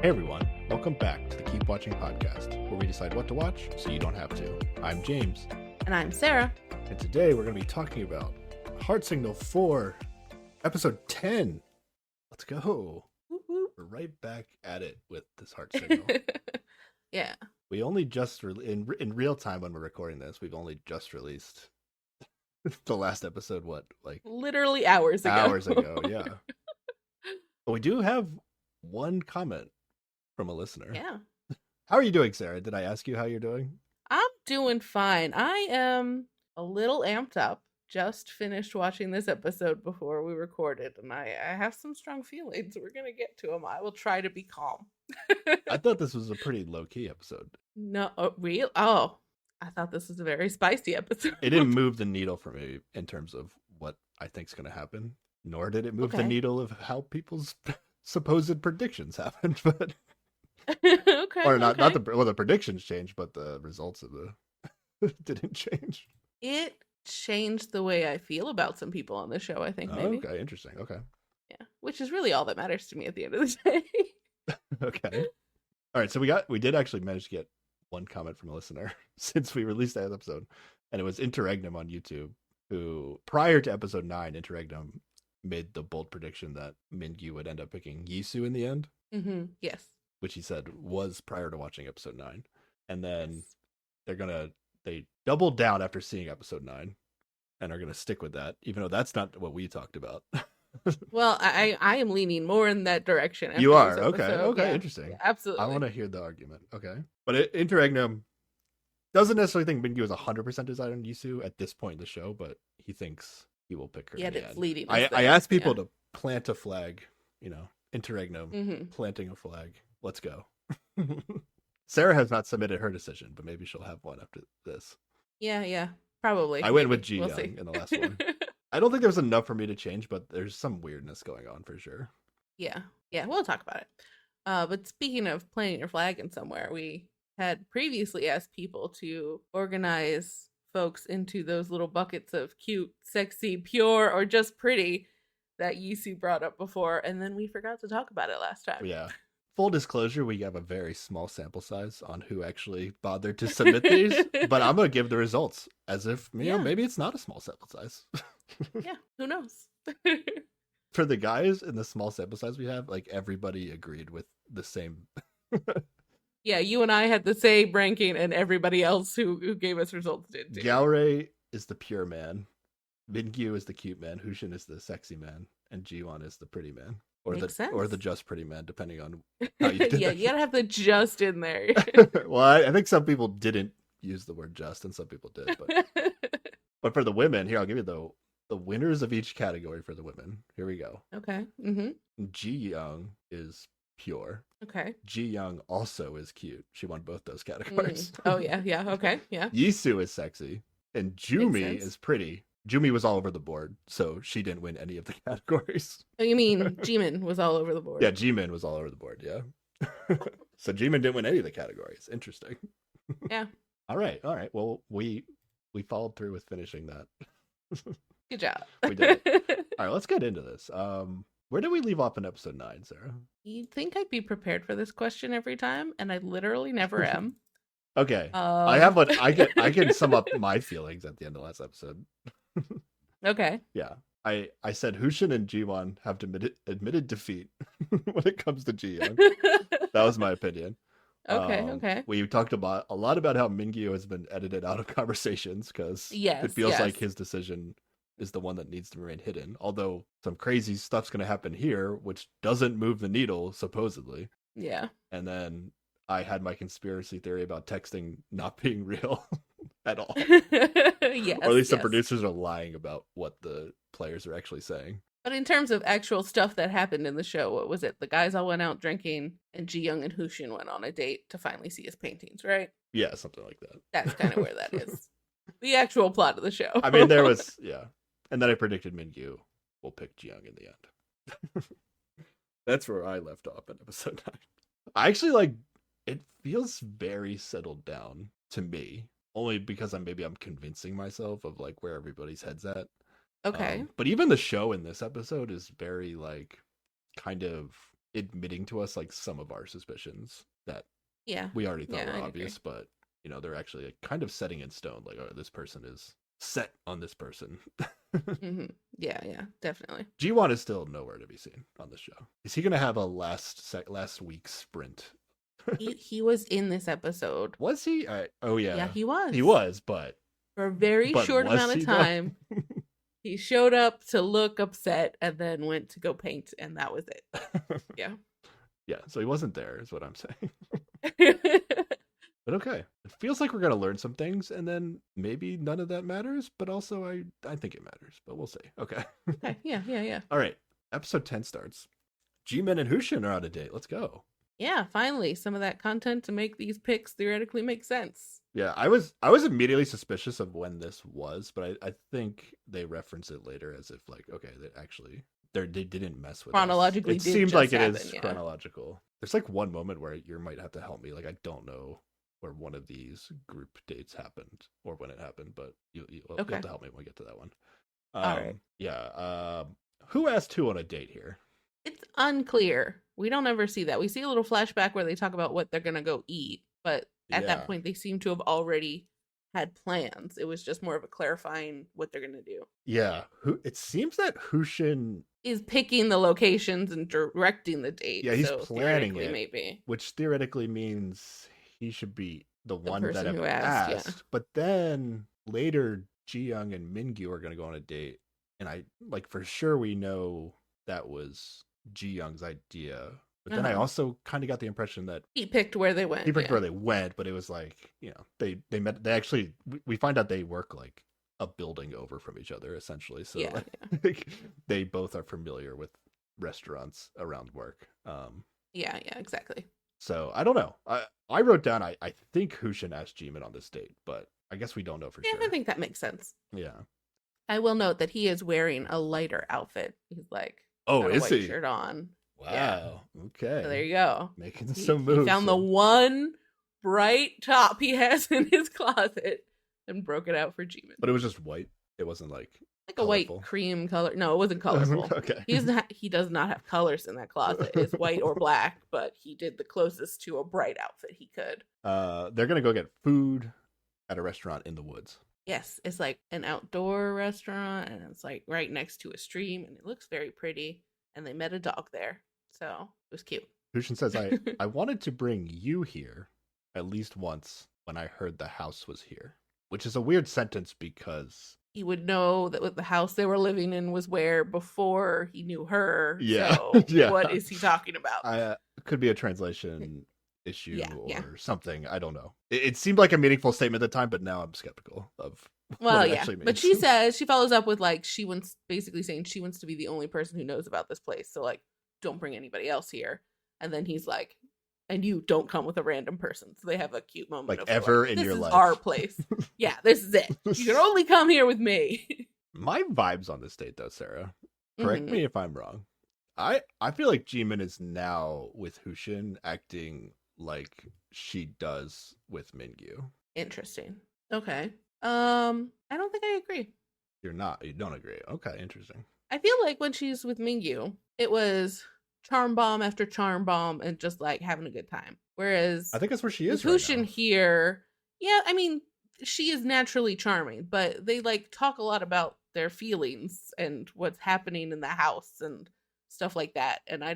Hey everyone, welcome back to the Keep Watching podcast, where we decide what to watch so you don't have to. I'm James, And I'm Sarah. and today we're going to be talking about Heart Signal 4, episode 10. Let's go. Whoop, whoop. We're right back at it with this Heart Signal. Yeah. We only just, in real time when we're recording this, we've only just released the last episode, Literally hours ago. hours ago, yeah. But we do have one comment from a listener. Yeah. How are you doing, Sarah? Did I ask you how you're doing? I'm doing fine. I am a little amped up. Just finished watching this episode before we recorded, and I have some strong feelings. We're going to get to them. I will try to be calm. I thought this was a pretty low-key episode. No, real? Oh, I thought this was a very spicy episode. It didn't move the needle for me in terms of what I think's going to happen, nor did it move the Okay. needle of how people's supposed predictions happened. But Okay. or not okay. the predictions changed, but the results of the didn't change. It changed the way I feel about some people on the show, I think, maybe. Okay, interesting. Okay, Yeah. Which is really all that matters to me at the end of the day. okay. All right, so we did actually manage to get one comment from a listener since we released that episode, and it was Interregnum on YouTube, who prior to episode 9, Interregnum made the bold prediction that Mingyu would end up picking Yisu in the end, Yes. which he said was prior to watching episode 9. And then they doubled down after seeing episode 9 and are gonna stick with that, even though that's not what we talked about. Well, I am leaning more in that direction. You are? after this Okay, episode. okay, Yeah, interesting. yeah, absolutely. I want to hear the argument. Okay. But Interregnum doesn't necessarily think Mingyu is 100% decided on Yisu at this point in the show, but he thinks he will pick her. Yet in the it's end. leading. I asked people to plant a flag, Interregnum, Mm-hmm. planting a flag. Let's go. Sarah has not submitted her decision, but maybe she'll have one after this. Yeah, probably. I went maybe. with Ji We'll Young see. in the last one. I don't think there was enough for me to change, but there's some weirdness going on for sure. Yeah, we'll talk about it. But speaking of planting your flag in somewhere, we had previously asked people to organize folks into those little buckets of cute, sexy, pure, or just pretty that Yisu brought up before, and then we forgot to talk about it last time. Yeah. Full disclosure, we have a very small sample size on who actually bothered to submit these, but I'm going to give the results as if, Yeah. maybe it's not a small sample size. Yeah, who knows? For the guys in the small sample size we have, like everybody agreed with the same. Yeah, you and I had the same ranking, and everybody else who gave us results did too. Galray is the pure man, Mingyu is the cute man, Hushin is the sexy man, and Jiwon is the pretty man. Or Makes the sense. just pretty man, depending on how you did Yeah, it. you gotta have the just in there. Well, I think some people didn't use the word just, and some people did. But for the women, here I'll give you the winners of each category for the women. Here we go. Okay. Ji Young is pure. Okay. Ji Young also is cute. She won both those categories. Oh yeah. Okay. Yeah. Yisu is sexy, and Jumi sense. is pretty. Jumi was all over the board, so she didn't win any of the categories. Oh, you mean Jimin was all over the board? Yeah, Jimin was all over the board. Yeah. So Jimin didn't win any of the categories. Interesting. Yeah. All right. Well, we followed through with finishing that. Good job. We did All right, let's get into this. Where did we leave off in episode 9, Sarah? You'd think I'd be prepared for this question every time, and I literally never am. Okay. I have what I can sum up my feelings at the end of last episode. Okay. Yeah. I said Hushin and Jiwon have admitted defeat when it comes to Ji Young. That was my opinion. Okay. We talked about a lot about how Mingyu has been edited out of conversations because Yes, it feels like yes. his decision is the one that needs to remain hidden. Although some crazy stuff's going to happen here, which doesn't move the needle, supposedly. Yeah. And then I had my conspiracy theory about texting not being real at all. Yes. Or at least the yes. producers are lying about what the players are actually saying. But in terms of actual stuff that happened in the show, what was it? The guys all went out drinking, and Ji Young and Hushin went on a date to finally see his paintings, right? Yeah, something like that. That's kind of where that is. The actual plot of the show. I mean, there was, yeah. And then I predicted Mingyu will pick Jiyoung in the end. That's where I left off in episode 9. I actually it feels very settled down to me, only because I'm convincing myself of where everybody's head's at. Okay. But even the show in this episode is very kind of admitting to us like some of our suspicions that Yeah. we already thought Yeah, were I'd obvious, agree. but they're actually like, kind of setting in stone. Like, oh, this person is set on this person. Hmm. Yeah, yeah, definitely. G1 is still nowhere to be seen on this show. Is he going to have a last week sprint? He was in this episode. Was he? Oh Yeah, yeah, he was. he was, but For a very short was amount of he though? time. He showed up to look upset and then went to go paint, and that was it. Yeah. Yeah, so he wasn't there, is what I'm saying. But okay, it feels like we're gonna learn some things, and then maybe none of that matters. But also, I think it matters. But we'll see. Okay. Okay. Yeah, yeah, yeah. All right. Episode 10 starts. G-Men and Hushin are on a date. Let's go. Yeah, finally, some of that content to make these picks theoretically make sense. Yeah, I was immediately suspicious of when this was, but I think they reference it later as if like, okay, they didn't mess with us. Chronologically It did seemed just like it happen, is yeah. chronological. There's like one moment where you might have to help me. Like I don't know where one of these group dates happened or when it happened, but you'll Okay. have to help me when we get to that one. All right. Yeah. Who asked who on a date here? It's unclear. We don't ever see that. We see a little flashback where they talk about what they're gonna go eat, but at Yeah. that point they seem to have already had plans. It was just more of a clarifying what they're gonna do. Yeah. It seems that Hushin, Is picking the locations and directing the date. Yeah, he's so planning theoretically, it. maybe. which theoretically means he should be the one that person who ever asked, yeah. But then later, Ji Young and Mingyu are going to go on a date, and I like for sure we know that was Ji Young's idea. But then I also kind of got the impression that He picked where they went. he picked yeah. where they went, but it was like they met. They actually we find out they work like a building over from each other essentially. So Yeah, like, they both are familiar with restaurants around work. Yeah, exactly. So I don't know. I wrote down I think Hushin asked Jimin on this date, but I guess we don't know for Yeah, sure. I think that makes sense. Yeah. I will note that he is wearing a lighter outfit. He's like, Oh, got a is white he? shirt on. Wow. Yeah. Okay. So there you go. Making He, some moves. he found the one bright top he has in his closet and broke it out for Jimin. But it was just white. It wasn't like A white colorful. cream color. No, it wasn't colorful. Okay. He does not have colors in that closet. It's white or black, but he did the closest to a bright outfit he could. They're gonna go get food at a restaurant in the woods. Yes, it's like an outdoor restaurant and it's like right next to a stream and it looks very pretty. And they met a dog there. So it was cute. Hushin says, I wanted to bring you here at least once when I heard the house was here. Which is a weird sentence because He would know that the house they were living in was where before he knew her. Yeah. So Yeah. what is he talking about? it could be a translation issue Yeah, or yeah. something. I don't know. It seemed like a meaningful statement at the time, but now I'm skeptical of Well, what it yeah. actually But means. she follows up with like she wants basically saying she wants to be the only person who knows about this place. So like don't bring anybody else here. And then he's like, and you don't come with a random person. So they have a cute moment Like of ever like, in this your is life. our place. Yeah, this is it. You can only come here with me. My vibes on this date, though, Sarah. Correct Mhm. me if I'm wrong. I feel like Jimin is now with Hushin acting like she does with Mingyu. Interesting. Okay. I don't think I agree. You don't agree. Okay, interesting. I feel like when she's with Mingyu, it was charm bomb after charm bomb and just like having a good time. Whereas I think that's where she with is right Hushin now. here, yeah, I mean, she is naturally charming, but they like talk a lot about their feelings and what's happening in the house and stuff like that. And I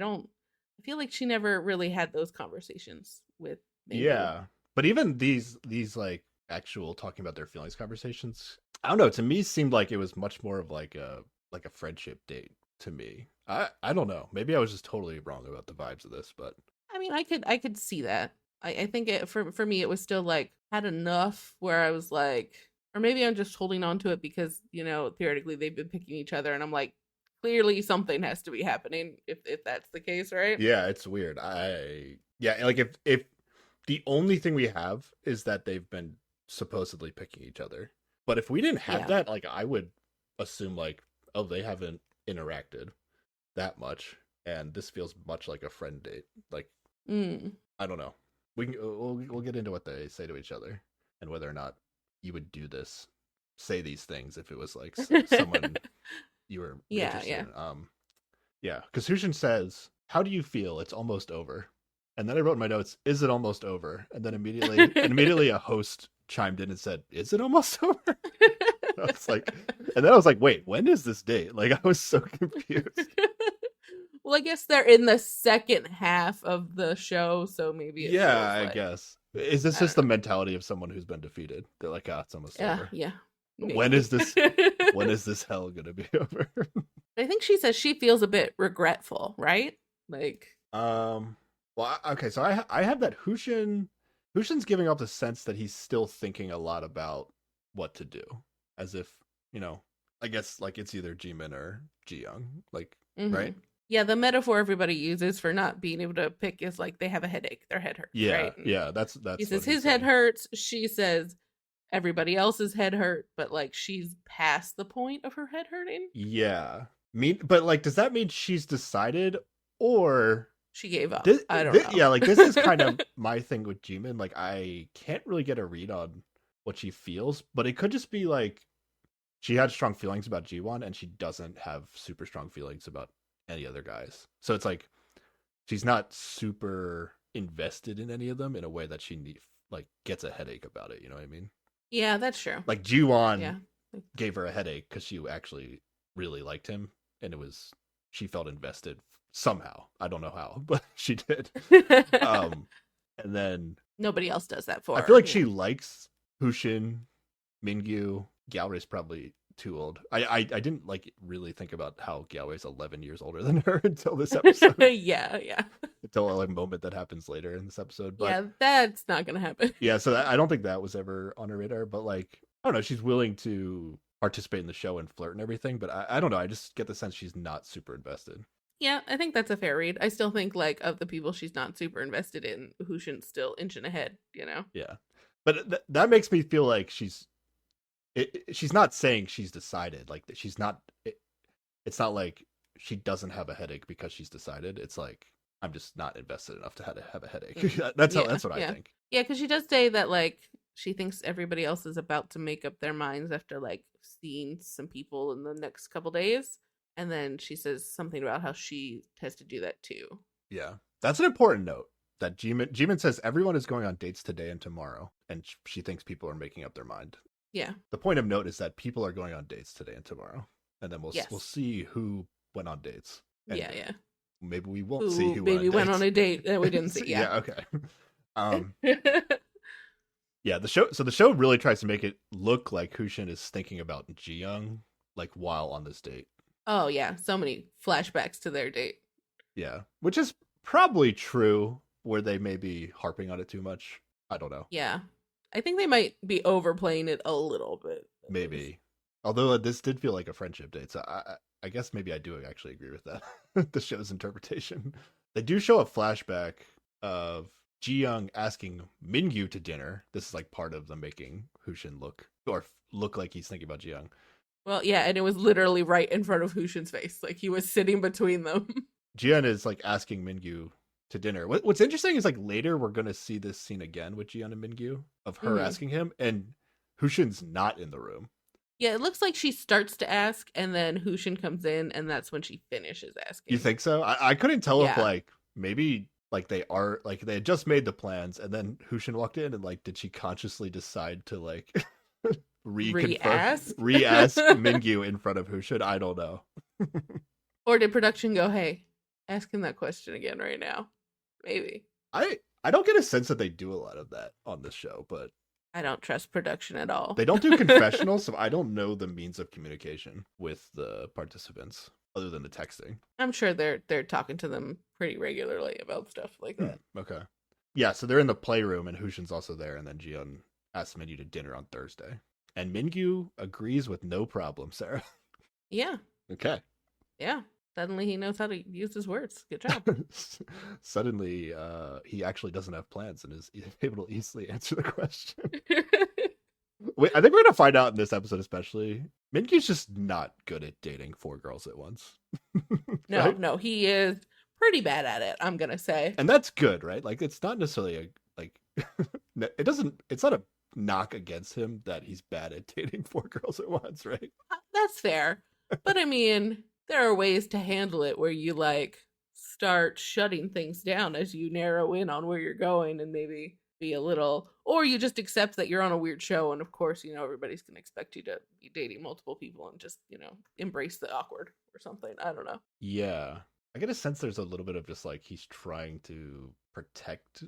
feel like she never really had those conversations with Mingyu. Yeah, but even these like actual talking about their feelings conversations, I don't know. To me, seemed like it was much more of like a friendship date to me. I don't know. Maybe I was just totally wrong about the vibes of this, but I mean, I could see that. I think for me it was still like had enough where I was like, or maybe I'm just holding on to it because theoretically they've been picking each other, and I'm like, clearly something has to be happening if that's the case, right? yeah, it's weird. Like if the only thing we have is that they've been supposedly picking each other, but if we didn't have Yeah. that, like I would assume like, oh, they haven't interacted that much, and this feels much like a friend date. Like I don't know. We'll get into what they say to each other and whether or not you would say these things if it was like someone you were Yeah, interested yeah. in. Yeah, because Hushin says how do you feel? It's almost over. And then I wrote in my notes, is it almost over? And then immediately a host chimed in and said, is it almost over? I was like, and then I was like, wait, when is this date? Like, I was so confused. Well, I guess they're in the second half of the show, so maybe it Yeah, feels I like, guess. Is this I just don't the know. mentality of someone who's been defeated? They're like, ah, it's almost Yeah, over. yeah. When Maybe. is this? When is this hell gonna be over? I think she says she feels a bit regretful, right? Like, Well, okay, so I have that Hushin's giving off the sense that he's still thinking a lot about what to do, as if I guess like it's either Jimin or Jiyoung, like right? mhm. Yeah, the metaphor everybody uses for not being able to pick is like they have a headache, their head hurts, Yeah, right? And yeah, that's he what says he's his head saying. hurts. She says everybody else's head hurt, but like she's past the point of her head hurting. Yeah, but like, does that mean she's decided, or She gave up. I don't know. yeah, like this is kind of my thing with Jimin. Like, I can't really get a read on what she feels, but it could just be like she had strong feelings about G1 and she doesn't have super strong feelings about any other guys. So it's like she's not super invested in any of them in a way that like gets a headache about it. You know what I mean? Yeah, that's true. Like G1 Yeah. gave her a headache because she actually really liked him, and she felt invested somehow. I don't know how, but she did. And then Nobody else does that for I her. feel like Yeah. she likes Hushin, Mingyu. Galway's probably too old. I didn't like really think about how Galway's 11 years older than her until this episode. Yeah, yeah. Until a moment that happens later in this episode. But Yeah, that's not gonna happen. yeah, so I don't think that was ever on her radar. But like, I don't know, she's willing to participate in the show and flirt and everything. But I don't know. I just get the sense she's not super invested. Yeah, I think that's a fair read. I still think like of the people she's not super invested in, Hushin's still inching ahead, you know? Yeah, but that makes me feel like she's not saying she's decided. Like that she's not. It's not like she doesn't have a headache because she's decided. It's like, I'm just not invested enough to have a headache. That's Yeah, what I yeah. think. Yeah, because she does say that like she thinks everybody else is about to make up their minds after like seeing some people in the next couple days. And then she says something about how she has to do that too. Yeah, that's an important note. That Jimin says everyone is going on dates today and tomorrow, and she thinks people are making up their mind. Yeah. The point of note is that people are going on dates today and tomorrow, and then we'll Yes. see who went on dates. And Yeah, yeah. maybe we won't Who see who maybe went dates. on a date that we didn't see. Yeah. Okay. Yeah, the show really tries to make it look like Hushin is thinking about Jiyoung like while on this date. Oh yeah, so many flashbacks to their date. Yeah, which is probably true, where they may be harping on it too much. I don't know. Yeah. I think they might be overplaying it a little bit. Maybe. Although this did feel like a friendship date, so I guess maybe I do actually agree with that. The show's interpretation. They do show a flashback of Ji-young asking Mingyu to dinner. This is like part of the making Hushin look like he's thinking about Ji-young. Well, yeah, and it was literally right in front of Hushin's face. Like he was sitting between them. Ji-young is like asking Mingyu to dinner. What's interesting is like later we're gonna see this scene again with Ji-young and Mingyu of her Mhm. asking him, and Hushin's not in the room. Yeah, it looks like she starts to ask, and then Hushin comes in, and that's when she finishes asking. You think so? I couldn't tell if Yeah. like maybe like they had just made the plans and then Hushin walked in, and like did she consciously decide to like Re-ask? re-ask Mingyu in front of Hushin? I don't know. Or did production go, hey, ask him that question again right now? Maybe. I don't get a sense that they do a lot of that on this show, but I don't trust production at all. they don't do confessionals, so I don't know the means of communication with the participants other than the texting. I'm sure they're talking to them pretty regularly about stuff like that. Okay. Yeah, so they're in the playroom and Hushin's also there, and then Ji-yeon asks Mingyu to dinner on Thursday. And Mingyu agrees with no problem, Sarah. Yeah. Okay. Yeah. Suddenly he knows how to use his words. Good job. Suddenly, he actually doesn't have plans and is able to easily answer the question. Wait, I think we're gonna find out in this episode, especially. Mingyu's just not good at dating 4 girls at once. No, Right? no, he is pretty bad at it, I'm gonna say. And that's good, right? Like, it's not necessarily it's not a knock against him that he's bad at dating 4 girls at once, right? That's fair. But I mean, there are ways to handle it where you like start shutting things down as you narrow in on where you're going and maybe be a little, or you just accept that you're on a weird show and of course, everybody's going to expect you to be dating multiple people and just, embrace the awkward or something. I don't know. Yeah. I get a sense there's a little bit of just like he's trying to protect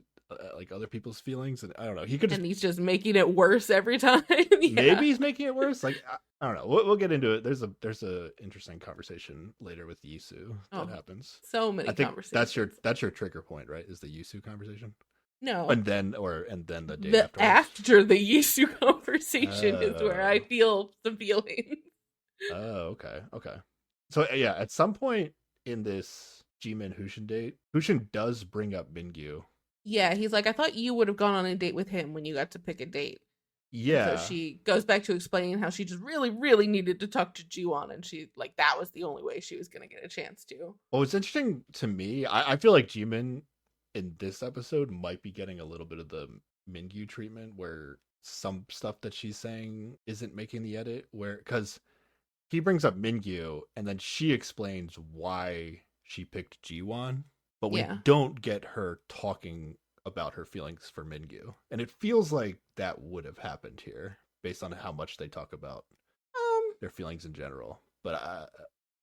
like other people's feelings, and I don't know. He could just, And he's just making it worse every time. Yeah. maybe he's making it worse. Like I don't know. We'll get into it. There's a interesting conversation later with Yisu that happens. So many I think conversations. that's your trigger point, right? Is the Yisu conversation? No. And then the day afterwards? After the Yisu conversation is where I Oh. feel the feeling. Oh, okay. So yeah, at some point in this Jimin Hushin date, Hushin does bring up Mingyu. Yeah, he's like, I thought you would have gone on a date with him when you got to pick a date. Yeah. So she goes back to explaining how she just really, really needed to talk to Jiwon, and she like that was the only way she was gonna get a chance to. Well, it's interesting to me. I feel like Jimin in this episode might be getting a little bit of the Mingyu treatment, where some stuff that she's saying isn't making the edit. Where because he brings up Mingyu, and then she explains why she picked Jiwon, but we Yeah. don't get her talking about her feelings for Mingyu, and it feels like that would have happened here based on how much they talk about their feelings in general. But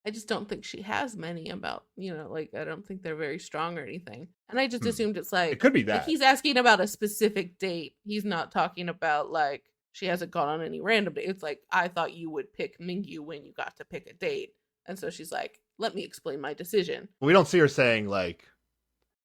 I just don't think she has many about, like I don't think they're very strong or anything. And I just assumed it's like it could be like that. he's asking about a specific date. He's not talking about like she hasn't gone on any random date. It's like I thought you would pick Mingyu when you got to pick a date. And so she's like, let me explain my decision. We don't see her saying like,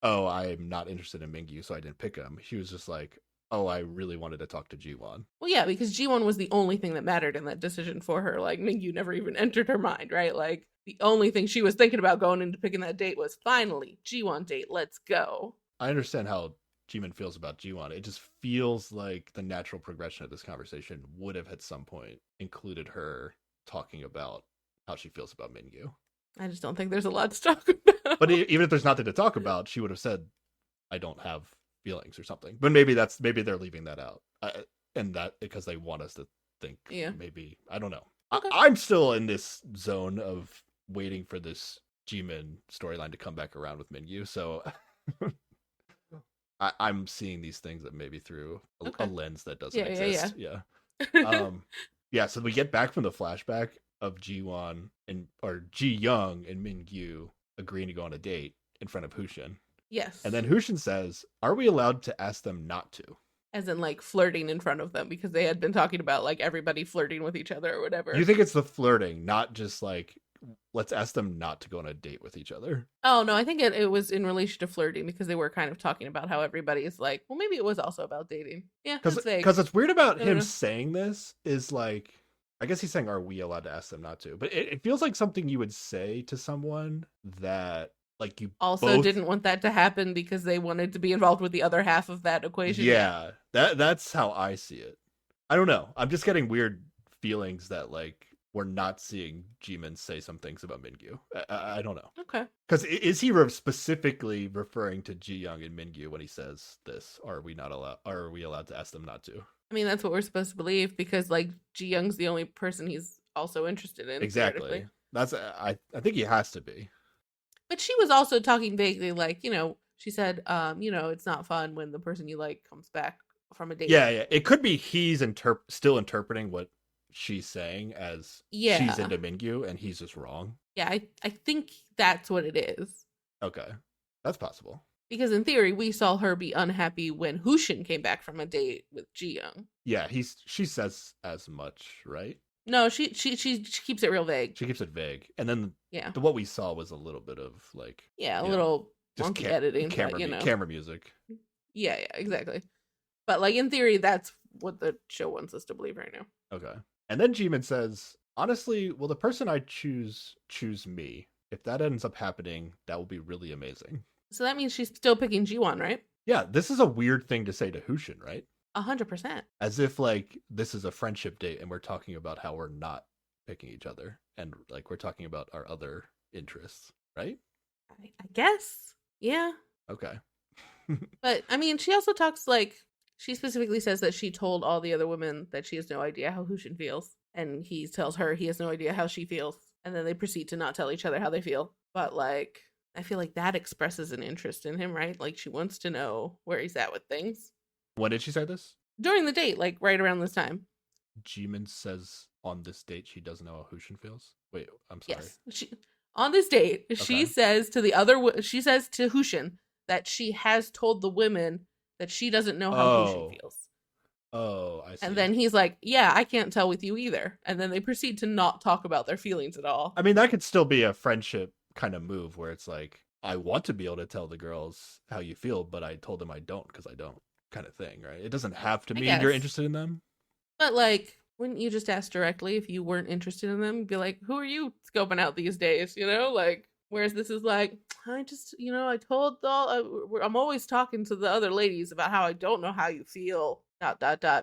"Oh, I'm not interested in Mingyu, so I didn't pick him." She was just like, "Oh, I really wanted to talk to Jiwon." Well, yeah, because G1 was the only thing that mattered in that decision for her. Like Mingyu never even entered her mind, right? Like the only thing she was thinking about going into picking that date was finally G1 date. Let's go. I understand how Jimin feels about Jiwon. It just feels like the natural progression of this conversation would have at some point included her talking about how she feels about Mingyu. I just don't think there's a lot to talk about. But even if there's nothing to talk about, she would have said, "I don't have feelings" or something. But maybe they're leaving that out, and that because they want us to think. Yeah. Maybe I don't know. Okay. I'm still in this zone of waiting for this Jimin storyline to come back around with Mingyu. So I'm seeing these things that maybe through a lens that doesn't exist. Yeah. So we get back from the flashback of Ji-won or Ji-young and Mingyu agreeing to go on a date in front of Hushin. Yes. And then Hushin says, "Are we allowed to ask them not to?" As in like flirting in front of them, because they had been talking about like everybody flirting with each other or whatever. You think it's the flirting, not just like, let's ask them not to go on a date with each other? Oh no, I think it was in relation to flirting, because they were kind of talking about how everybody is like, well, maybe it was also about dating. Yeah, that's vague. Because it's weird about I don't him know. saying this is like, I guess he's saying, "Are we allowed to ask them not to?" But it feels like something you would say to someone that like you Also both... didn't want that to happen because they wanted to be involved with the other half of that equation. Yeah, that's how I see it. I don't know. I'm just getting weird feelings that like we're not seeing Jimin say some things about Mingyu. I don't know. Okay. Because is he specifically referring to Ji Young and Mingyu when he says this? Or are we not allowed? Or are we allowed to ask them not to? I mean, that's what we're supposed to believe, because like Ji Young's the only person he's also interested in. Exactly. theoretically. That's I think he has to be. But she was also talking vaguely, like, she said, it's not fun when the person you like comes back from a date. Yeah. It could be he's still interpreting what she's saying as she's into Mingyu and he's just wrong. Yeah, I think that's what it is. Okay, that's possible. Because in theory, we saw her be unhappy when Hushin came back from a date with Ji Young. Yeah, she says as much, right? No, she keeps it real vague. She keeps it vague, and then Yeah, what we saw was a little bit of like a little just wonky editing, camera music. Yeah, exactly. But like in theory, that's what the show wants us to believe right now. Okay, and then Jimin says, "Honestly, will the person I choose me? If that ends up happening, that will be really amazing." So that means she's still picking Ji-won, right? Yeah, this is a weird thing to say to Hushin, right? 100%. As if like this is a friendship date and we're talking about how we're not picking each other and like we're talking about our other interests, right? I guess. Yeah. Okay. But I mean, she also talks like, she specifically says that she told all the other women that she has no idea how Hushin feels, and he tells her he has no idea how she feels, and then they proceed to not tell each other how they feel. But like, I feel like that expresses an interest in him, right? Like she wants to know where he's at with things. When did she say this? During the date, like right around this time. Jimin says on this date she doesn't know how Hushin feels. Wait, I'm sorry. Yes. She on this date, she Okay. says to she says to Hushin that she has told the women that she doesn't know how Hushin feels. Oh, I see. And then he's like, "Yeah, I can't tell with you either." And then they proceed to not talk about their feelings at all. I mean, that could still be a friendship kind of move where it's like, I want to be able to tell the girls how you feel, but I told them I don't because I don't, kind of thing, right? It doesn't have to I mean you're guess. interested in them. But like, wouldn't you just ask directly if you weren't interested in them? Be like, "Who are you scoping out these days?" You know, like. Whereas this is like, I just, I told I'm always talking to the other ladies about how I don't know how you feel. ...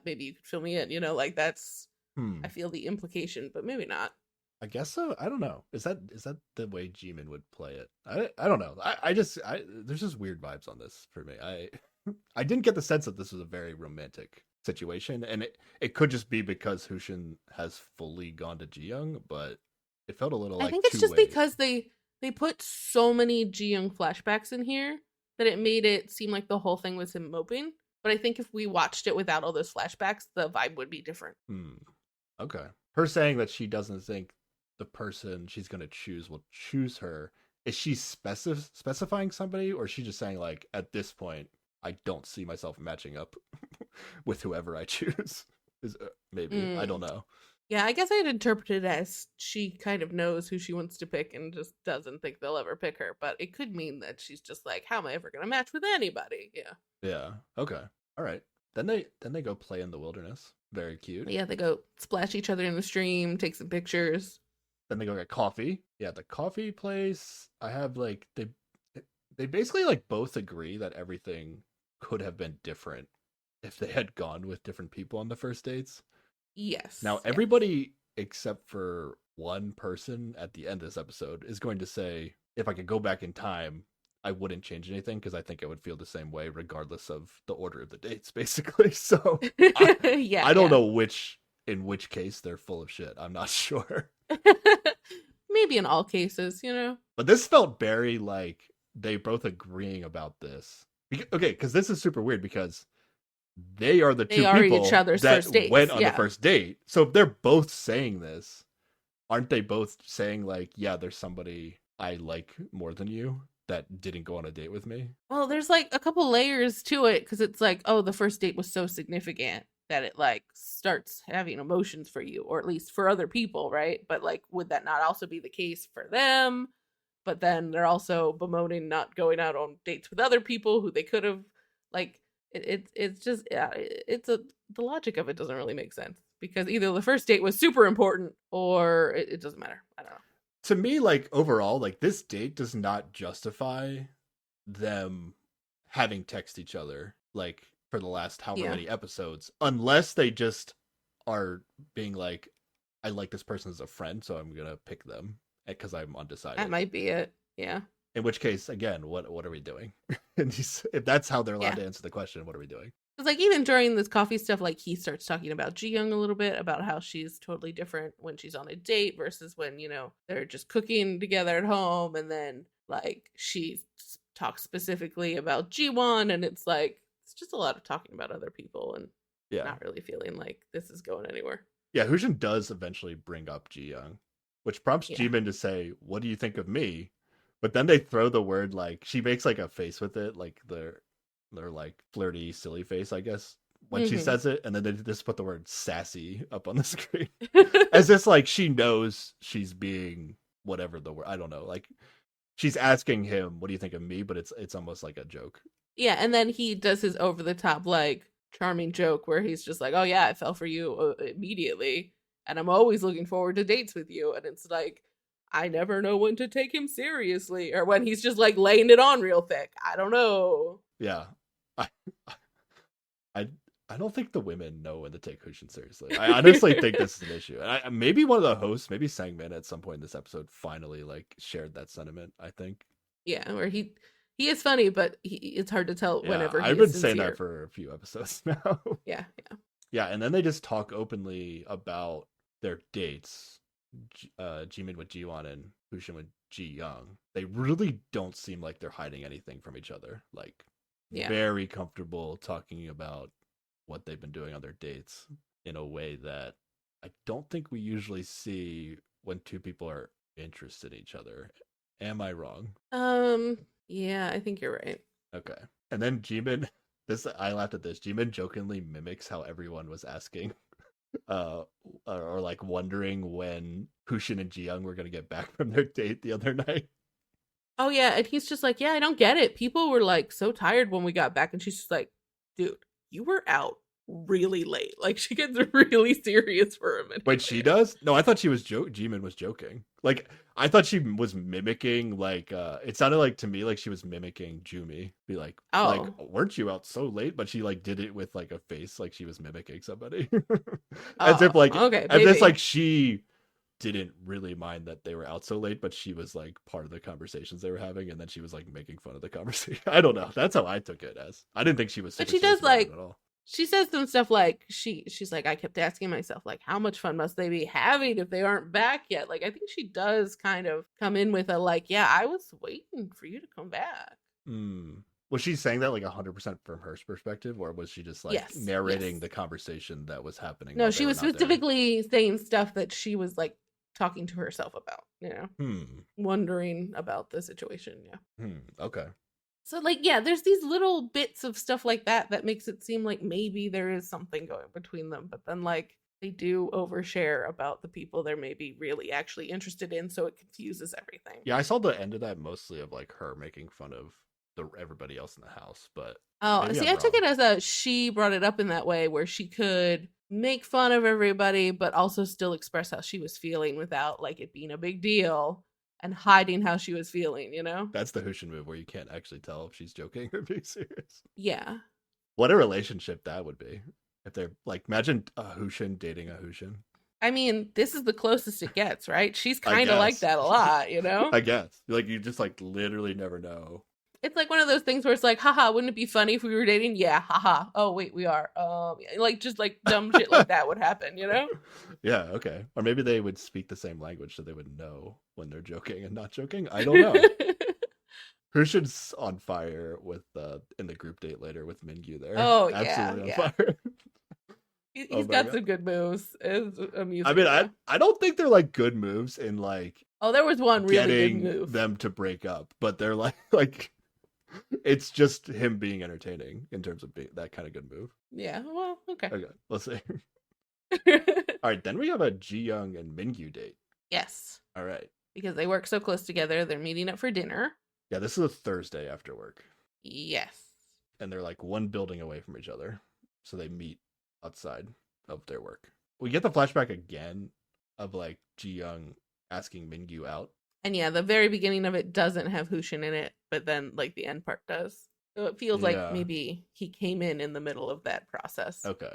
Maybe you could fill me in. Like that's. I feel the implication, but maybe not. I guess so. I don't know. Is that the way Jimin would play it? I don't know. There's just weird vibes on this for me. I didn't get the sense that this was a very romantic situation, and it could just be because Hushin has fully gone to Ji-young, but it felt a little like I think it's just two-way. because they put so many Ji-young flashbacks in here that it made it seem like the whole thing was him moping. But I think if we watched it without all those flashbacks, the vibe would be different. Okay. Her saying that she doesn't think the person she's going to choose will choose her. Is she specifying somebody, or is she just saying, like, at this point, I don't see myself matching up with whoever I choose? Maybe. I don't know. Yeah, I guess I'd interpret it as she kind of knows who she wants to pick and just doesn't think they'll ever pick her. But it could mean that she's just like, how am I ever going to match with anybody? Yeah. Yeah. Okay. All right. Then they go play in the wilderness. Very cute. Yeah, they go splash each other in the stream, take some pictures. Then they go get coffee. Yeah, the coffee place. I have like they basically like both agree that everything could have been different if they had gone with different people on the first dates. Yes. Now everybody except for one person at the end of this episode is going to say, if I could go back in time, I wouldn't change anything because I think I would feel the same way regardless of the order of the dates, basically. So I don't know in which case they're full of shit. I'm not sure. Maybe in all cases, But this felt very like they both agreeing about this. Okay, because this is super weird because they are the two people that went on the first date. So if they're both saying this, aren't they both saying like, yeah, there's somebody I like more than you that didn't go on a date with me? Well, there's like a couple layers to it because it's like, oh, the first date was so significant that it like starts having emotions for you, or at least for other people, right? But like, would that not also be the case for them? But then they're also bemoaning not going out on dates with other people who they could have. Like, it's just, yeah, the logic of it doesn't really make sense because either the first date was super important or it doesn't matter. I don't know. To me, like, overall, like, this date does not justify them having text each other, like, for the last however many episodes, unless they just are being like, I like this person as a friend, so I'm gonna pick them because I'm undecided. That might be it. Yeah. In which case, again, what are we doing? If that's how they're allowed to answer the question, what are we doing? It's like even during this coffee stuff, like he starts talking about Ji-young a little bit, about how she's totally different when she's on a date versus when, they're just cooking together at home. And then like she talks specifically about Ji-won, and it's like, it's just a lot of talking about other people and not really feeling like this is going anywhere. Yeah, Hushin does eventually bring up Ji-young, which prompts Jimin to say, what do you think of me? But then they throw the word, like, she makes like a face with it, like their like flirty, silly face, I guess, when she says it, and then they just put the word sassy up on the screen. As if like she knows she's being whatever the word, I don't know, like she's asking him, what do you think of me? But it's almost like a joke. Yeah, and then he does his over the top like charming joke where he's just like, oh yeah, I fell for you immediately, and I'm always looking forward to dates with you. And it's like, I never know when to take him seriously, or when he's just like laying it on real thick. I don't know. Yeah. I don't think the women know when to take Hushin seriously. I honestly think this is an issue. And maybe one of the hosts, maybe Sangmin at some point in this episode finally like shared that sentiment, I think. Yeah, where he is funny, but it's hard to tell whenever I've been saying that for a few episodes now. Yeah. Yeah, and then they just talk openly about their dates. Jimin with Jiwon and Hushin with Ji Young, they really don't seem like they're hiding anything from each other. Like, Yeah. very comfortable talking about what they've been doing on their dates in a way that I don't think we usually see when two people are interested in each other. Am I wrong? Yeah, I think you're right. Okay. And then Jimin, this I laughed at this. Jimin jokingly mimics how everyone was asking, or like wondering when Hushin and Jiyoung were gonna get back from their date the other night. Oh yeah, and he's just like, yeah, I don't get it. People were like so tired when we got back, and she's just like, dude, you were out really late. Like she gets really serious for a minute. Wait, she does? No, I thought she was Jimin was joking. Like I thought she was mimicking like it sounded like to me like she was mimicking Jumi. Be like Oh. weren't you out so late? But she like did it with like a face like she was mimicking somebody. As Oh, if like okay, as if maybe. like she didn't really mind that they were out so late, but she was like part of the conversations they were having, and then she was like making fun of the conversation. I don't know. That's how I took it as. I didn't think she was But super she serious does about it like at all. she says some stuff like she's like, I kept asking myself, like, how much fun must they be having if they aren't back yet? Like I think she does kind of come in with a like, yeah, I was waiting for you to come back. Hmm. Was she saying that like 100% from her perspective, or was she just like Yes. narrating Yes. the conversation that was happening No, while they she were was not there? specifically saying stuff that she was like talking to herself about, Hmm. wondering about the situation. Yeah. Hmm. Okay. So, like, yeah, there's these little bits of stuff like that that makes it seem like maybe there is something going between them, but then, like, they do overshare about the people they're maybe really actually interested in, so it confuses everything. Yeah, I saw the end of that mostly of like her making fun of everybody else in the house, but Oh, maybe see, I'm I took wrong. it as a she brought it up in that way where she could make fun of everybody, but also still express how she was feeling without, like, it being a big deal and hiding how she was feeling? That's the Hushin move where you can't actually tell if she's joking or being serious. Yeah. What a relationship that would be if they're like, imagine a Hushin dating a Hushin. I mean, this is the closest it gets, right? She's I kind of like guess. that a lot? I guess. Like you just like literally never know. It's like one of those things where it's like, haha, wouldn't it be funny if we were dating? Yeah, haha. Oh, wait, we are. Like just like dumb shit like that would happen? Yeah, okay. Or maybe they would speak the same language so they would know when they're joking and not joking. I don't know. Hushin's on fire with in the group date later with Mingyu there. Oh, Absolutely yeah, on fire. He's Oh my got God. some good moves. It's amusing. I mean, yeah. I don't think they're like good moves in like Oh, there was one really getting good move. them to break up, but they're like it's just him being entertaining in terms of being that kind of good move. Yeah, well, okay. Okay, let's see. All right, then we have a Ji Young and Mingyu date. Yes, All right. because they work so close together, they're meeting up for dinner. Yeah, this is a Thursday after work. Yes. And they're like one building away from each other. So they meet outside of their work. We get the flashback again of like Ji Young asking Mingyu out. And yeah, the very beginning of it doesn't have Hushin in it, but then like the end part does. So it feels Yeah. like maybe he came in the middle of that process. Okay.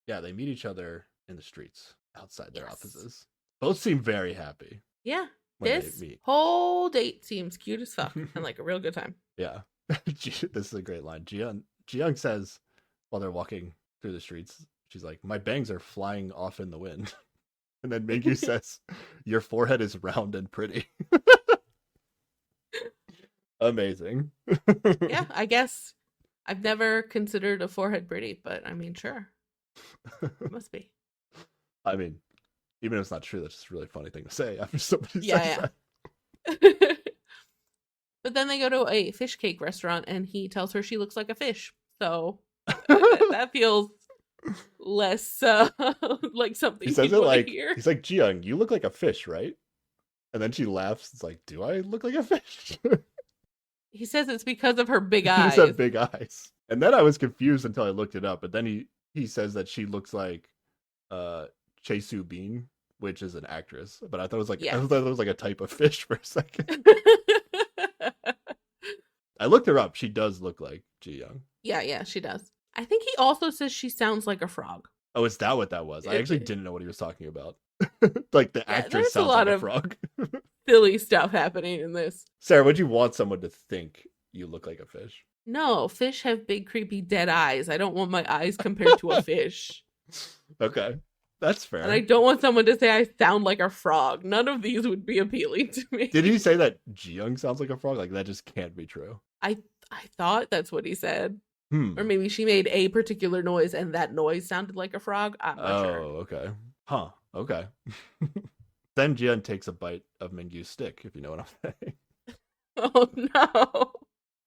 Yeah, they meet each other in the streets outside their Yes. offices. Both seem very happy Yeah. when This they meet. whole date seems cute as fuck and like a real good time. Yeah. This is a great line. Ji Young says while they're walking through the streets, she's like, "My bangs are flying off in the wind." And then Mingyu says, "Your forehead is round and pretty." Amazing. Yeah, I guess I've never considered a forehead pretty, but I mean, sure. It must be. I mean, even if it's not true, that's just a really funny thing to say after somebody Yeah, says yeah. that. But then they go to a fish cake restaurant and he tells her she looks like a fish. So that feels less like something He says you'd it want like to hear. he's like, "Ji Young, you look like a fish, right?" And then she laughs. It's like, "Do I look like a fish?" He says it's because of her big He eyes. said big eyes. And then I was confused until I looked it up. But then he says that she looks like Chae Soo Bean, which is an actress. But I thought it was like Yeah. I thought it was like a type of fish for a second. I looked her up. She does look like Ji Young. Yeah, she does. I think he also says she sounds like a frog. Oh, is that what that was? I It- actually didn't know what he was talking about. Like the Yeah, actress there's a sounds lot like a of- frog. Silly stuff happening in this. Sarah, would you want someone to think you look like a fish? No, fish have big, creepy, dead eyes. I don't want my eyes compared to a fish. Okay. That's And I fair. don't want someone to say I sound like a frog. None of these would be appealing to me. Did he say that Jiyoung sounds like a frog? Like that just can't be true. I thought that's what he said. Or Hmm. maybe she made a particular noise and that noise sounded like a frog. I'm not Oh, sure. okay. Huh. Okay. Then Jiyeon takes a bite of Mingyu's stick, if you know what I'm saying. Oh no.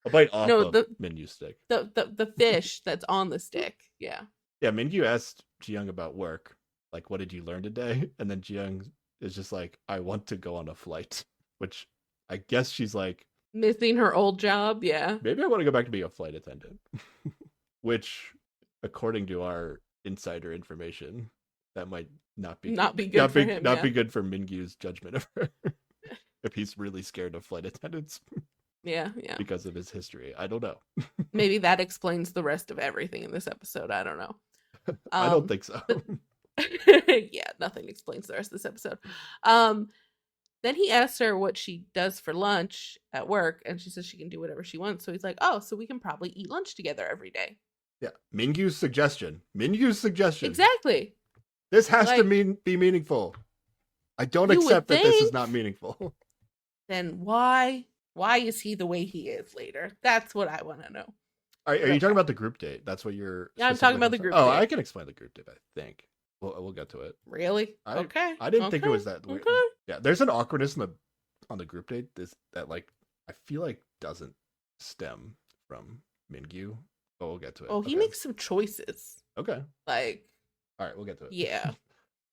A bite off No, of the Mingyu's stick. the fish that's on the stick. Yeah. Yeah, Mingyu asked Jiyoung about work. Like, what did you learn today? And then Jiyoung is just like, I want to go on a flight. Which I guess she's like, Missing her old job, yeah. maybe I want to go back to being a flight attendant. Which, according to our insider information, that might not be Not be good for him. not Yeah. be good for Mingyu's judgment of her. If he's really scared of flight attendants Yeah, yeah. because of his history. I don't know. Maybe that explains the rest of everything in this episode. I don't know. I don't think so. Yeah, nothing explains the rest of this episode. Then he asks her what she does for lunch at work, and she says she can do whatever she wants. So he's like, "Oh, so we can probably eat lunch together every day." Yeah. Mingyu's suggestion. Mingyu's suggestion. Exactly. This has to Like- be meaningful. I don't You would accept that this is think. not meaningful. Then why is he the way he is later? That's what I want to know. Are you Okay. talking about the group date? That's what you're. Yeah, I'm talking about the specifically- group Oh, date. I can explain the group date. I think we'll get to it. Really? Okay. I didn't think it okay, was that weird. Okay. Yeah, there's an awkwardness on the group date that like I feel like doesn't stem from Mingyu. But we'll get to it. Oh, he Okay. makes some choices. Okay. Like, All right, we'll get to it. yeah.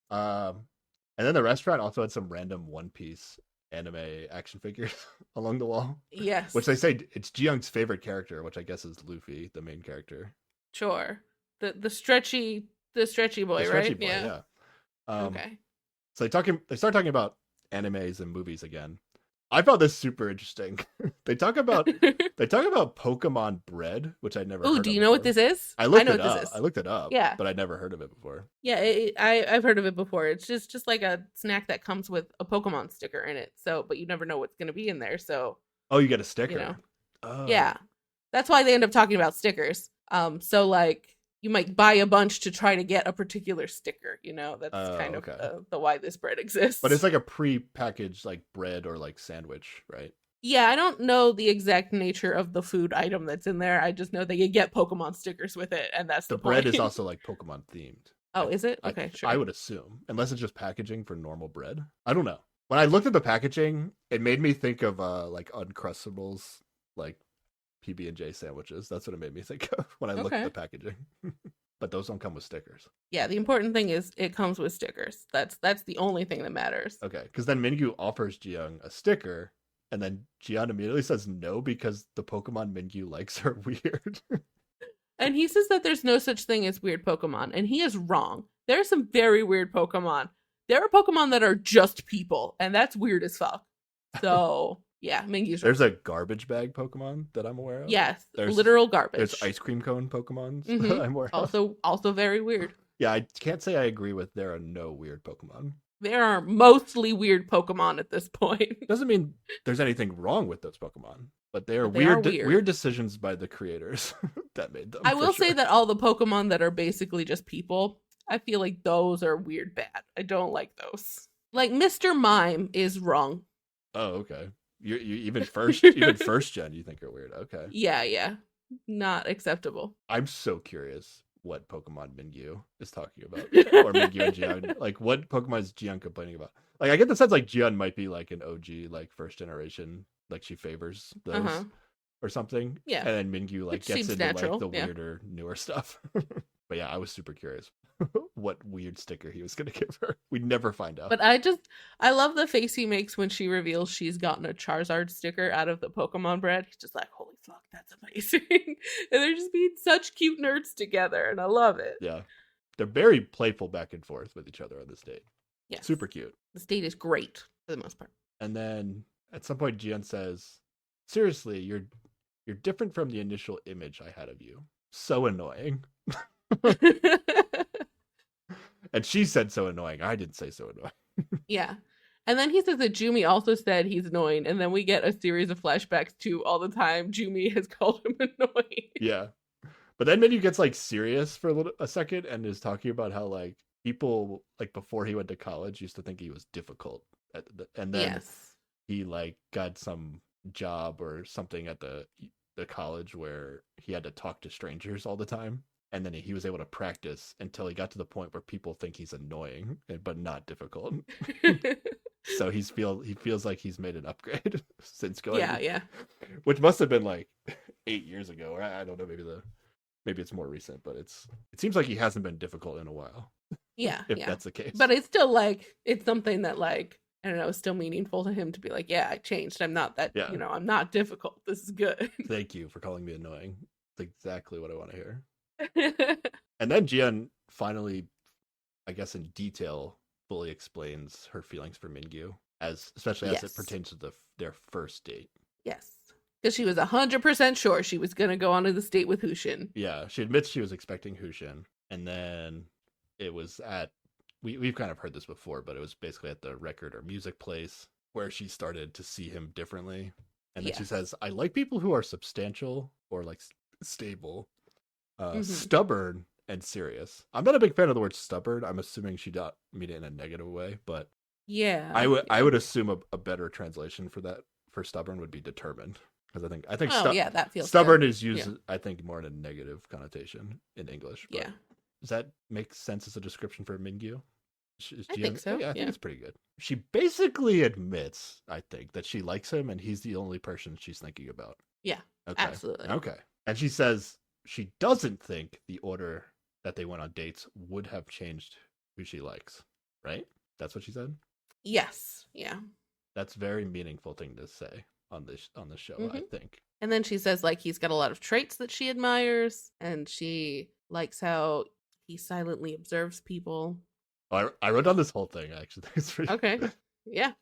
And then the restaurant also had some random One Piece anime action figures along the wall, Yes. which they say it's Jiyoung's favorite character, which I guess is Luffy, the main character. Sure. The stretchy boy, The stretchy right? boy, yeah. Okay. So they start talking about animes and movies again. I found this super interesting. They talk about Pokemon bread, which I'd never. Oh, heard do of you know what before. this is? I looked know it what up. this is. I looked it up. Yeah. but I'd never heard of it before. Yeah, I've heard of it before. It's just like a snack that comes with a Pokemon sticker in it. So, but you never know what's going to be in there. So, Oh, you get a sticker. know. Oh. yeah, that's why they end up talking about stickers. So like you might buy a bunch to try to get a particular sticker. You know, that's kind of okay. the why this bread exists. But it's like a pre-packaged like bread or like sandwich, right? yeah, I don't know the exact nature of the food item that's in there. I just know that you get Pokemon stickers with it, and that's The the bread point. is also like Pokemon themed. Oh, is it? Okay, sure. I would assume, unless it's just packaging for normal bread. I don't know. When I looked at the packaging, it made me think of like Uncrustables, like PB&J sandwiches. That's what it made me think of when I looked at Okay. the packaging. But those don't come with stickers. Yeah, the important thing is it comes with stickers. That's the only thing that matters. Okay, because then Mingyu offers Jiyoung a sticker, and then Jiyeon immediately says no because the Pokemon Mingyu likes are weird. And he says that there's no such thing as weird Pokemon, and he is wrong. There are some very weird Pokemon. There are Pokemon that are just people, and that's weird as fuck. So, yeah, Mingyu's There's wrong. a garbage bag Pokemon that I'm aware of. Yes, There's- literal garbage. There's ice cream cone Pokemon Mhm. that I'm aware of. Also very weird. Yeah, I can't say I agree with there are no weird Pokemon. There are mostly weird Pokemon at this point. Doesn't mean there's anything wrong with those Pokemon, but they are But they are weird, weird. weird decisions by the creators that made them. I for will say sure. that all the Pokemon that are basically just people, I feel like those are weird bad. I don't like those. Like Mr. Mime is wrong. Oh, okay. You even first gen you think are weird. Okay. Yeah. Not acceptable. I'm so curious what Pokemon Mingyu is talking about, or Mingyu and Jiyeon. Like, what Pokemon is Jiyeon complaining about? Like, I get the sense like Jiyeon might be like an OG, like first generation, like she favors those Uh-huh. or something. Yeah. And then Mingyu like Which gets seems into natural, like the yeah. weirder, newer stuff. But yeah, I was super curious what weird sticker he was gonna give her. We'd never find out. But I love the face he makes when she reveals she's gotten a Charizard sticker out of the Pokemon bread. He's just like, holy fuck, that's amazing. And they're just being such cute nerds together, and I love it. Yeah. They're very playful back and forth with each other on this date. Yes. Super cute. This date is great for the most part. And then at some point Jiyeon says, seriously, you're different from the initial image I had of you. So annoying. And she said so annoying. I didn't say so annoying. Yeah. And then he says that Jumi also said he's annoying, and then we get a series of flashbacks to all the time Jumi has called him annoying. Yeah. But then Minyu gets like serious for a second and is talking about how like people like before he went to college used to think he was difficult, and then Yes. he like got some job or something at the college where he had to talk to strangers all the time, and then he was able to practice until he got to the point where people think he's annoying but not difficult. So he feels like he's made an upgrade since going Yeah, yeah. which must have been like 8 years ago, or I don't know, maybe it's more recent, but it seems like he hasn't been difficult in a while, Yeah, if yeah. that's the case. But it's still like it's something that like I don't know, it's still meaningful to him to be like, yeah, I changed. I'm not that, Yeah. I'm not difficult. This is good. Thank you for calling me annoying. It's exactly what I want to hear. And then Jian finally, I guess in detail, fully explains her feelings for Mingyu, especially as it Yes. pertains to their first date. Yes. Because she was 100% sure she was going to go on to this date with Hushin. Yeah, she admits she was expecting Hushin, and then it was at we've kind of heard this before, but it was basically at the record or music place where she started to see him differently. And then she Yes. says, "I like people who are substantial or like stable, Mhm. stubborn and serious." I'm not a big fan of the word stubborn. I'm assuming she didn't mean it in a negative way, but Yeah. I would assume a better translation for that for stubborn would be determined, because I think Oh, yeah, that feels stubborn good. is used Yeah. I think more in a negative connotation in English. But Yeah. does that make sense as a description for Mingyu? I think so. Yeah, I think Yeah. it's pretty good. She basically admits, I think, that she likes him and he's the only person she's thinking about. Yeah. Okay. Absolutely. Okay. And she says she doesn't think the order that they went on dates would have changed who she likes. Right? That's what she said? Yes. Yeah. That's a very meaningful thing to say on the show, I Mhm. think. And then she says like he's got a lot of traits that she admires, and she likes how he silently observes people. I wrote down this whole thing actually. It's pretty Okay. Yeah.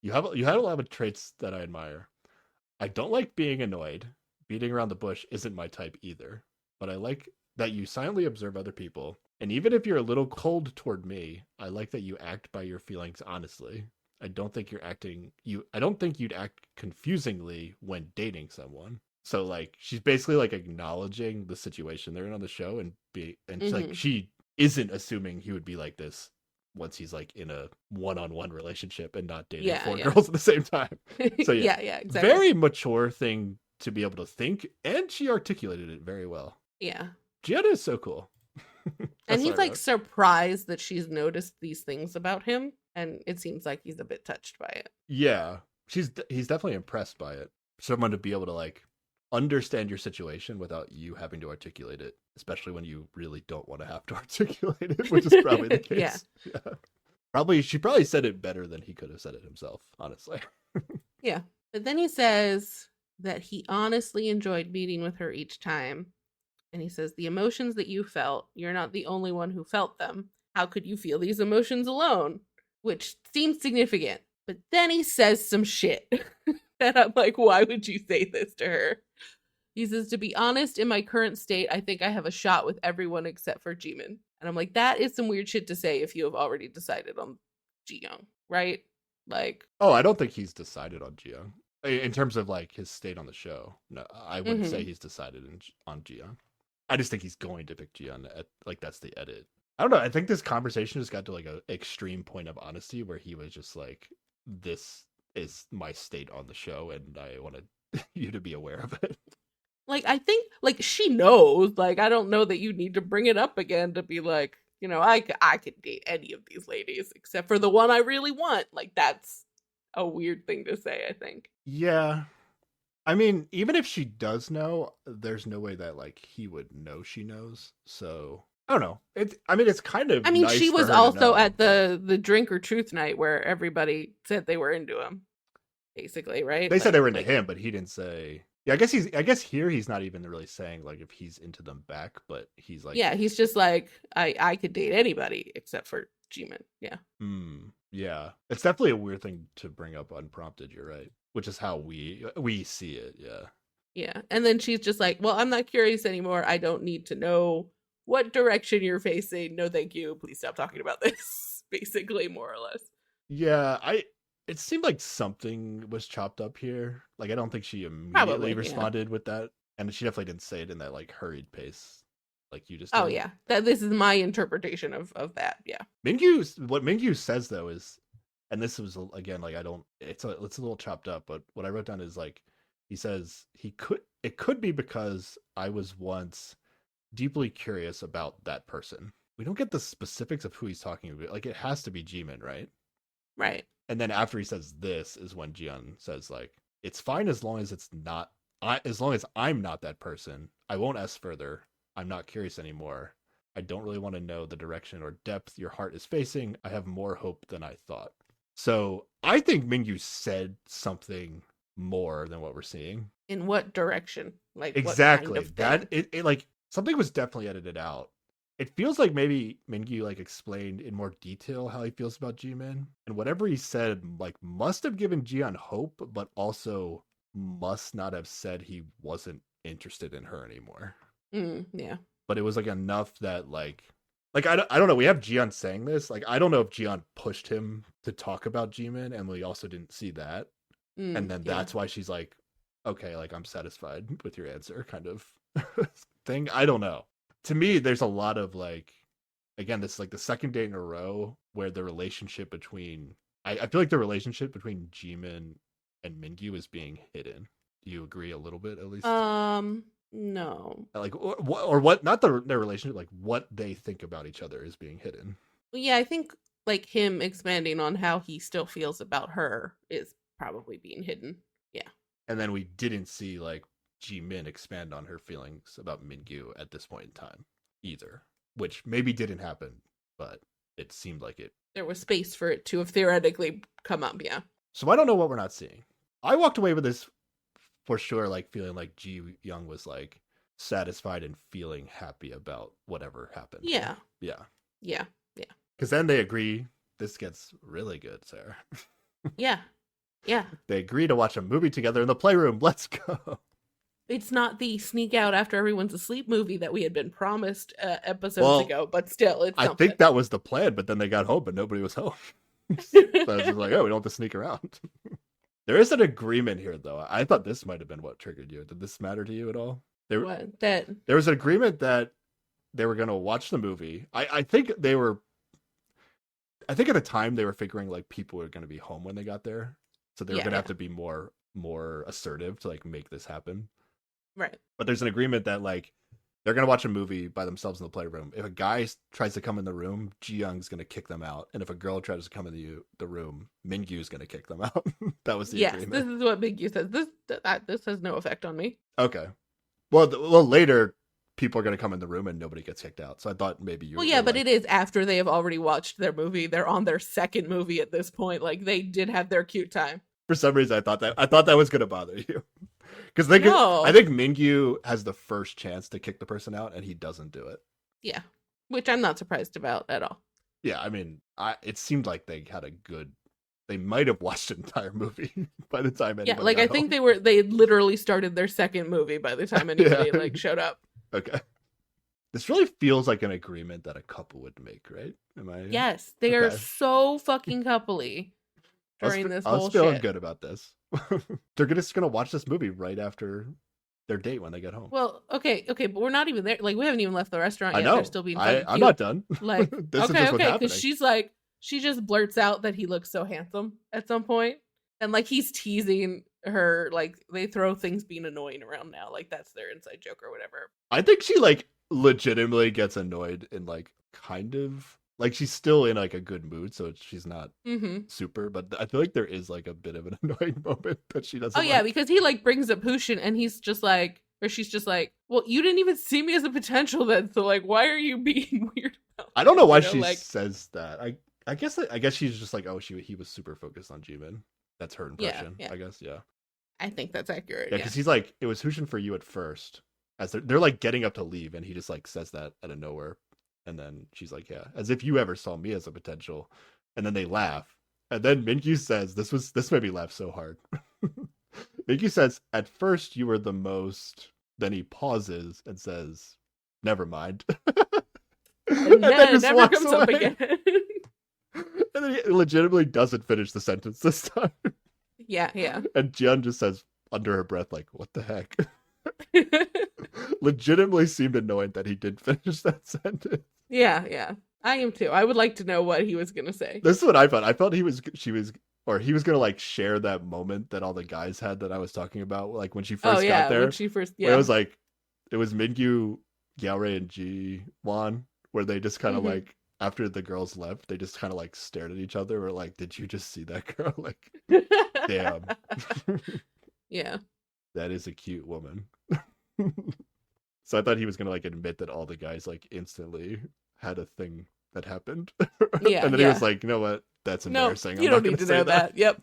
You had a lot of traits that I admire. I don't like being annoyed. Beating around the bush isn't my type either. But I like that you silently observe other people. And even if you're a little cold toward me, I like that you act by your feelings honestly. I don't think you'd act confusingly when dating someone. So like she's basically like acknowledging the situation they're in on the show, and like Mhm. she isn't assuming he would be like this once he's like in a one-on-one relationship and not dating Yeah, four yeah. girls at the same time. So yeah, Yeah, exactly. very mature thing to be able to think, and she articulated it very well. Yeah. Gianna is so cool. And That's he's what I like wrote. surprised that she's noticed these things about him, and it seems like he's a bit touched by it. Yeah, he's definitely impressed by it. Someone to be able to like understand your situation without you having to articulate it, especially when you really don't want to have to articulate it, which is probably the case. Yeah. She probably said it better than he could have said it himself, honestly. Yeah. But then he says that he honestly enjoyed meeting with her each time. And he says, the emotions that you felt, you're not the only one who felt them. How could you feel these emotions alone? Which seems significant. But then he says some shit. And I'm like, why would you say this to her? He says, to be honest, in my current state, I think I have a shot with everyone except for Jimin. And I'm like, that is some weird shit to say if you have already decided on Ji Young, right? Like, Oh, I don't think he's decided on Jiyoung. In terms of like his state on the show. No, I wouldn't say he's decided on Jiyoung. I just think he's going to pick Jiyoung. Like that's the edit. I don't know. I think this conversation just got to like an extreme point of honesty where he was just like, "This is my state on the show, and I wanted you to be aware of it." like I think like she knows. Like I don't know that you need to bring it up again to be like, I could date any of these ladies except for the one I really want. Like that's a weird thing to say, I think. Yeah. I mean, even if she does know, there's no way that like he would know she knows. So I don't know. It's kind of. I mean, nice she for was her to also know, at but the drink or truth night where everybody said they were into him, basically, right? they said they were into Like, him, but he didn't say. Yeah, I guess here he's not even really saying like if he's into them back, but he's like, yeah, he's just like, I could date anybody except for Jimin. Yeah. yeah. It's definitely a weird thing to bring up unprompted. You're right, which is how we see it. Yeah. Yeah. And then she's just like, well, I'm not curious anymore. I don't need to know what direction you're facing. No, thank you. Please stop talking about this. Basically, more or less. Yeah, it seemed like something was chopped up here. Like I don't think she immediately Probably, yeah. responded with that. And she definitely didn't say it in that like hurried pace like you just Oh did. yeah, this is my interpretation of that. Yeah. What Mingyu says though is, and this was again like I don't, it's a little chopped up, but what I wrote down is like he says it could be because I was once deeply curious about that person. We don't get the specifics of who he's talking about. Like it has to be Jimin, right? Right. And then after he says this is when Jian says like it's fine as long as it's not as long as I'm not that person. I won't ask further. I'm not curious anymore. I don't really want to know the direction or depth your heart is facing. I have more hope than I thought. So I think Mingyu said something more than what we're seeing. In what direction? Like Exactly. What kind of That thing? it like something was definitely edited out. It feels like maybe Mingyu like explained in more detail how he feels about Jimin, and whatever he said like must have given Jian hope, but also must not have said he wasn't interested in her anymore. Yeah. But it was like enough that like I don't know. We have Jian saying this. Like I don't know if Jian pushed him to talk about Jimin, and we also didn't see that. And then Yeah. that's why she's like, okay, like I'm satisfied with your answer, kind of thing. I don't know. To me, there's a lot of like, again, this is like the second day in a row where the relationship between I feel like the relationship between Jimin and Mingyu is being hidden. Do you agree a little bit at least? No. Like or what? Not their relationship, like what they think about each other is being hidden. Well, yeah, I think like him expanding on how he still feels about her is probably being hidden. Yeah. And then we didn't see like Jimin expand on her feelings about Mingyu at this point in time either, which maybe didn't happen, but it seemed like it. There was space for it to have theoretically come up. Yeah. So I don't know what we're not seeing. I walked away with this for sure, like feeling like Ji Young was like satisfied and feeling happy about whatever happened. Yeah. Yeah. Yeah. Yeah. Because then they agree this gets really good, Sarah. Yeah. Yeah. They agree to watch a movie together in the playroom. Let's go. It's not the sneak out after everyone's asleep movie that we had been promised episodes ago, but still, it's I something. think that was the plan, but then they got home and nobody was home. So I was just like, oh, we don't have to sneak around. There is an agreement here, though. I thought this might have been what triggered you. Did this matter to you at all? What? That There was an agreement that they were going to watch the movie. I think they were. I think at the time they were figuring like people were going to be home when they got there, so they were going to have to be more assertive to like make this happen. right. But there's an agreement that like they're gonna watch a movie by themselves in the playroom. If a guy tries to come in the room, Ji Young's gonna kick them out, and if a girl tries to come in the room, Mingyu's gonna kick them out. That was the Yes, agreement. this is what Mingyu says. This has no effect on me. Okay. Well, later people are gonna come in the room and nobody gets kicked out. So I thought maybe you. Well, yeah, but it is after they have already watched their movie. They're on their second movie at this point. Like they did have their cute time. For some reason, I thought that was gonna bother you. Because No. I think Mingyu has the first chance to kick the person out, and he doesn't do it. Yeah, which I'm not surprised about at all. Yeah, I mean, it seemed like they had a good. They might have watched an entire movie by the time anybody. Yeah, like got I think home. they literally started their second movie by the time anybody like showed up. Okay. This really feels like an agreement that a couple would make, right? Am I? Yes, they are Okay. so fucking coupley during this I whole was feeling shit. good about this. They're just gonna watch this movie right after their date when they get home. Well, okay, but we're not even there. Like we haven't even left the restaurant I yet. know. They're still being fucking I'm cute. not done. Like, this is okay, just what's happening. because she just blurts out that he looks so handsome at some point, and like he's teasing her. Like they throw things being annoying around now. Like that's their inside joke or whatever. I think she like legitimately gets annoyed and like kind of like she's still in like a good mood, so she's not Mm-hmm. super. But I feel like there is like a bit of an annoying moment that she doesn't. Oh yeah, like. because he like brings up Hushin, and he's just like, or she's just like, well, you didn't even see me as a potential then, so like, why are you being weird about I don't know why you know, she like- says that. I guess she's just like, oh, he was super focused on Jimin. That's her impression. yeah. I guess, yeah. I think that's accurate. Yeah, Yeah. because he's like, it was Hushin for you at first, as they're like getting up to leave, and he just like says that out of nowhere, and then she's like, yeah, as if you ever saw me as a potential, and then they laugh, and then Mingyu says, this made me laugh so hard. Mingyu says, at first you were the most. Then he pauses and says, never mind. And then it just never walks comes up away. again. And then he legitimately doesn't finish the sentence this time. yeah. And Jian just says under her breath, like, what the heck? Legitimately seemed annoyed that he did finish that sentence. Yeah. I am too. I would like to know what he was gonna say. This is what I felt. I felt he was gonna like share that moment that all the guys had that I was talking about, like when she Oh first got yeah, there. when she first Where it yeah. was like it was Mingyu, Yaorei, and Ji Wan, where they just kind of Mhm. like after the girls left, they just kind of like stared at each other. Or like, did you just see that girl? Like, damn, Yeah. that is a cute woman. So I thought he was gonna like admit that all the guys like instantly had a thing that happened, Yeah, and then he was like, you know what? That's No, embarrassing. you I'm don't not need gonna to know say that. Yep.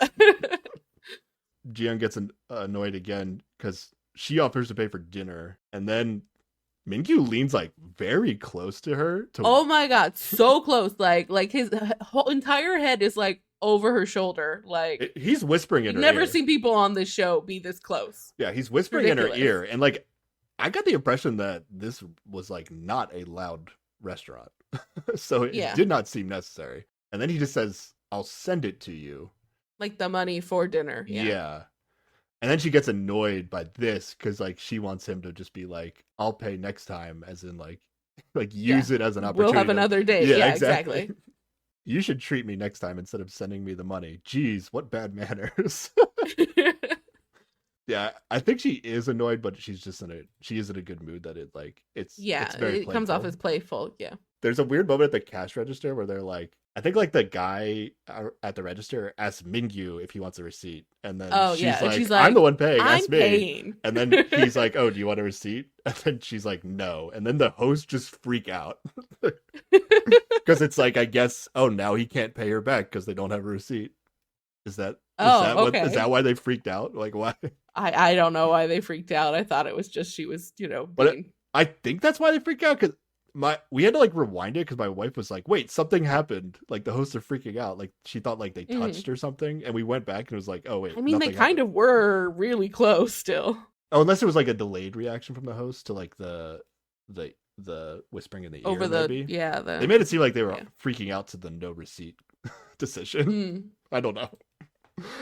Jiyoung gets annoyed again because she offers to pay for dinner, and then Mingyu leans like very close to her. Oh my god, so close. Like his whole entire head is like over her shoulder. Like He's whispering in you've her never ear. seen people on this show be this close. Yeah, he's whispering in her Ridiculous. ear, and like I got the impression that this was like not a loud restaurant, so it Yeah. did not seem necessary. And then he just says, "I'll send it to you." Like the money for dinner. Yeah. And then she gets annoyed by this because like she wants him to just be like, "I'll pay next time," as in like use it as an opportunity. We'll have another date. Yeah, exactly. You should treat me next time instead of sending me the money. Jeez, what bad manners. Yeah, I think she is annoyed, but she is in a good mood that it's very it comes off playful. as playful. Yeah. There's a weird moment at the cash register where they're like, I think like the guy at the register asks Mingyu if he wants a receipt, and then she's like, I'm the one paying, ask me. Paying. And then he's like, oh, do you want a receipt? And then she's like, no. And then the host just freak out because it's like, I guess, oh, now he can't pay her back because they don't have a receipt. Is that why they freaked out? Like, why? I don't know why they freaked out. I thought it was just she was, I think that's why they freaked out because we had to like rewind it because my wife was like, wait, something happened. Like the hosts are freaking out. Like she thought like they touched or something, and we went back and it was like, oh wait. I mean, they kind of were really close still. Oh, unless it was like a delayed reaction from the host to like the whispering in the ear. Over maybe. they made it seem like they were freaking out to the no receipt decision. I don't know.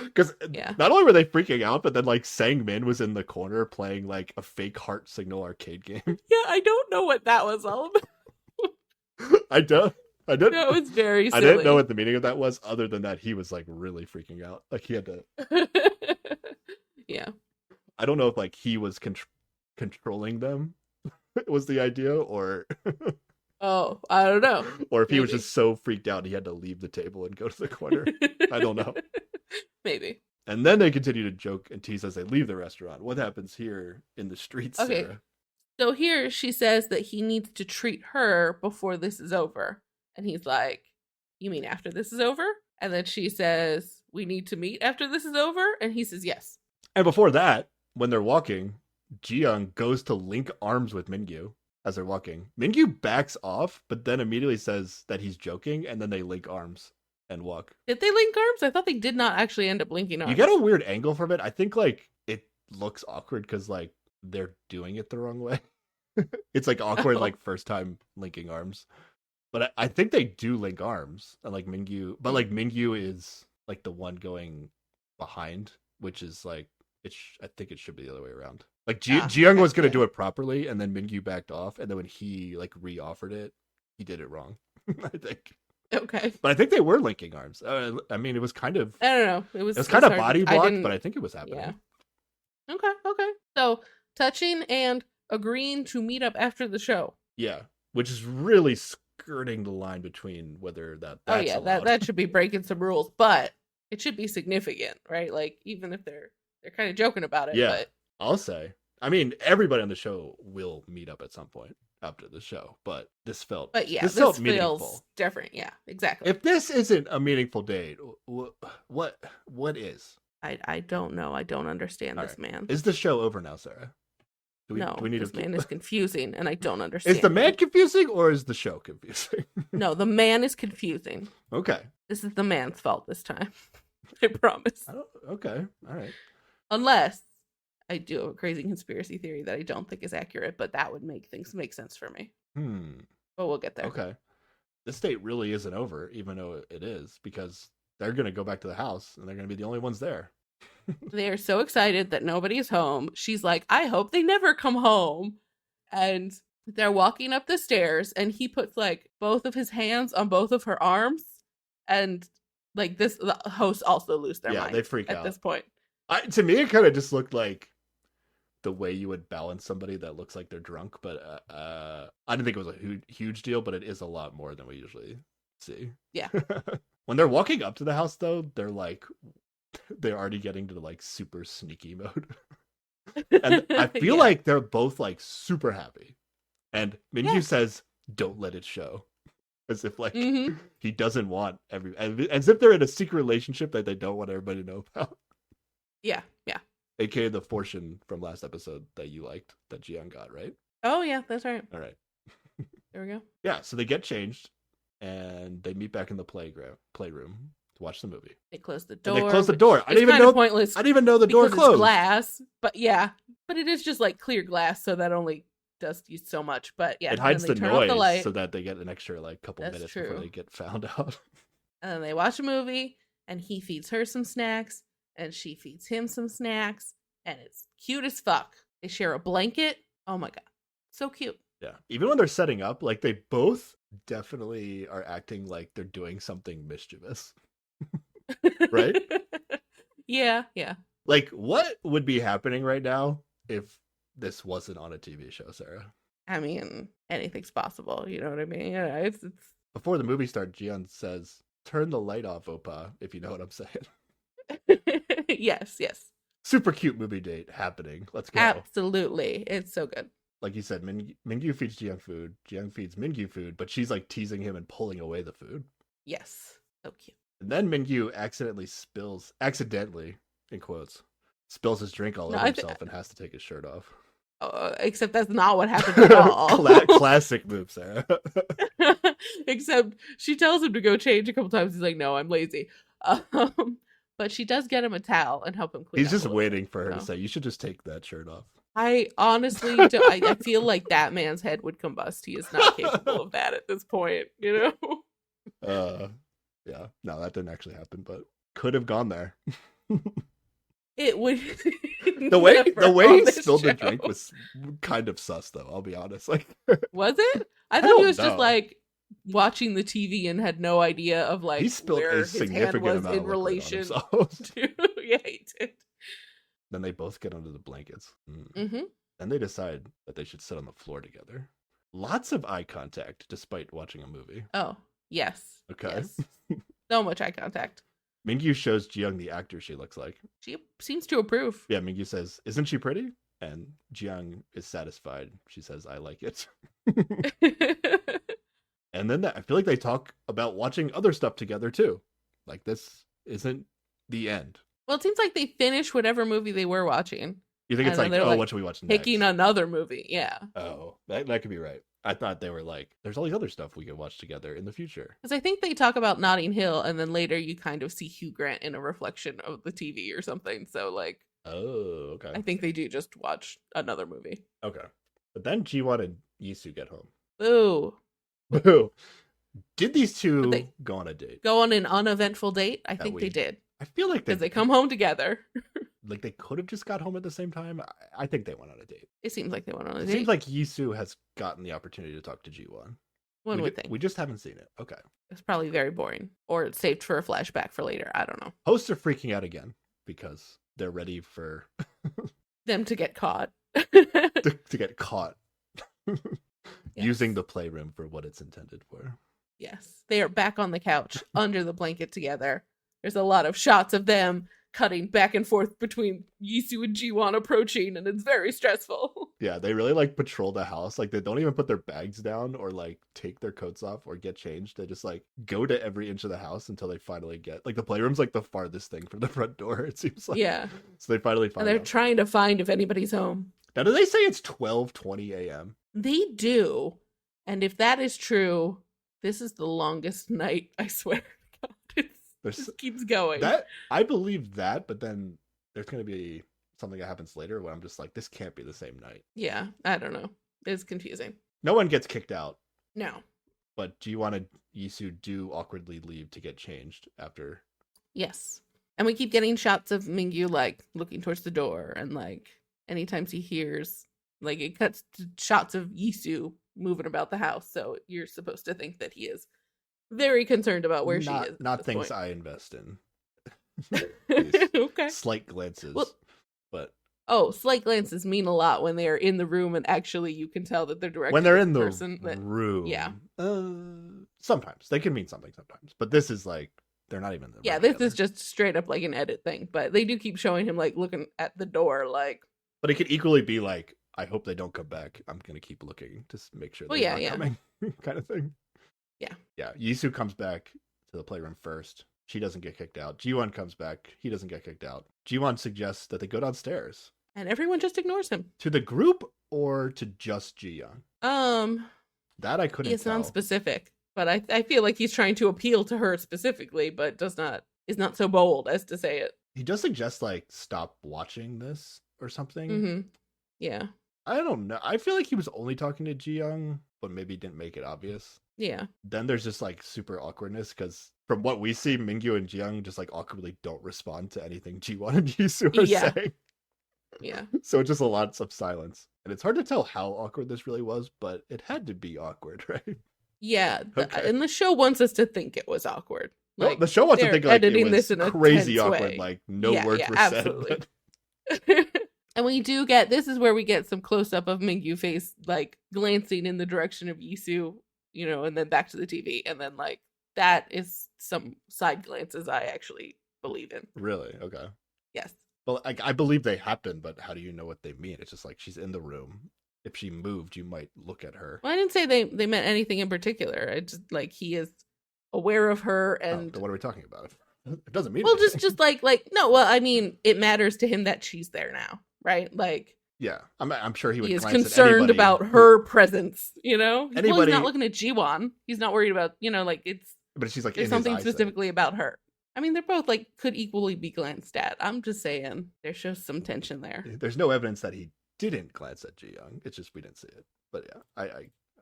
Because not only were they freaking out, but then like Sang-min was in the corner playing like a fake heart signal arcade game. Yeah, I don't know what that was all about. I don't. That was very silly. I didn't know what the meaning of that was, other than that he was like really freaking out. Like he had to. Yeah. I don't know if like he was controlling them was the idea, or oh, I don't know. Or if he was just so freaked out he had to leave the table and go to the corner. I don't know. Maybe. And then they continue to joke and tease as they leave the restaurant. What happens here in the streets, okay. Sarah? So here she says that he needs to treat her before this is over. And he's like, you mean after this is over? And then she says, we need to meet after this is over? And he says, yes. And before that, when they're walking, Jiyoung goes to link arms with Mingyu as they're walking. Mingyu backs off, but then immediately says that he's joking, and then they link arms and walk. Did they link arms? I thought they did not actually end up linking arms. You get a weird angle from it. I think like it looks awkward because like they're doing it the wrong way. It's like awkward, like first time linking arms. But I think they do link arms, and like Mingyu, but like Mingyu is like the one going behind, which is like I think it should be the other way around. Like Jiyoung was gonna do it properly, and then Mingyu backed off, and then when he like re-offered it, he did it wrong. I think. Okay. But I think they were linking arms. I mean, it was kind of. I don't know. It was kind of body blocked, but I think it was happening. Yeah. Okay. So touching and agreeing to meet up after the show. Yeah, which is really skirting the line between whether that's allowed. that should be breaking some rules, but it should be significant, right? Like even if they're kind of joking about it. Yeah, but I'll say. I mean, everybody on the show will meet up at some point after the show, but this felt feels meaningful. Different. Yeah, exactly. If this isn't a meaningful date, what is? I don't know. I don't understand this man. Is the show over now, Sarah? This man is confusing, and I don't understand. Is the man confusing, or is the show confusing? No, the man is confusing. Okay. This is the man's fault this time. I promise. Okay. All right. Unless I do have a crazy conspiracy theory that I don't think is accurate, but that would make things make sense for me. But we'll get there. Okay. This date really isn't over, even though it is, because they're going to go back to the house, and they're going to be the only ones there. They are so excited that nobody's home. She's like, I hope they never come home. And they're walking up the stairs, and he puts like both of his hands on both of her arms. And like this, the hosts also lose their Yeah, mind they freak at out. this point. To me, it kind of just looked like the way you would balance somebody that looks like they're drunk, but I didn't think it was a huge deal, but it is a lot more than we usually see. Yeah. When they're walking up to the house, though, they're already getting to like super sneaky mode. And I feel Yeah. like they're both like super happy. And Mingyu Yeah. says, "Don't let it show." As if like Mhm. he doesn't want as if they're in a secret relationship that they don't want everybody to know about. Yeah. Yeah. AKA the fortune from last episode that you liked that Jiyoung got, right? Oh yeah, that's right. All right. There we go. Yeah, so they get changed and they meet back in the playroom to watch the movie. They close the And door. they close the door. I It's didn't even kind of know pointless I didn't even know the door because closed. it's glass. But yeah, but it is just like clear glass, so that only does you so much. But yeah, It hides then the they turn off noise the light, so that they get an extra like couple That's minutes before true. they get found out. and then they watch a movie, and he feeds her some snacks, and she feeds him some snacks, and it's cute as fuck. They share a blanket. Oh my god, so cute. Yeah. Even when they're setting up, like they both definitely are acting like they're doing something mischievous. Right? Yeah, yeah. Like what would be happening right now if this wasn't on a TV show, Sarah? I mean, anything's possible. You know what I mean? Yeah, it's Before the movie starts, Jian says, "Turn the light off, Opa," if you know what I'm saying. yes, yes. Super cute movie date happening. Let's go. Absolutely. It's so good. Like you said, Mingyu feeds Jiang food. Jiang feeds Mingyu food, but she's like teasing him and pulling away the food. Yes. So cute. And then Mingyu accidentally, in quotes, spills his drink all No, over himself and has to take his shirt off. Except that's not what happened at all. Classic move, Sarah. Except she tells him to go change a couple times. He's like, no, I'm lazy. But she does get him a towel and help him clean He's up just a little waiting bit, for her to so. say, "You should just take that shirt off." I honestly don't. I feel like that man's head would combust. He is not capable of that at this point, you know? Yeah. No, that didn't actually happen, but could have gone there. It would. The way never he on this spilled the show. drink was kind of sus, though. I'll be honest. Like, Was it? I thought don't he was know. just like watching the TV and had no idea of like he spilled where a his hand significant was amount in of liquid on relation himself. to. Yeah, he did. Then they both get under the blankets. Mm-hmm. Then they decide that they should sit on the floor together. Lots of eye contact, despite watching a movie. Oh, yes. Okay. Yes. So much eye contact. Mingyu shows Jiyoung the actor she looks like. She seems to approve. Yeah, Mingyu says, "Isn't she pretty?" And Jiyoung is satisfied. She says, "I like it." And then I feel like they talk about watching other stuff together too. Like this isn't the end. Well, it seems like they finished whatever movie they were watching. You think it's And then like, they're, oh, like, what should we watch next? Picking another movie. Yeah. Oh, that could be right. I thought they were like, there's all these other stuff we could watch together in the future. Because I think they talk about Notting Hill, and then later you kind of see Hugh Grant in a reflection of the TV or something. So, like, Oh, okay. I think they do just watch another movie. Okay. But then Jiwon and Yisu get home. Ooh. Boo. Did these two But they- go on a date? Go on an uneventful date? I think they week. did. I feel like Because they come home together. like they could have just got home at the same time. I think they went on a date. It seems like they went on a It date. seems like Yisu has gotten the opportunity to talk to Jiwon. One would think. We just haven't seen it. Okay. It's probably very boring. Or it's saved for a flashback for later. I don't know. Hosts are freaking out again because they're ready for Them to get caught. to get caught Yes. using the playroom for what it's intended for. Yes. They are back on the couch under the blanket together. There's a lot of shots of them cutting back and forth between Yisu and Jiwon approaching, and it's very stressful. Yeah, they really like patrol the house. Like they don't even put their bags down or like take their coats off or get changed. They just like go to every inch of the house until they finally get like the playroom's like the farthest thing from the front door, it seems like. Yeah. So they finally And find they're out. trying to find if anybody's home. Now do they say it's 12:20 a.m.? They do. And if that is true, this is the longest night, I swear. God, it There's just keeps going. that I believe that, but then there's gonna be something that happens later where I'm just like, this can't be the same night. Yeah, I don't know. It's confusing. No one gets kicked out, No. but do you want to Yisu do awkwardly leave to get changed after? Yes. And we keep getting shots of Mingyu like looking towards the door, and like anytime he hears, like it cuts to shots of Yisu moving about the house. So you're supposed to think that he is very concerned about where she is. Not things I invest in. Okay. Slight glances, Well, but slight glances mean a lot when they are in the room and actually you can tell that they're directed when they're at in the person. room, Yeah. Sometimes they can mean something. Sometimes, but this is like they're not even. Yeah, this is just straight up like an edit thing. But they do keep showing him like looking at the door, like. But it could equally be like, I hope they don't come back. I'm gonna keep looking to make sure they're not coming, kind of thing. Yeah. Yisu comes back to the playroom first. She doesn't get kicked out. Ji-won comes back. He doesn't get kicked out. Ji-won suggests that they go downstairs. And everyone just ignores him. To the group or to just Ji-young? That I couldn't It's tell. non-specific, but I feel like he's trying to appeal to her specifically, but is not so bold as to say it. He does suggest like stop watching this or something. Mm-hmm. Yeah. I don't know. I feel like he was only talking to Ji-young, but maybe didn't make it obvious. Yeah. Then there's just like super awkwardness because from what we see, Mingyu and Ji-young just like awkwardly don't respond to anything Ji-won and Yisu are saying. Yeah. So just a lot of silence. And it's hard to tell how awkward this really was, but it had to be awkward, right? Yeah. Okay. And the show wants us to think it was awkward. Like, Like, the show wants to think like editing it was this in a crazy tense awkward, way. like no words were absolutely. said. And we do this is where we get some close up of Mingyu face, like glancing in the direction of Yisu, and then back to the TV. And then like that is some side glances I actually believe in. Really? Okay. Yes. Well, I believe they happen, but how do you know what they mean? It's just like she's in the room. If she moved, you might look at her. Well, I didn't say they meant anything in particular. I just like he is aware of her and then what are we talking about? It doesn't mean well, anything. just like no. Well, I mean, it matters to him that she's there now, right? Like, yeah, I'm sure he would. He is glance concerned at about her presence. Well, Anybody, he's not looking at Ji-won. He's not worried about like it's. But she's like there's in something his eyesight. specifically about her. I mean, they're both like could equally be glanced at. I'm just saying there shows some tension there. There's no evidence that he didn't glance at Ji-young. It's just we didn't see it. But yeah, I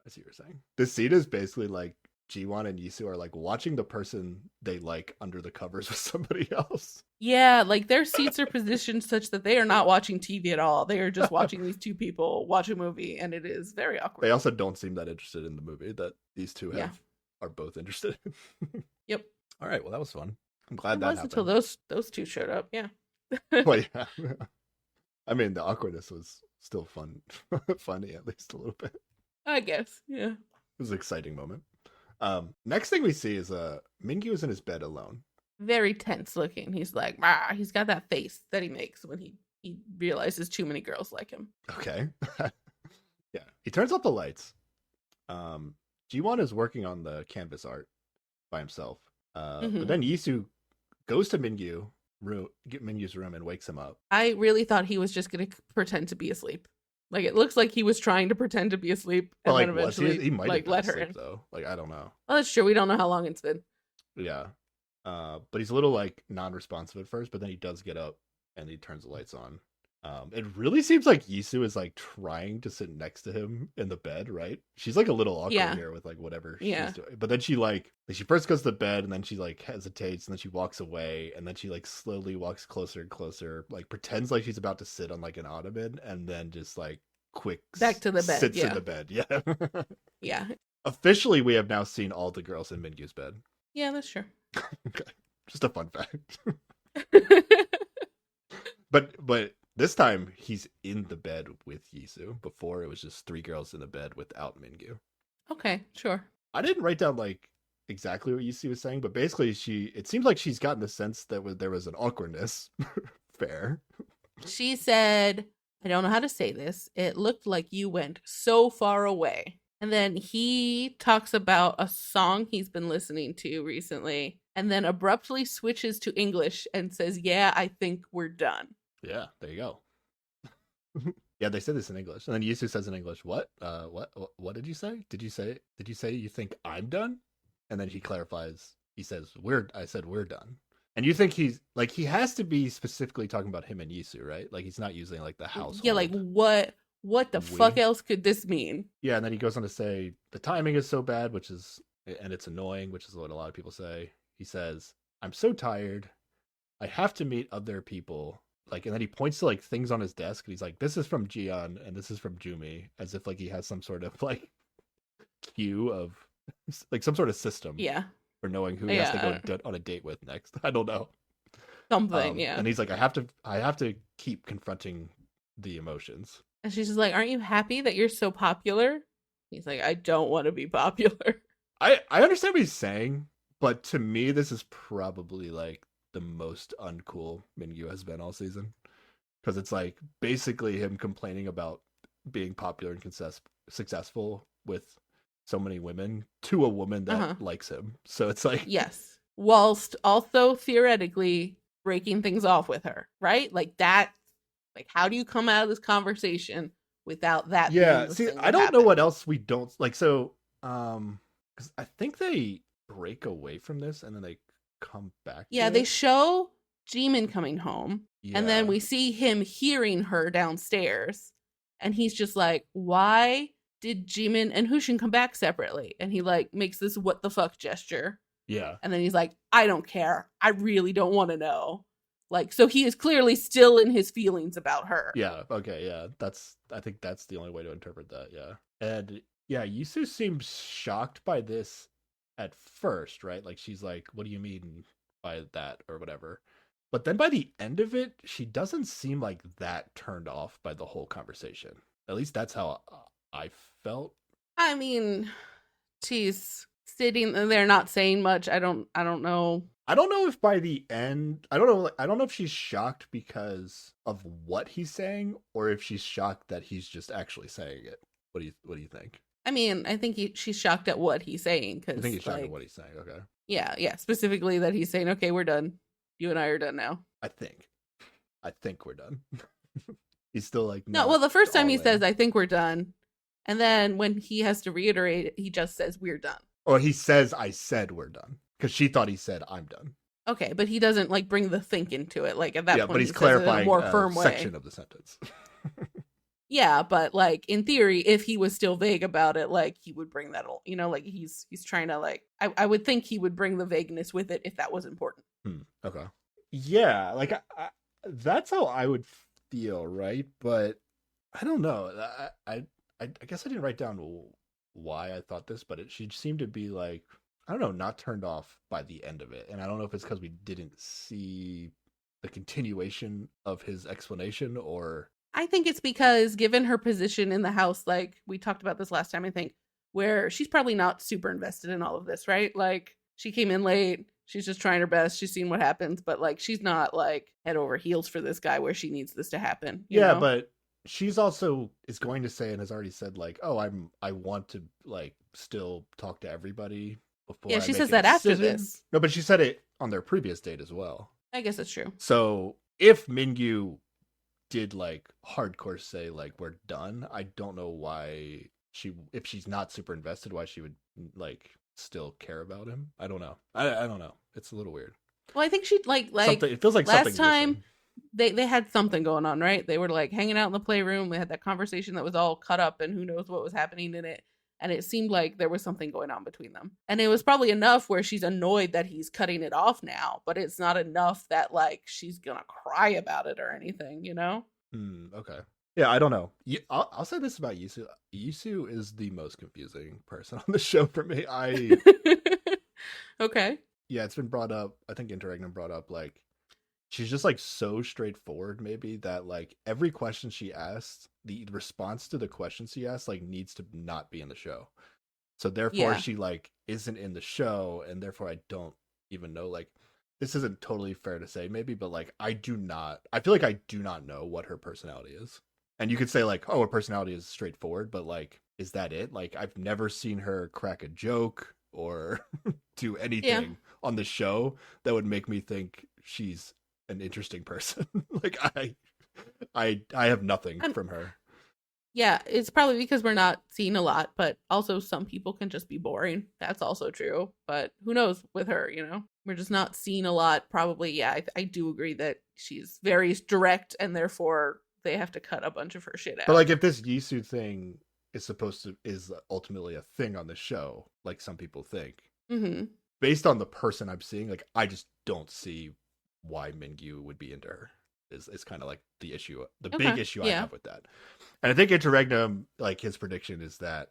see what you're saying. This scene is basically like Ji-won and Yisu are like watching the person they like under the covers with somebody else. Yeah, like their seats are positioned such that they are not watching TV at all. They are just watching these two people watch a movie, and it is very awkward. They also don't seem that interested in the movie that these two are both interested in. Yep. All right, well that was fun. I'm glad that happened. Until those two showed up, yeah. Well, yeah. I mean, the awkwardness was still funny at least a little bit. I guess, yeah. It was an exciting moment. Next thing we see is Mingyu is in his bed alone. Very tense looking. He's like, he's got that face that he makes when he realizes too many girls like him. Okay. Yeah. He turns off the lights. Ji-won is working on the canvas art by himself. But then Yisu goes to Mingyu's room and wakes him up. I really thought he was just going to pretend to be asleep. Like, it looks like he was trying to pretend to be asleep and then eventually he might have let been her asleep, in. though. Like, I don't know. Well, that's true. We don't know how long it's been. Yeah. But he's a little like non-responsive at first, but then he does get up and he turns the lights on. It really seems like Yisu is like trying to sit next to him in the bed, right? She's like a little awkward here with like whatever she's doing. But then she she first goes to the bed and then she like hesitates and then she walks away and then she like slowly walks closer and closer, like pretends like she's about to sit on like an ottoman and then just like back to the bed. Sits in the bed. Yeah. Yeah. Officially, we have now seen all the girls in Mingyu's bed. Yeah, that's true. Okay. Just a fun fact. But this time he's in the bed with Yisu. Before it was just 3 girls in the bed without Mingyu. Okay, sure. I didn't write down like exactly what Yisu was saying, but basically it seems like she's gotten the sense that there was an awkwardness. Fair. She said, I don't know how to say this. It looked like you went so far away. And then he talks about a song he's been listening to recently and then abruptly switches to English and says, yeah, I think we're done. Yeah, there you go. Yeah, they said this in English. And then Yisu says in English, what did you say? Did you say you think I'm done? And then he clarifies, he says, I said we're done. And you think he has to be specifically talking about him and Yisu, right? Like he's not using like the household. Yeah, like what the fuck else could this mean? Yeah, and then he goes on to say the timing is so bad, and it's annoying, which is what a lot of people say. He says, I'm so tired. I have to meet other people. Like, and then he points to like things on his desk, and he's like, "This is from Jian, and this is from Jumi," as if like he has some sort of like queue of like some sort of system Yeah. for knowing who he has to Yeah. go on a date with next. I don't know. Something, yeah. And he's like, I have to keep confronting the emotions. And she's just like, "Aren't you happy that you're so popular?" He's like, "I don't want to be popular." I understand what he's saying, but to me, this is probably like the most uncool Mingyu has been all season, because it's like basically him complaining about being popular and successful with so many women to a woman that Uh-huh. likes him. So it's like, Yes. Whilst also theoretically breaking things off with her, right? Like that, like how do you come out of this conversation without that being yeah. the See, thing I that don't know happened? what else we don't like. So, because I think they break away from this and then they come back Yeah, to they it. show Jimin coming home, and then Yeah. we see him hearing her downstairs, and he's just like, "Why did Jimin and Hushin come back separately?" And he like makes this "what the fuck" gesture, Yeah. and then he's like, "I don't care. I really don't want to know." Like, so he is clearly still in his feelings about her. Yeah. Okay. Yeah. I think that's the only way to interpret that. Yeah. And yeah, Yusu seems shocked by this at first, right? Like she's like, "What do you mean by that?" or whatever. But then by the end of it, she doesn't seem like that turned off by the whole conversation. At least that's how I felt. I mean, she's sitting there not saying much. I don't know. I don't know if by the end, I don't know. I don't know if she's shocked because of what he's saying, or if she's shocked that he's just actually saying it. What do you think? I mean, I think she's shocked at what he's saying I think because, he's shocked at like, what he's saying. Okay. yeah, yeah, specifically that he's saying, "Okay, we're done. You and I are done now." I think. I think we're done. He's still like No, not well, the first time he all says, in. "I think we're done," and then when he has to reiterate it, he just says, "We're done." Or he says, "I said we're done," because she thought he said, "I'm done." Okay, but he doesn't like bring the think into it. Like at that Yeah, but point, he's he says it in a clarifying more a firm section way. of the sentence. Yeah, but like in theory, if he was still vague about it, like he would bring that, like he's trying to like. I would think he would bring the vagueness with it if that was important. Okay. Yeah, like that's how I would feel, right? But I don't know. I guess I didn't write down why I thought this, but she seemed to be like, I don't know, not turned off by the end of it, and I don't know if it's because we didn't see the continuation of his explanation, or I think it's because given her position in the house, like we talked about this last time, I think, where she's probably not super invested in all of this, right? Like she came in late, she's just trying her best, she's seen what happens, but like she's not like head over heels for this guy where she needs this to happen, you yeah, know? but she's also is going to say and has already said like, oh, I want to like still talk to everybody before Yeah, I she make says a that after decision. this. No, but she said it on their previous date as well. I guess that's true. So if Mingyu did like hardcore say like we're done, I don't know why she, if she's not super invested, why she would like still care about him. I don't know. I don't know. It's a little weird. Well, I think she Something, it feels like last something's time missing. they had something going on, right? They were like hanging out in the playroom. They had that conversation that was all cut up and who knows what was happening in it. And it seemed like there was something going on between them. And it was probably enough where she's annoyed that he's cutting it off now, but it's not enough that like she's gonna cry about it or anything, you know? Okay. Yeah, I don't know. I'll say this about Yusu. Yusu is the most confusing person on the show for me. Okay. Yeah, it's been brought up. I think Interregnum brought up like she's just like so straightforward maybe that like every question she asks, the response to the question she asks like needs to not be in the show. So therefore Yeah. she like isn't in the show, and therefore I don't even know, like, this isn't totally fair to say maybe, but like I feel like I do not know what her personality is. And you could say like, oh, her personality is straightforward, but like is that it? Like I've never seen her crack a joke or do Yeah. anything on the show that would make me think she's an interesting person. Like I have nothing I'm from her. Yeah, it's probably because we're not seeing a lot, but also some people can just be boring. That's also true. But who knows with her, you know? We're just not seeing a lot. Probably, yeah, I do agree that she's very direct and therefore they have to cut a bunch of her shit But out. like if this Yisu thing is ultimately a thing on the show, like some people think, Hmm. based on the person I'm seeing, like I just don't see why Mingyu would be into her. Is kind of like the issue, the Okay. big issue I Yeah. have with that. And I think Interregnum, like his prediction is that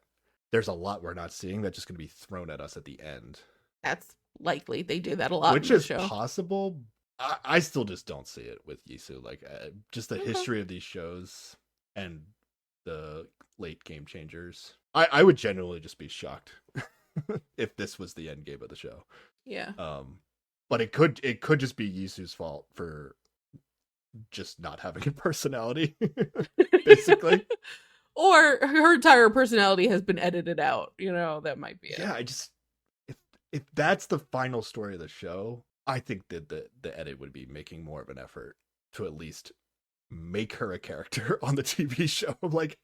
there's a lot we're not seeing that's just going to be thrown at us at the end, That's likely. They do that a lot which in the is show. possible. I still just don't see it with Yisu. Like just the Okay. history of these shows and the late game changers. I would genuinely just be shocked if this was the end game of the show. Yeah. But it could just be Yisu's fault for just not having a personality, basically. Or her entire personality has been edited out. That might be it. Yeah, I just if that's the final story of the show, I think that the edit would be making more of an effort to at least make her a character on the TV show. Like,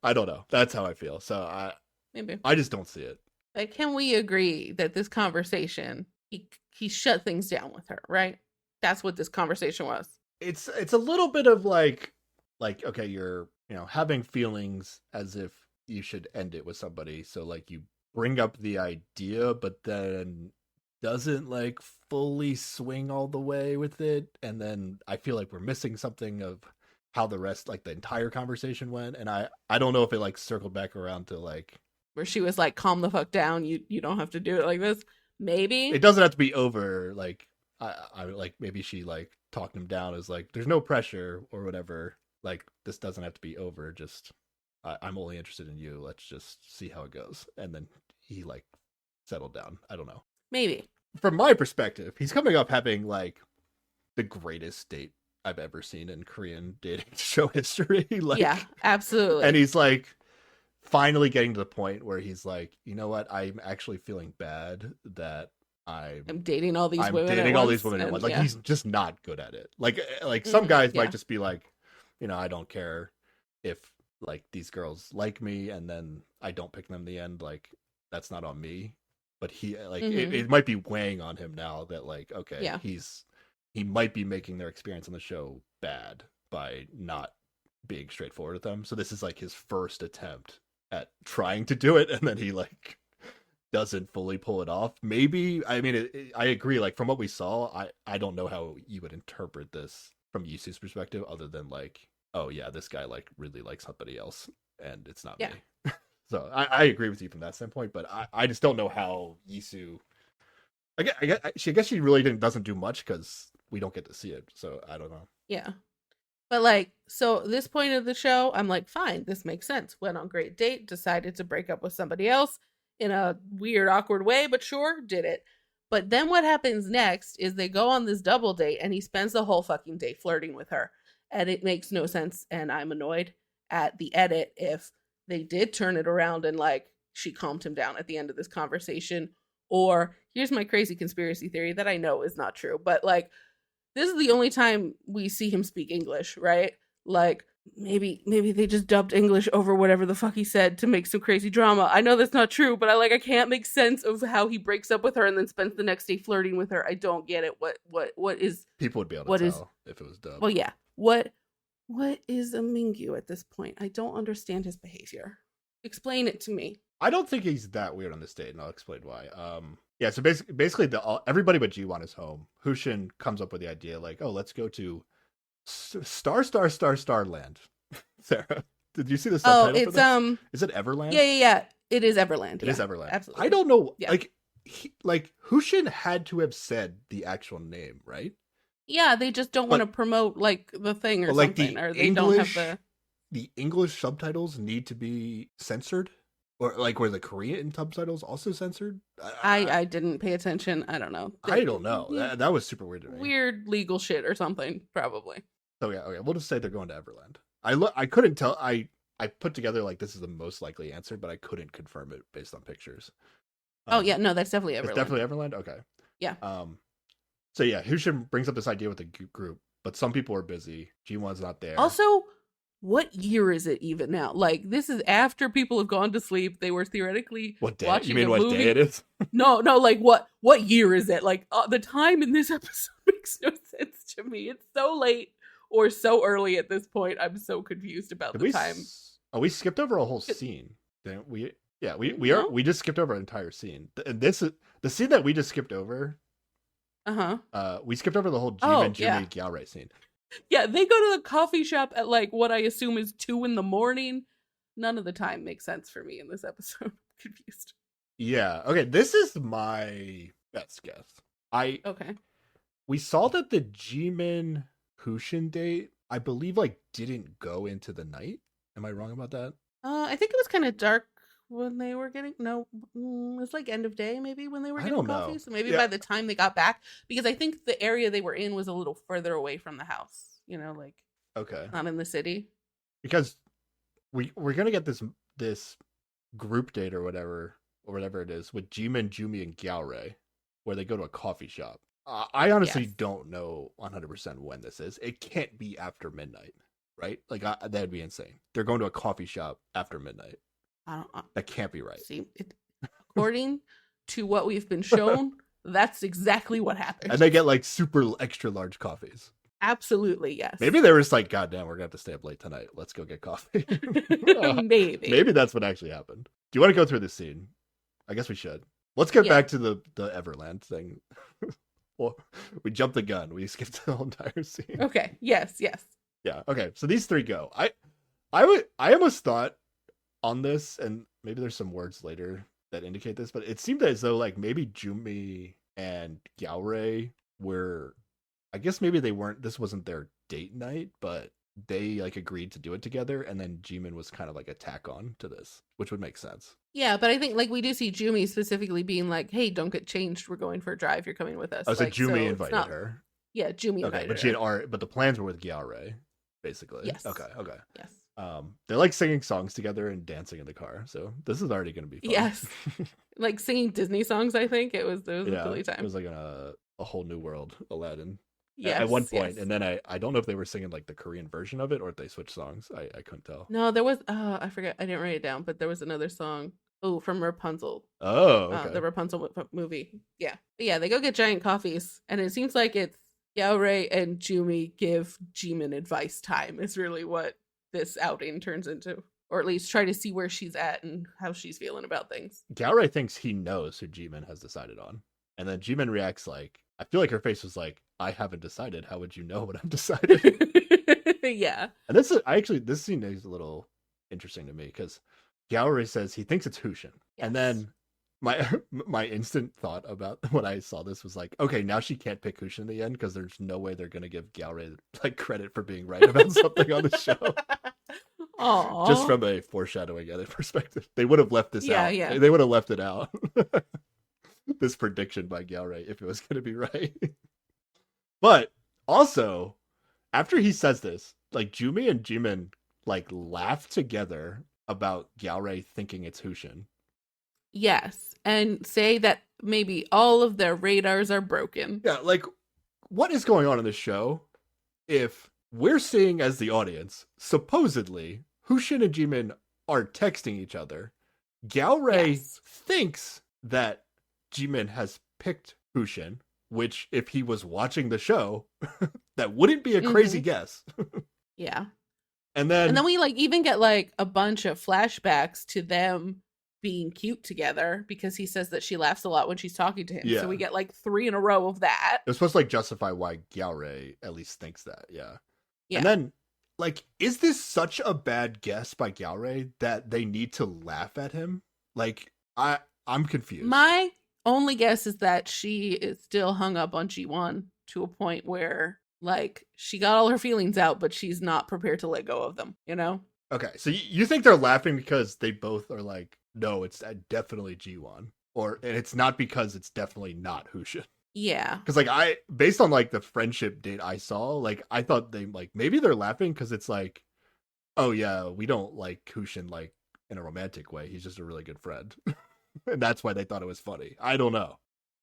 I don't know. That's how I feel. So Maybe. I just don't see it. But can we agree that this conversation, he shut things down with her, right? That's what this conversation was. It's a little bit of like okay, you're having feelings as if you should end it with somebody, so like you bring up the idea but then doesn't like fully swing all the way with it, and then I feel like we're missing something of how the rest, like the entire conversation went, and I don't know if it like circled back around to like Where she was like, calm the fuck down, you don't have to do it like this. Maybe. it doesn't have to be over. Like I like maybe she like talked him down as like there's no pressure or whatever. Like this doesn't have to be over. Just I'm only interested in you. Let's just see how it goes. And then he like settled down. I don't know. Maybe. From my perspective, he's coming up having like the greatest date I've ever seen in Korean dating show history. Like, Yeah, absolutely. and he's like finally getting to the point where he's like, you know what? I'm actually feeling bad that I'm dating all these I'm women. dating at all once, these women at and once. Like yeah. he's just not good at it. Like some guys yeah. might just be like, I don't care if like these girls like me and then I don't pick them in the end. Like that's not on me. But he like it might be weighing on him now that like okay, Yeah. he might be making their experience on the show bad by not being straightforward with them. So this is like his first attempt at trying to do it, and then he like doesn't fully pull it off. Maybe I mean I agree. Like from what we saw, I don't know how you would interpret this from Yisu's perspective, other than like, oh yeah, this guy like really likes somebody else, and it's not Yeah. me. So I agree with you from that standpoint, but I just don't know how Yisu. I guess she really doesn't do much because we don't get to see it. So I don't know. Yeah. But like, so this point of the show, I'm like, fine, this makes sense. Went on great date, decided to break up with somebody else in a weird, awkward way, but sure, did it. But then what happens next is they go on this double date and he spends the whole fucking day flirting with her. And it makes no sense. And I'm annoyed at the edit if they did turn it around and like she calmed him down at the end of this conversation. Or here's my crazy conspiracy theory that I know is not true, but like, this is the only time we see him speak English, right? Like maybe they just dubbed English over whatever the fuck he said to make some crazy drama. I know that's not true, but I can't make sense of how he breaks up with her and then spends the next day flirting with her. I don't get it. What is people would be able to tell if it was dubbed. Well, yeah. What is a Mingyu at this point? I don't understand his behavior. Explain it to me. I don't think he's that weird on this date, and I'll explain why. Yeah, so basically, everybody but Jiwon is home. Hushin comes up with the idea, like, oh, let's go to Star Land. Sarah, did you see the subtitle? Oh, it's for this? Is it Everland? Yeah. It is Everland. It is Everland. Absolutely. I don't know. Yeah. Like Hushin had to have said the actual name, right? Yeah, they just don't want to promote like the thing or like something, or they don't have the English subtitles need to be censored. Or like were the Korean subtitles also censored? I didn't pay attention. I don't know. I don't know. That was super weird to me. Weird legal shit or something, probably. So yeah, okay. We'll just say they're going to Everland. I couldn't tell. I put together like this is the most likely answer, but I couldn't confirm it based on pictures. Oh yeah, no, that's definitely Everland. It's definitely Everland. Okay. Yeah. So yeah, Hushin brings up this idea with the group, but some people are busy. G1's not there. Also, what year is it even now? Like, this is after people have gone to sleep. They were theoretically what day? watching You mean a what movie. day it is? No, like what year is it? Like the time in this episode makes no sense to me. It's so late or so early at this point. I'm so confused about the time. Oh, we skipped over a whole scene, didn't we? Yeah, we just skipped over an entire scene. And this is the scene that we just skipped over. Uh-huh. We skipped over the whole Oh, Jimin, yeah. Jumi, Gyaorai scene. Yeah, they go to the coffee shop at like what I assume is 2 in the morning. None of the time makes sense for me in this episode. I'm confused. Yeah. Okay. This is my best guess. Okay. We saw that the Jimin Hushin date, I believe, like didn't go into the night. Am I wrong about that? I think it was kind of dark when they were getting it was like end of day maybe when they were I getting don't coffee. know. So maybe Yeah. by the time they got back, because I think the area they were in was a little further away from the house. Like Okay. not in the city. Because we're gonna get this group date or whatever it is with Jimin, Jumi, and Gyaorai, where they go to a coffee shop. I honestly Yes. don't know 100% when this is. It can't be after midnight, right? Like that'd be insane. They're going to a coffee shop after midnight. I don't That can't be right. see it. According to what we've been shown, that's exactly what happened. And they get like super extra large coffees. Absolutely, yes. Maybe they were just like, God damn, we're gonna have to stay up late tonight. Let's go get coffee. Maybe that's what actually happened. Do you want to go through this scene? I guess we should. Let's get back to the Everland thing. Well, we jumped the gun. We skipped the whole entire scene. Okay. Yes. Yeah. Okay. So these three go. I almost thought on this, and maybe there's some words later that indicate this, but it seemed as though like maybe Jumi and Gyaorai were, I guess maybe they weren't. This wasn't their date night, but they like agreed to do it together, and then Jimin was kind of like a tack on to this, which would make sense. Yeah, but I think like we do see Jumi specifically being like, "Hey, don't get changed. We're going for a drive. You're coming with us." Oh, so like, Jumi invited her. Yeah, Jumi Okay, invited but she had her. but the plans were with Gyaorai, basically. Yes. Okay. Yes. They're like singing songs together and dancing in the car, so this is already going to be fun. Yes. Like singing Disney songs. I think it was a silly time. It was like a whole new world, Aladdin. Yes, at one point, yes. and then I don't know if they were singing like the Korean version of it or if they switched songs. I couldn't tell. No, there was. I forget. I didn't write it down, but there was another song. Oh, from Rapunzel. Oh, okay. The Rapunzel movie. Yeah, but yeah. They go get giant coffees, and it seems like it's Gyaorai and Jumi give Jimin advice time. Is really what this outing turns into, or at least try to see where she's at and how she's feeling about things. Gyaorai thinks he knows who Jimin has decided on, and then Jimin reacts like, I feel like her face was like, I haven't decided. How would you know what I've decided? Yeah. And this scene is a little interesting to me because Gyaorai says he thinks it's Hushin. Yes. And then my instant thought about when I saw this was like, okay, now she can't pick Hushin in the end because there's no way they're gonna give Gyaorai like credit for being right about something on the show. Aww. Just from a foreshadowing edit perspective. They would have left this out. Yeah. They would have left it out. This prediction by Gyaorai if it was gonna be right. But also, after he says this, like Jumi and Jimin like laugh together about Gyaorai thinking it's Hushin. Yes, and say that maybe all of their radars are broken. Yeah, like what is going on in this show? If we're seeing as the audience, supposedly Hushin and Jimin are texting each other, Gyaorai thinks that Jimin has picked Hushin, which if he was watching the show, that wouldn't be a crazy guess. Yeah. And then we like even get like a bunch of flashbacks to them being cute together because he says that she laughs a lot when she's talking to him. Yeah. So we get like 3 in a row of that. It was supposed to like justify why Gyaorai at least thinks that. Yeah. Yeah. And then like, is this such a bad guess by Gyaorai that they need to laugh at him? Like, I'm confused. My only guess is that she is still hung up on G1 to a point where like she got all her feelings out, but she's not prepared to let go of them, you know? Okay, so you think they're laughing because they both are like, no, it's definitely G1, and it's not because it's definitely not Hushin. Yeah. Because like based on like the friendship date I saw, like I thought they like maybe they're laughing because it's like, oh yeah, we don't like Hushin like in a romantic way. He's just a really good friend, and that's why they thought it was funny. I don't know.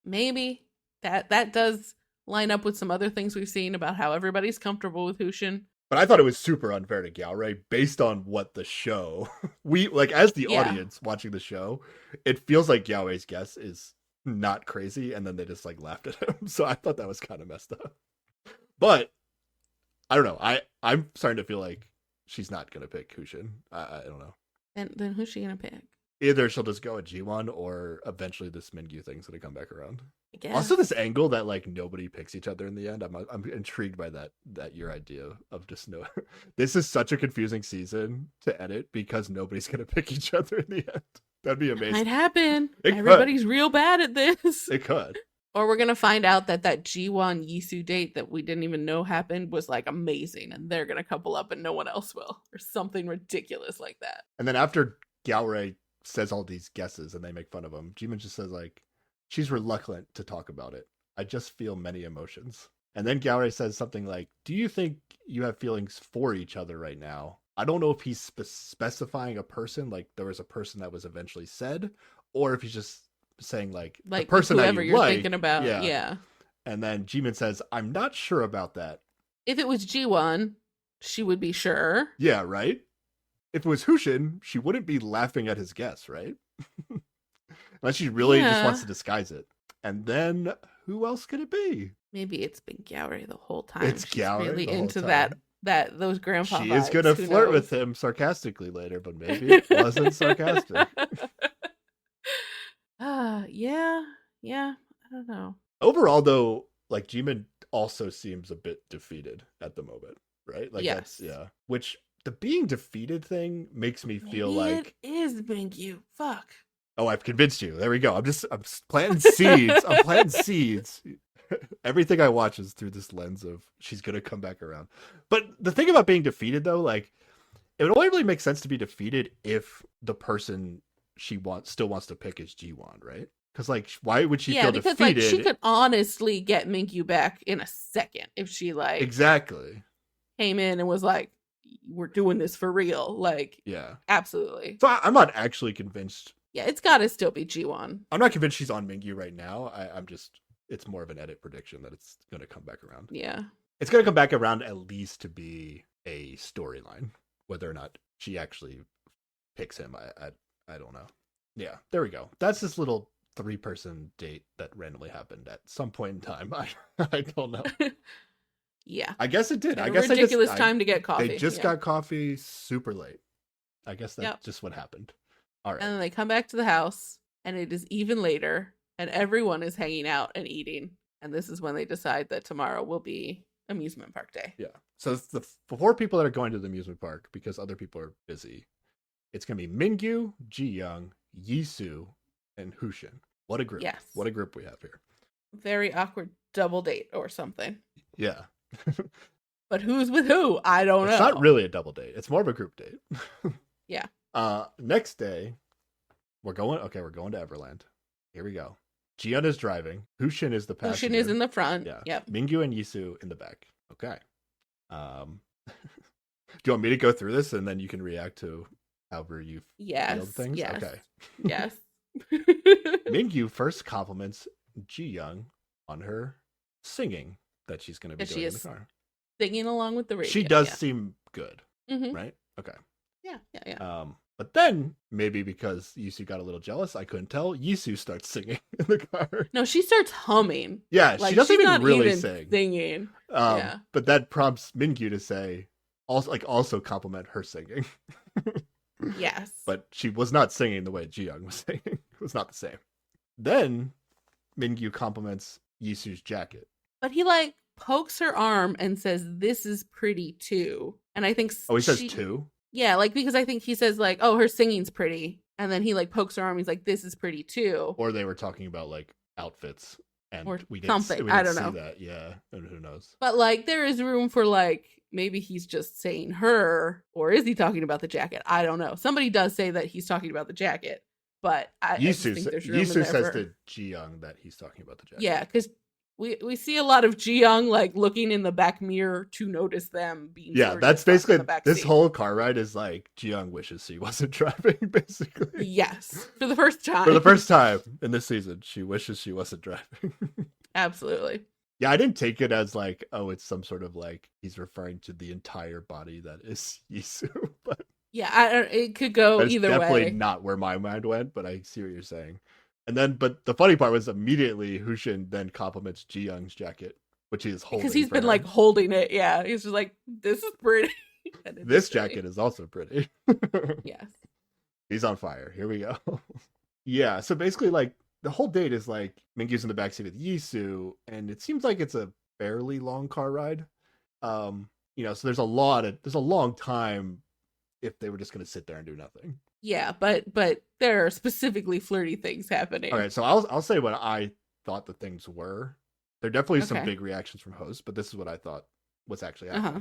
Maybe that does line up with some other things we've seen about how everybody's comfortable with Hushin. But I thought it was super unfair to Gyaorai based on what the show we like as the audience watching the show. It feels like Gyaorai's guess is not crazy, and then they just like laughed at him. So I thought that was kind of messed up. But I don't know. I'm starting to feel like she's not gonna pick Hushin. I don't know. And then who's she gonna pick? Either she'll just go at G1 or eventually this Mingyu thing's gonna come back around. I guess. Also, this angle that like nobody picks each other in the end. I'm intrigued by that your idea of just no. This is such a confusing season to edit because nobody's gonna pick each other in the end. That'd be amazing. Might happen. It could. Everybody's real bad at this. It could. Or we're gonna find out that G1 Yisu date that we didn't even know happened was like amazing, and they're gonna couple up and no one else will, or something ridiculous like that. And then after Galray says all these guesses and they make fun of him, Jimin just says like, she's reluctant to talk about it. I just feel many emotions. And then Galray says something like, do you think you have feelings for each other right now? I don't know if he's specifying a person, like there was a person that was eventually said, or if he's just saying like the person whoever that you're like, thinking about. yeah. Yeah. And then Jimin says, I'm not sure about that. If it was G1, she would be sure. Yeah, right? If it was Hushin, she wouldn't be laughing at his guess, right? Unless she really just wants to disguise it. And then who else could it be? Maybe it's been Gowry the whole time. It's Gowry really the whole into time. that those grandpa She vibes. is gonna Who flirt knows? with him sarcastically later, but maybe it wasn't sarcastic. Yeah. I don't know. Overall, though, like Jimin also seems a bit defeated at the moment, right? Like Yes. which the being defeated thing makes me feel Maybe like, it is Mingyu. Fuck. oh, I've convinced you. There we go. I'm planting seeds. I'm planting seeds. Everything I watch is through this lens of she's gonna come back around. But the thing about being defeated, though, like it would only really make sense to be defeated if the person she still wants to pick is G1, right? Because like, why would she feel because defeated? like she could honestly get Mingyu back in a second if she like Exactly. came in and was like, "We're doing this for real." Like, Yeah. absolutely. So I'm not actually convinced. Yeah, it's got to still be G1. I'm not convinced she's on Mingyu right now. I'm just. It's more of an edit prediction that it's going to come back around. Yeah. It's going to come back around at least to be a storyline. Whether or not she actually picks him, I don't know. Yeah, there we go. That's this little 3-person date that randomly happened at some point in time. I don't know. Yeah. I guess it did. Had I a guess ridiculous time to get coffee. They just Yeah. got coffee super late. I guess that's Yep. just what happened. All right. And then they come back to the house, and it is even later, and everyone is hanging out and eating. And this is when they decide that tomorrow will be amusement park day. Yeah. So it's the 4 people that are going to the amusement park because other people are busy. It's going to be Mingyu, Ji-young, Yisu, and Hushin. What a group. Yes. What a group we have here. Very awkward double date or something. Yeah. But who's with who? I don't know. It's not really a double date. It's more of a group date. Yeah. Next day, we're going to Everland. Here we go. Jiyeon is driving. Hushin is the passenger. Hushin is in the front. Yeah. Yep. Mingyu and Yisu in the back. Okay. Do you want me to go through this and then you can react to however you Yes. feel things? Yes. Okay. Yes. Mingyu first compliments Ji-young on her singing that she's going to be That doing she in the is car. Singing along with the radio. She does Yeah. seem good, Mhm. right? Okay. Yeah. But then maybe because Yisu got a little jealous, I couldn't tell. Yisu starts singing in the car. No, she starts humming. Yeah, Like, she doesn't she's even not really even sing. singing. Yeah. But that prompts Mingyu to say, also compliment her singing. Yes. But she was not singing the way Ji-young was singing. It was not the same. Then Mingyu compliments Yisu's jacket. But he like pokes her arm and says, "This is pretty too." And I think Oh, he says two? Yeah, like because I think he says like, "Oh, her singing's pretty," and then he like pokes her arm. He's like, "This is pretty too." Or they were talking about like outfits, and Or we didn't, something. we I didn't don't see know. that. Yeah, and who knows? But like, there is room for like maybe he's just saying her, or is he talking about the jacket? I don't know. Somebody does say that he's talking about the jacket, but I just think there's room in Yisu there says for... to Ji-young that he's talking about the jacket. Yeah, because we see a lot of Ji-young like looking in the back mirror to notice them being. Yeah, flirty that's stuff in basically the back this seat. whole car ride is like Ji-young wishes she wasn't driving, basically. Yes, for the first time. For the first time in this season, she wishes she wasn't driving. Absolutely. Yeah, I didn't take it as like, oh, it's some sort of like he's referring to the entire body that is Yisu, but Yeah, it could go it's either definitely way. not where my mind went. But I see what you're saying. And then, but the funny part was immediately Hushin then compliments Ji-young's jacket, which he is holding Because he's for been her. like holding it. Yeah, he's just like, "This is pretty." And it's This silly. jacket is also pretty. Yes. He's on fire. Here we go. Yeah, so basically, like, the whole date is like Mingyu's in the backseat with Yisu, and it seems like it's a fairly long car ride. So there's a long time if they were just gonna sit there and do nothing. Yeah, but there are specifically flirty things happening. All right, so I'll say what I thought the things were. There are definitely some Okay. big reactions from hosts, but this is what I thought was actually Uh-huh.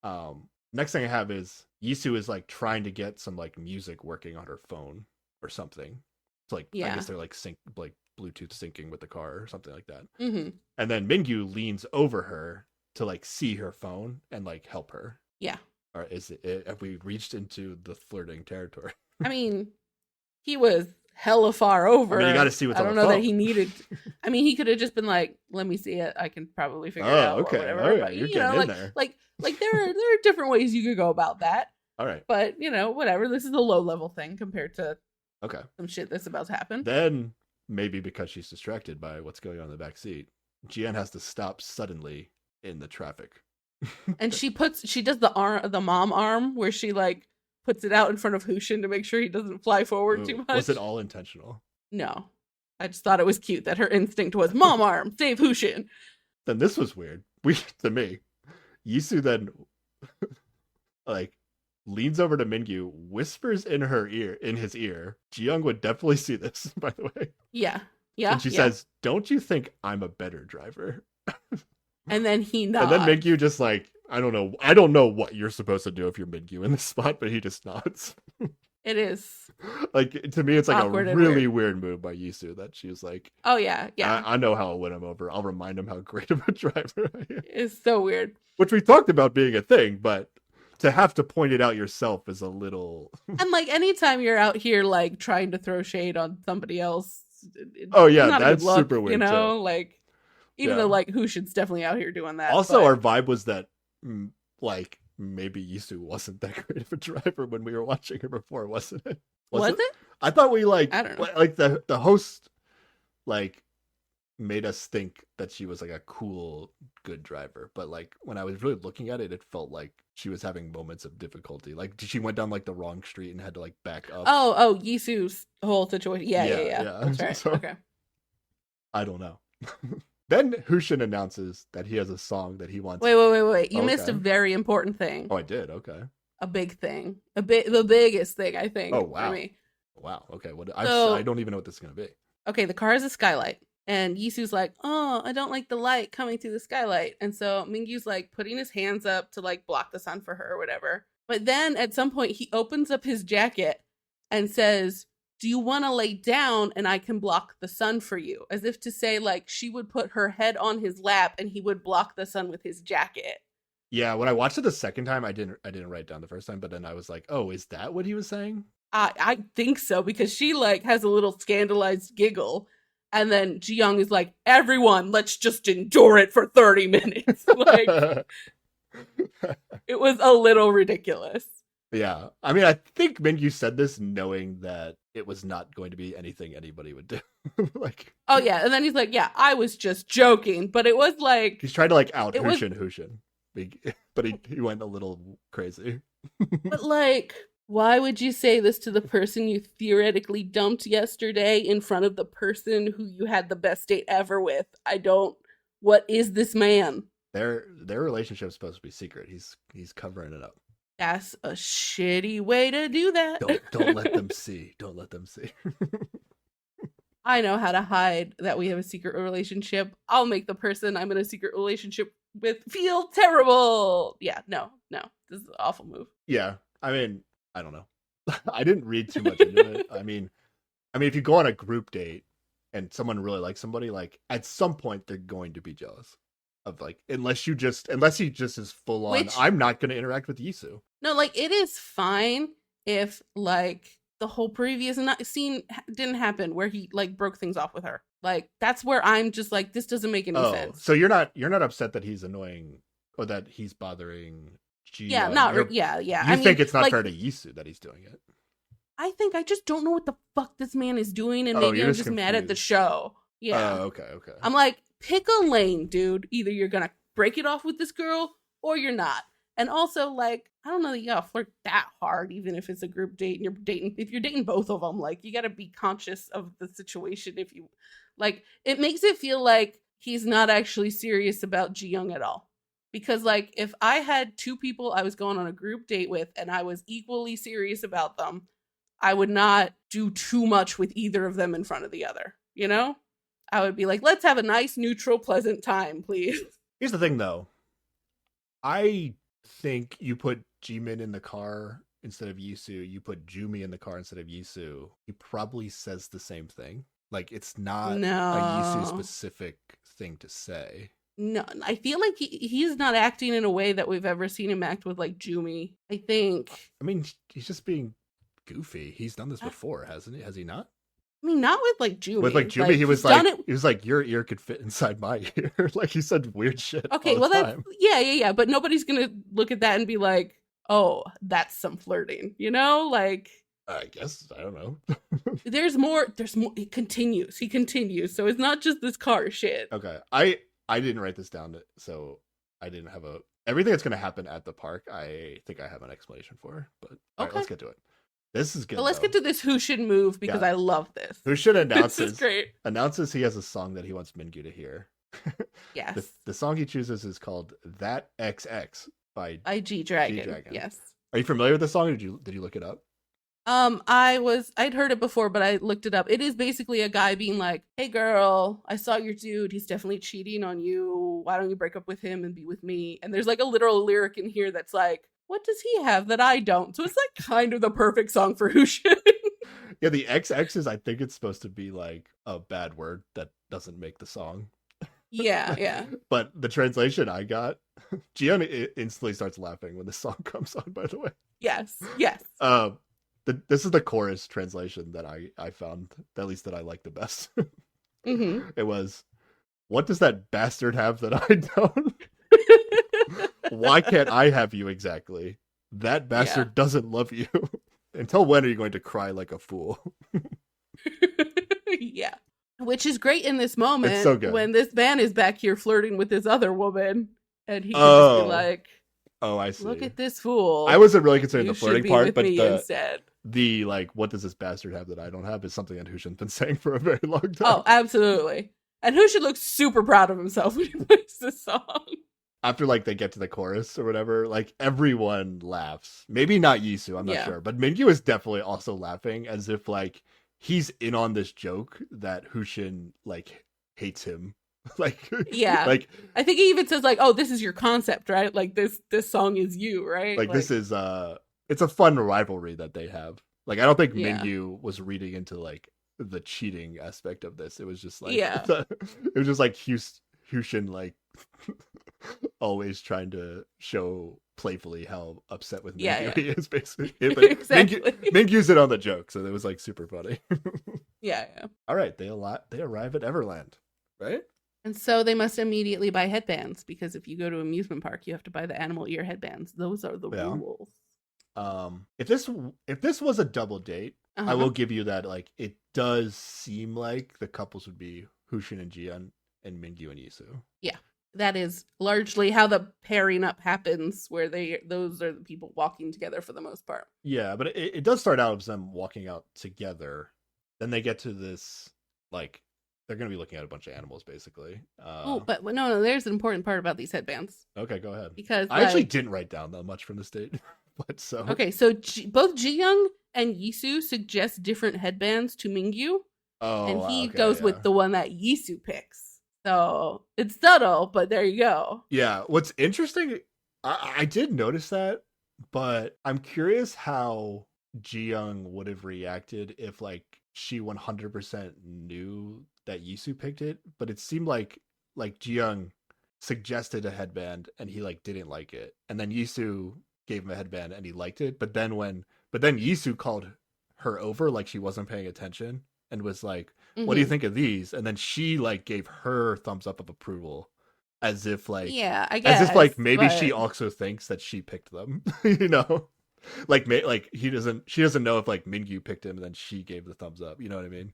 happening. Next thing I have is Yisu is like trying to get some like music working on her phone or something. It's like I Yeah. guess they're like Bluetooth syncing with the car or something like that. Mm-hmm. And then Mingyu leans over her to like see her phone and like help her. Yeah. Or have we reached into the flirting territory? I mean, he was hella far over. I mean, you got to see what's I on don't the know phone. that he needed. I mean, he could have just been like, "Let me see it. I can probably figure it Oh, out." okay. Or whatever. All right, But you're you know, getting in like, there. like there are different ways you could go about that. All right. But whatever. This is a low level thing compared to Okay. some shit that's about to happen. Then maybe because she's distracted by what's going on in the back seat, Jian has to stop suddenly in the traffic. And she does the mom arm where she like puts it out in front of Hushin to make sure he doesn't fly forward Ooh, too much. was it all intentional? No. I just thought it was cute that her instinct was mom arm, save Hushin. Then this was weird. To me. Yisu then like leans over to Mingyu, whispers in his ear. Jiyoung would definitely see this, by the way. Yeah. Yeah. And she says, "Don't you think I'm a better driver?" And then he nods. And then Mingyu just like, I don't know what you're supposed to do if you're Mingyu in this spot, but he just nods. It is. Like, to me, it's like Awkward a and really weird move by Yisu that she was like, Oh yeah, yeah. I know how I'll win him over. I'll remind him how great of a driver I am. It's so weird. Which we talked about being a thing, but to have to point it out yourself is a little. And like anytime you're out here like trying to throw shade on somebody else, Oh yeah, not a that's good look, super weird. You know, too. like even Yeah. though like Hushin's definitely out here doing that. Also, but- our vibe was that like maybe Yisu wasn't that great of a driver when we were watching her before, wasn't it? was it? I thought we I don't know. like the host like made us think that she was like a cool, good driver. But like when I was really looking at it, it felt like she was having moments of difficulty. Like she went down like the wrong street and had to like back up. Oh, Yisu's whole situation. Yeah. Yeah. That's right. So- Okay. I don't know. Then Hushin announces that he has a song that he wants. Wait. You missed a Okay. very important thing. Oh, I did. Okay. A big thing. The biggest thing, I think. Oh, wow. For me. Wow. Okay. So- I don't even know what this is gonna be. Okay, the car has a skylight. And Yisu's like, "Oh, I don't like the light coming through the skylight." And so Mingyu's like putting his hands up to like block the sun for her or whatever. But then at some point he opens up his jacket and says, "Do you want to lay down and I can block the sun for you?" As if to say like she would put her head on his lap and he would block the sun with his jacket. Yeah, when I watched it the second time, I didn't write it down the first time, but then I was like, oh, is that what he was saying? I think so because she like has a little scandalized giggle. And then Jiyoung is like, "Everyone, let's just endure it for 30 minutes." Like, it was a little ridiculous. Yeah. I mean, I think Mingyu said this knowing that it was not going to be anything anybody would do. Like, Oh, yeah. And then he's like, "Yeah, I was just joking." But it was like, he's trying to like out It was- Hushin. But he went a little crazy. but like, why would you say this to the person you theoretically dumped yesterday in front of the person who you had the best date ever with? What is this man? Their relationship's supposed to be secret. He's covering it up. That's a shitty way to do that. Don't let them see. Don't let them see. I know how to hide that we have a secret relationship. I'll make the person I'm in a secret relationship with feel terrible. Yeah, no. This is an awful move. Yeah. I mean, I don't know. I didn't read too much into it. I mean, if you go on a group date and someone really likes somebody, like at some point they're going to be jealous of like, unless he just is full on. Which- I'm not going to interact with Yisu. No, like it is fine if like the whole previous scene didn't happen where he like broke things off with her. Like that's where I'm just like, this doesn't make any sense. So you're not upset that he's annoying or that he's bothering Ji. Yeah, yeah. You think it's not like, fair to Yisu that he's doing it? I think I just don't know what the fuck this man is doing, and Oh, maybe you're I'm just just mad at the confused. show. Yeah. Oh, okay. I'm like, pick a lane, dude. Either you're gonna break it off with this girl or you're not. And also, like, I don't know that you gotta flirt that hard, even if it's a group date and if you're dating both of them, like you gotta be conscious of the situation. If you like, it makes it feel like he's not actually serious about Ji Young at all. Because like, if I had two people I was going on a group date with and I was equally serious about them, I would not do too much with either of them in front of the other. You know, I would be like, let's have a nice, neutral, pleasant time, please. Here's the thing, though. I think you put Jimin in the car instead of Yisu. You put Jumi in the car instead of Yisu. He probably says the same thing. Like, it's not a Yisu No. specific thing to say. No, I feel like he's not acting in a way that we've ever seen him act with like Jumi. I think. I mean, he's just being goofy. He's done this before, hasn't he? Has he not? I mean, not with like Jumi. With like Jumi, Like, he was he's done like, it. he was like, your ear could fit inside my ear. Like he said weird shit. Okay, all the well that's time. yeah. But nobody's gonna look at that and be like, "Oh, that's some flirting," you know? Like, I guess I don't know. there's more. There's more. He continues. So it's not just this car shit. Okay, I didn't write this down, so I didn't have a everything that's gonna happen at the park. I think I have an explanation for, but all right, Okay. let's get to it. This is good. But let's get to this Hushin move because Yeah. I love this. Hushin This is great. announces he has a song that he wants Mingyu to hear. Yes. The song he chooses is called "That XX" by. IG Dragon. G-Dragon. Yes. Are you familiar with the song? Or did you look it up? I'd heard it before, but I looked it up. It is basically a guy being like, "Hey girl, I saw your dude. He's definitely cheating on you. Why don't you break up with him and be with me?" And there's like a literal lyric in here that's like, "What does he have that I don't?" So it's like kind of the perfect song for Hushin. Yeah, the XX is. I think it's supposed to be like a bad word that doesn't make the song. Yeah. But the translation I got, Jiyeon instantly starts laughing when the song comes on. By the way, Yes. this is the chorus translation that I found, at least that I like the best. hmm It was, "What does that bastard have that I don't? Why can't I have you exactly? That bastard doesn't love you. Until when are you going to cry like a fool?" Yeah. Which is great in this moment so good. when this man is back here flirting with this other woman and he can just Oh. be like, Oh, I see. "Look at this fool. I wasn't really considering You the should flirting be part, with but me instead." the like, what does this bastard have that I don't have, is something that Hushin's been saying for a very long time. Oh, absolutely. And Hushin looks super proud of himself when he plays this song. After like they get to the chorus or whatever, like everyone laughs. Maybe not Yisu, I'm not Yeah. sure, but Mingyu is definitely also laughing as if like he's in on this joke that Hushin like hates him. Like Yeah. like I think he even says like, "Oh, this is your concept, right? Like this song is you, right?" like this is it's a fun rivalry that they have. Like I don't think Yeah. Mingyu was reading into like the cheating aspect of this. It was just like Yeah. it was just like Hushin like always trying to show playfully how upset with Mingyu Yeah. he is, basically. But Exactly. Mingyu's in on the joke, so it was like super funny. Yeah. All right, they arrive at Everland, right? And so they must immediately buy headbands because if you go to amusement park, you have to buy the animal ear headbands. Those are the Yeah. rules. If this was a double date, I Uh-huh. will give you that. Like, it does seem like the couples would be Hushin and Jiyeon and Mingyu and Yisu. That is largely how the pairing up happens, where those are the people walking together for the most part. Yeah, but it does start out as them walking out together. Then they get to this, like, they're going to be looking at a bunch of animals, basically. Oh, but no, there's an important part about these headbands Okay, go ahead. because I actually like, didn't write down that much from the state, but so okay, so both Ji-young and Yisu suggest different headbands to Mingyu, Oh, and he okay, goes yeah. with the one that Yisu picks. So it's subtle, but there you go. Yeah, what's interesting, I did notice that, but I'm curious how Ji-young would have reacted if like she 100% knew that Yisu picked it, but it seemed like Ji-young suggested a headband and he like didn't like it, and then Yisu gave him a headband and he liked it, but then Yisu called her over like she wasn't paying attention and was like, "What do you Mhm. think of these?" And then she like gave her thumbs up of approval, as if like Yeah, I guess. as if like maybe but- she also thinks that she picked them. You know, like she doesn't know if like Mingyu picked him and then she gave the thumbs up. You know what I mean?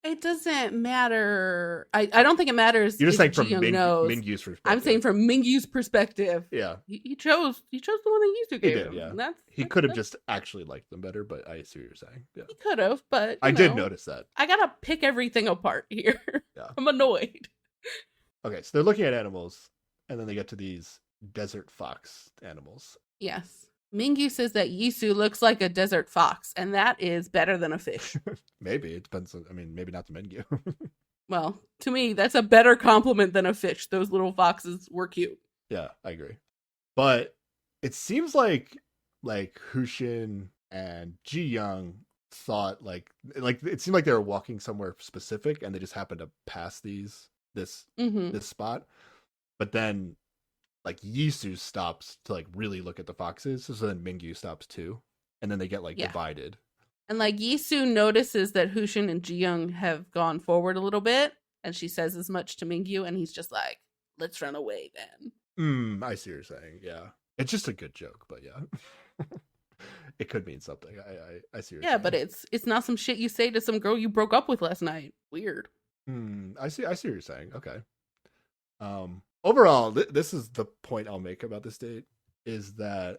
It doesn't matter. I don't think it matters You're just saying if from Ji-young knows. Mingyu's perspective. I'm saying from Mingyu's perspective. Yeah. He chose the one that Yisu He gave did, him. yeah. He could have just actually liked them better, but I see what you're saying. Yeah. He could have, but I did notice that. I gotta pick everything apart here. Yeah. I'm annoyed. Okay, so they're looking at animals, and then they get to these desert fox animals. Yes. Mingyu says that Yisu looks like a desert fox, and that is better than a fish. Maybe. It depends on, I mean, maybe not the Mingyu. Well, to me, that's a better compliment than a fish. Those little foxes were cute. Yeah, I agree. But it seems like Hushin and Ji-young thought like it seemed like they were walking somewhere specific and they just happened to pass this spot. But then like Yisu stops to like really look at the foxes, so then Mingyu stops too. And then they get like divided. And like Yisu notices that Hushin and Ji-young have gone forward a little bit, and she says as much to Mingyu, and he's just like, let's run away then. I see what you're saying. Yeah. It's just a good joke, but yeah. It could mean something. I see what you're saying. But it's not some shit you say to some girl you broke up with last night. Weird. I see what you're saying. Okay. Overall, this is the point I'll make about this date, is that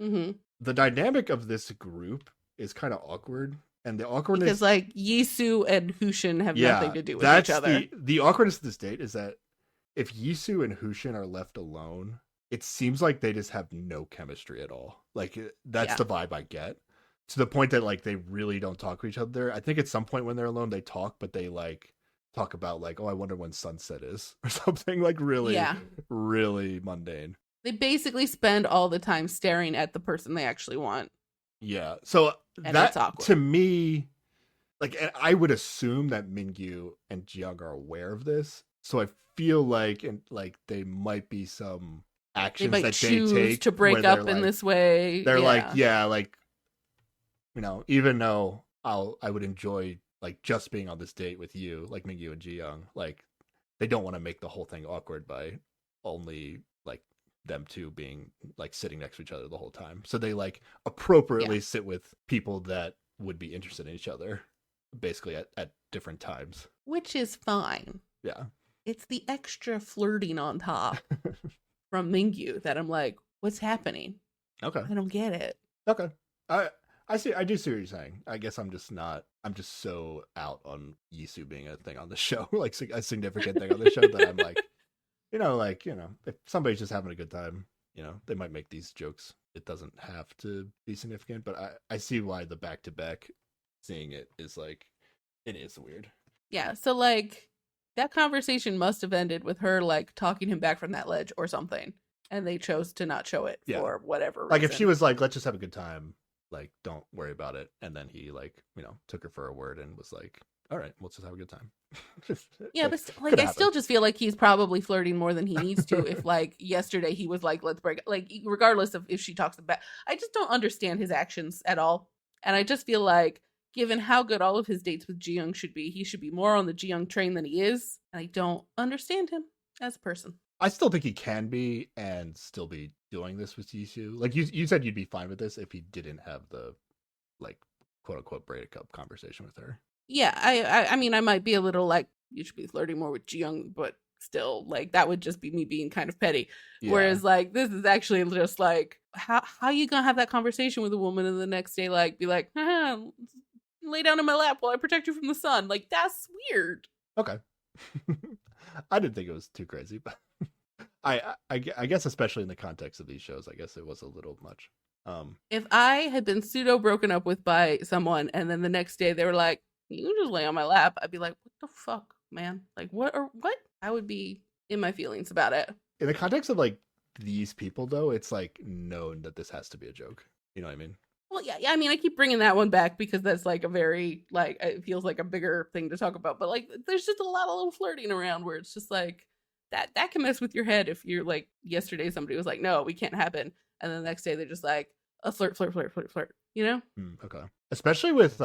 the dynamic of this group is kind of awkward. And the awkwardness, because like Yisu and Hushin have nothing to do with each other. The awkwardness of this date is that if Yisu and Hushin are left alone, it seems like they just have no chemistry at all. Like that's the vibe I get, to the point that like they really don't talk to each other. I think at some point when they're alone they talk, but they like talk about like, oh, I wonder when sunset is or something like really mundane. They basically spend all the time staring at the person they actually want. Yeah. So that to me, like, and I would assume that Mingyu and Ji-young are aware of this. So I feel like they might be some actions that they take to break up in this way. They're even though I would enjoy like just being on this date with you, like Mingyu and Ji-young, like they don't want to make the whole thing awkward by only like them two being like sitting next to each other the whole time. So they like appropriately sit with people that would be interested in each other basically at different times. Which is fine. Yeah. It's the extra flirting on top from Mingyu that I'm like, what's happening? Okay. I don't get it. Okay. I do see what you're saying. I guess I'm just so out on Yisu being a thing on the show, like a significant thing on the show, that I'm like, if somebody's just having a good time, they might make these jokes. It doesn't have to be significant, but I see why the back-to-back seeing it is like, it is weird. Yeah, so like that conversation must have ended with her like talking him back from that ledge or something, and they chose to not show it for whatever reason. Like if she was like, let's just have a good time, like don't worry about it, and then he like took her for a word and was like, all right, let's just have a good time. Yeah, but like I still just feel like he's probably flirting more than he needs to. If like yesterday he was like, let's break, like regardless of if she talks about, I just don't understand his actions at all. And I just feel like given how good all of his dates with Ji-young should be, he should be more on the Ji-young train than he is. And I don't understand him as a person. I still think he can be and still be doing this with Yisu. Like you said, you'd be fine with this if he didn't have the like quote unquote breakup conversation with her. Yeah, I mean, I might be a little like, you should be flirting more with Ji-young, but still, like, that would just be me being kind of petty. Yeah. Whereas, like, this is actually just like, how you gonna have that conversation with a woman and the next day, like, be like, lay down in my lap while I protect you from the sun? Like, that's weird. Okay. I didn't think it was too crazy, but I guess especially in the context of these shows, I guess it was a little much. If I had been pseudo broken up with by someone and then the next day they were like, you can just lay on my lap, I'd be like, what the fuck, man? Like, what? I would be in my feelings about it. In the context of like these people, though, it's like known that this has to be a joke. You know what I mean? Well, yeah. I mean, I keep bringing that one back because that's like a very like, it feels like a bigger thing to talk about. But like, there's just a lot of little flirting around where it's just like that can mess with your head if you're like, yesterday somebody was like, no, we can't happen, and then the next day they're just like, a flirt, you know? Okay. Especially with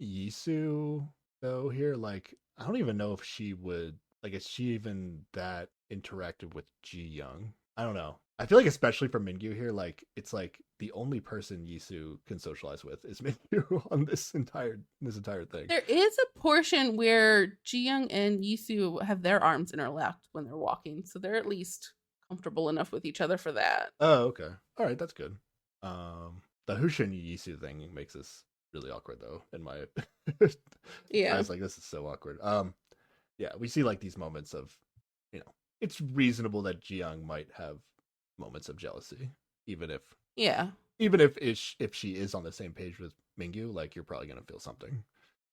Yisu though here, like I don't even know if she would, like, is she even that interactive with Ji-young? I don't know. I feel like especially for Mingyu here, like it's like the only person Yisu can socialize with is Mingyu on this entire thing. There is a portion where Ji-young and Yisu have their arms interlocked when they're walking, so they're at least comfortable enough with each other for that. Oh, okay. All right, that's good. The Hushin Yisu thing makes this really awkward though, in my I Yeah. was like, this is so awkward. Yeah, we see like these moments of, it's reasonable that Jiyoung might have moments of jealousy, even if Yeah. if she is on the same page with Mingyu, like you're probably gonna feel something.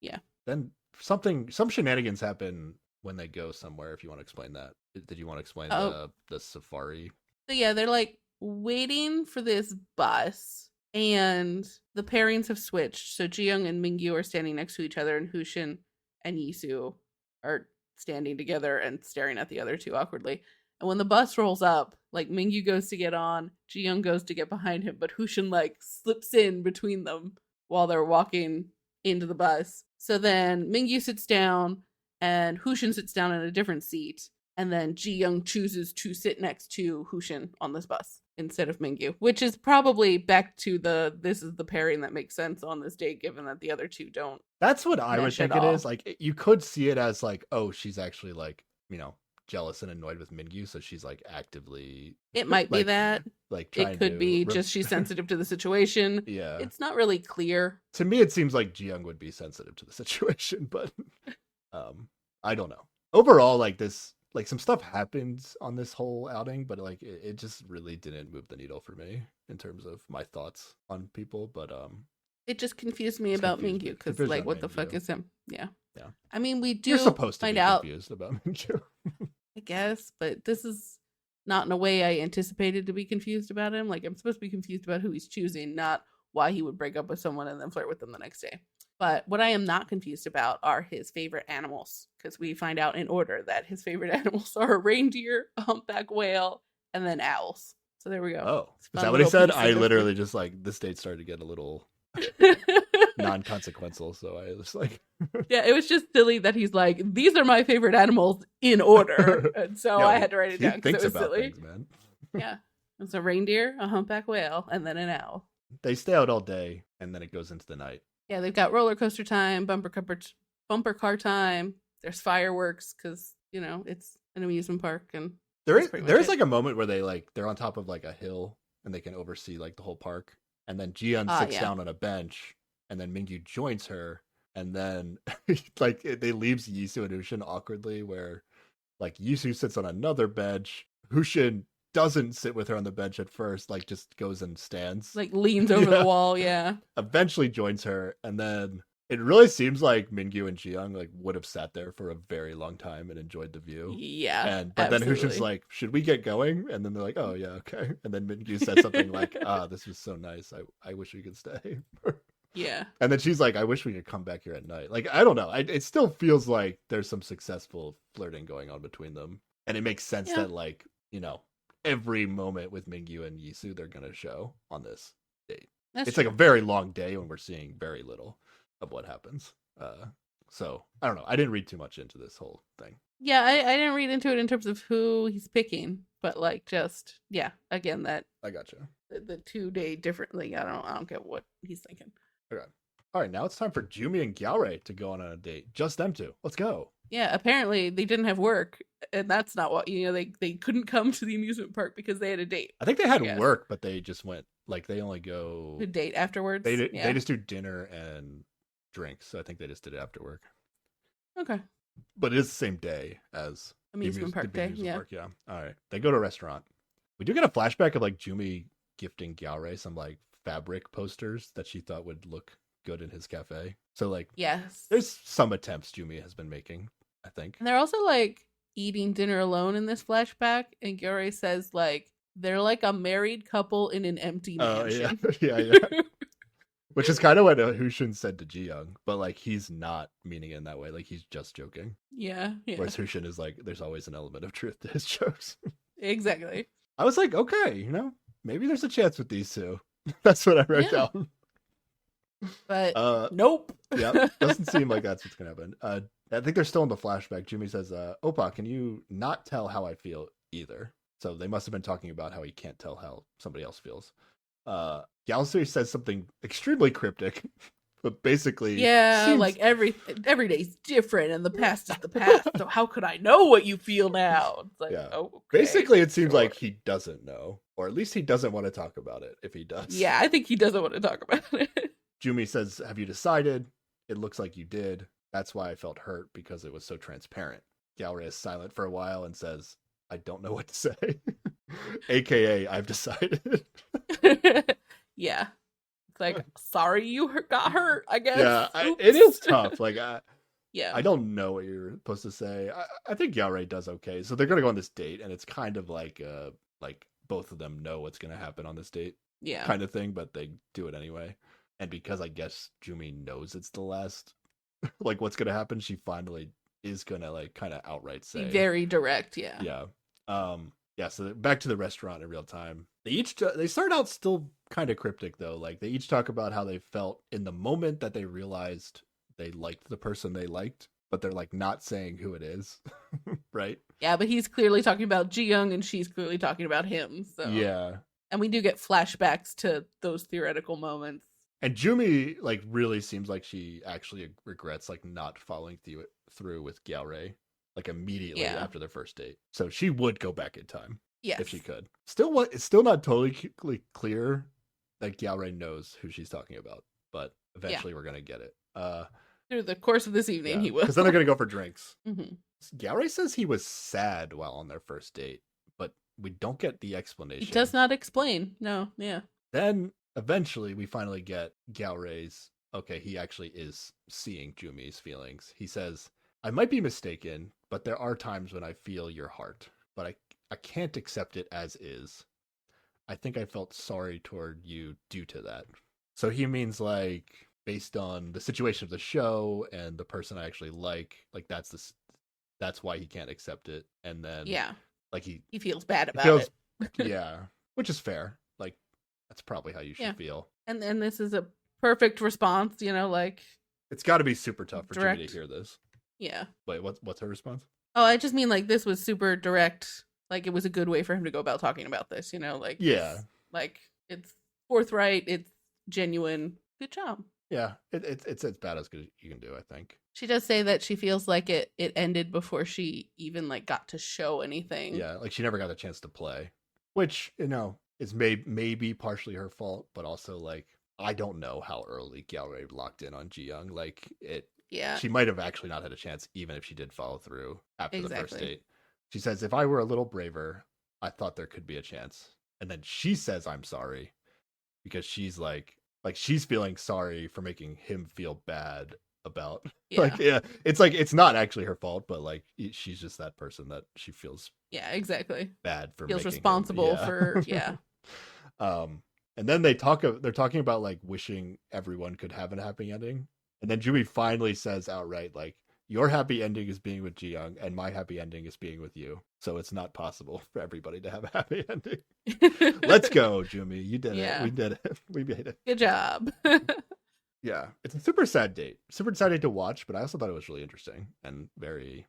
Yeah. Then some shenanigans happen when they go somewhere. If you want to explain that, did you want to explain the safari? So yeah, they're like waiting for this bus, and the pairings have switched. So Ji-young and Mingyu are standing next to each other, and Hushin and Yisu are standing together and staring at the other two awkwardly. And when the bus rolls up, like Mingyu goes to get on, Ji-young goes to get behind him, but Hushin like slips in between them while they're walking into the bus. So then Mingyu sits down and Hushin sits down in a different seat. And then Ji-young chooses to sit next to Hushin on this bus instead of Mingyu, which is probably back to this is the pairing that makes sense on this date, given that the other two don't. That's what I would mesh at think it all. is. Like you could see it as like, oh, she's actually like, jealous and annoyed with Mingyu, so she's like actively It might be like that. like trying It could to be just she's sensitive to the situation. Yeah. It's not really clear. To me, it seems like Jiyoung would be sensitive to the situation, but I don't know. Overall, like this, like some stuff happens on this whole outing, but like it just really didn't move the needle for me in terms of my thoughts on people. But It just confused me It's about confused me. Mingyu because, Confused like, about what the fuck Mingyu. is him? Yeah. Yeah. I mean, we do you're supposed to find be out, confused about Mingyu. I guess, but this is not in a way I anticipated to be confused about him. Like, I'm supposed to be confused about who he's choosing, not why he would break up with someone and then flirt with them the next day. But what I am not confused about are his favorite animals, because we find out in order that his favorite animals are a reindeer, a humpback whale, and then owls. So there we go. Oh, It's a is fun that what he little said? piece of I this literally just like this date started to get a little non-consequential, so I was like, Yeah, it was just silly that he's like, these are my favorite animals in order. And so yo, I had to write it he down because thinks it was about silly. things, man. Yeah. It's a reindeer, a humpback whale, and then an owl. They stay out all day, and then it goes into the night. Yeah, they've got roller coaster time, bumper car time. There's fireworks because, it's an amusement park. And There that's is pretty there much is it. like a moment where they're on top of like a hill and they can oversee like the whole park. And then Jiyeon sits Yeah. down on a bench, and then Mingyu joins her, and then like they leaves Yisu and Hushin awkwardly, where like Yisu sits on another bench. Hushin doesn't sit with her on the bench at first, like just goes and stands. Like leans over Yeah. the wall. Yeah. Eventually joins her, and then it really seems like Mingyu and Jiyoung like would have sat there for a very long time and enjoyed the view. Yeah. But then absolutely. Hushin's like, "Should we get going?" And then they're like, "Oh yeah, okay." And then Mingyu said something like, this was so nice. I wish we could stay." Yeah. And then she's like, "I wish we could come back here at night." Like I don't know. It still feels like there's some successful flirting going on between them, and it makes sense Yeah. that like every moment with Mingyu and Yisu they're gonna show on this date. That's It's true. like a very long day when we're seeing very little of what happens. So I don't know. I didn't read too much into this whole thing. Yeah, I didn't read into it in terms of who he's picking, but like just again that I gotcha. the 2 day differently. I don't get what he's thinking. All right, now it's time for Jumi and Gyaore to go on a date. Just them two. Let's go. Yeah, apparently they didn't have work, and that's not what they couldn't come to the amusement park because they had a date. I think they had Yes. work, but they just went like they only go. A date afterwards. They Yeah. just do dinner and drinks. So I think they just did it after work. Okay. But it is the same day as the Amusement park day. amusement Yeah. park, yeah. All right, they go to a restaurant. We do get a flashback of like Jumi gifting Gyaore some like fabric posters that she thought would look good in his cafe. So like Yes. there's some attempts Jumi has been making, I think. And they're also like eating dinner alone in this flashback, and Gary says like they're like a married couple in an empty Oh yeah, mansion. yeah. Which is kind of what Hushin said to Jiyoung, but like he's not meaning it in that way. Like he's just joking. Yeah. Whereas Hushin is like, there's always an element of truth to his jokes. Exactly. I was like, okay, maybe there's a chance with these two. That's what I wrote Yeah. down. But nope. Yeah, doesn't seem like that's what's gonna happen. I think they're still in the flashback. Jimmy says, "Oppa, can you not tell how I feel either?" So they must have been talking about how he can't tell how somebody else feels. Galatasaray says something extremely cryptic, but basically Yeah, seems like every day's different, and the past is the past. So how could I know what you feel now? It's like, yeah. oh, okay, Basically, it seems sure. like he doesn't know, or at least he doesn't want to talk about it. If he does, Yeah, I think he doesn't want to talk about it. Jumi says, "Have you decided?" It looks like you did. That's why I felt hurt because it was so transparent. Galray is silent for a while and says, "I don't know what to say." AKA, I've decided. Yeah, it's like, sorry you got hurt, I guess. Yeah, Oops. it is tough. Like, Yeah, I don't know what you're supposed to say. I think Galray does okay. So they're gonna go on this date, and it's kind of like both of them know what's gonna happen on this date, yeah. kind of thing, but they do it anyway. And because I guess Jumi knows it's the last, like what's gonna happen, she finally is gonna like kind of outright Be say, very direct. Yeah, yeah, yeah. So back to the restaurant in real time. They start out still kind of cryptic though. Like they each talk about how they felt in the moment that they realized they liked the person they liked, but they're like not saying who it is, right? yeah. But he's clearly talking about Ji Young, and she's clearly talking about him. So Yeah. and we do get flashbacks to those theoretical moments. And Jumi like really seems like she actually regrets like not following through with Galray like immediately Yeah. after their first date. So she would go back in time Yes, if she could. It's still not totally clear that Galray knows who she's talking about, but eventually we're gonna get it. Through the course of this evening, he will. Because then they're gonna go for drinks. Mhm. Galray says he was sad while on their first date, but we don't get the explanation. He does not explain. No, yeah. Then eventually we finally get Galray's, okay, he actually is seeing Jumi's feelings. He says, I might be mistaken, but there are times when I feel your heart, but I can't accept it as is. I think I felt sorry toward you due to that. So he means like based on the situation of the show and the person I actually like that's why he can't accept it. And then Yeah. like He feels bad about feels it. yeah, which is fair. Like that's probably how you should Yeah. feel. And then this is a perfect response, like, It's got to be super tough for Jimmy Direct. to hear this. yeah. Wait, what's her response? Oh, I just mean like this was super direct. Like it was a good way for him to go about talking about this, like Yeah. like it's forthright, it's genuine. Good job. Yeah, it's as bad as good as you can do, I think. She does say that she feels like it ended before she even like got to show anything. Yeah, like she never got a chance to play, which is maybe partially her fault, but also like I don't know how early Galray locked in on Ji Young. Like Yeah. she might have actually not had a chance, even if she did follow through after the first Exactly. date. She says, "If I were a little braver, I thought there could be a chance." And then she says, "I'm sorry," because she's like she's feeling sorry for making him feel bad about Yeah. like yeah, it's like it's not actually her fault, but like she's just that person that she feels Yeah, exactly. bad for Feels making him- responsible yeah. for yeah. And then they're talking about like wishing everyone could have a happy ending. And then Jumi finally says outright, like, your happy ending is being with Ji Young, and my happy ending is being with you. So it's not possible for everybody to have a happy ending. Let's go, Jumi. You did Yeah. it. We did it. We made it. Good job. Yeah. It's a super sad date. Super sad date to watch, but I also thought it was really interesting and very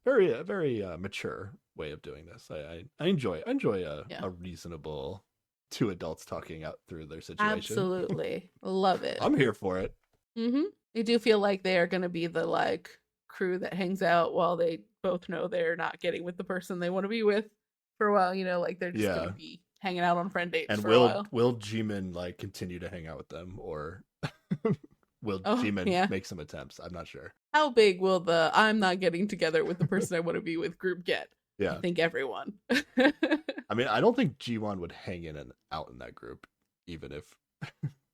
very mature way of doing this. I enjoy a reasonable two adults talking out through their situation. Absolutely. Love it. I'm here for it. Mm-hmm. I do feel like they are going to be the like crew that hangs out while they both know they're not getting with the person they want to be with for a while. Like they're just going Yeah. to be hanging out on friend dates And for a while. will Jimin like continue to hang out with them, or will Oh, Jimin yeah. make some attempts? I'm not sure. How big will the I'm not getting together with the person I want to be with group get? Yeah. I think everyone. I mean, I don't think G1 would hang in and out in that group, even if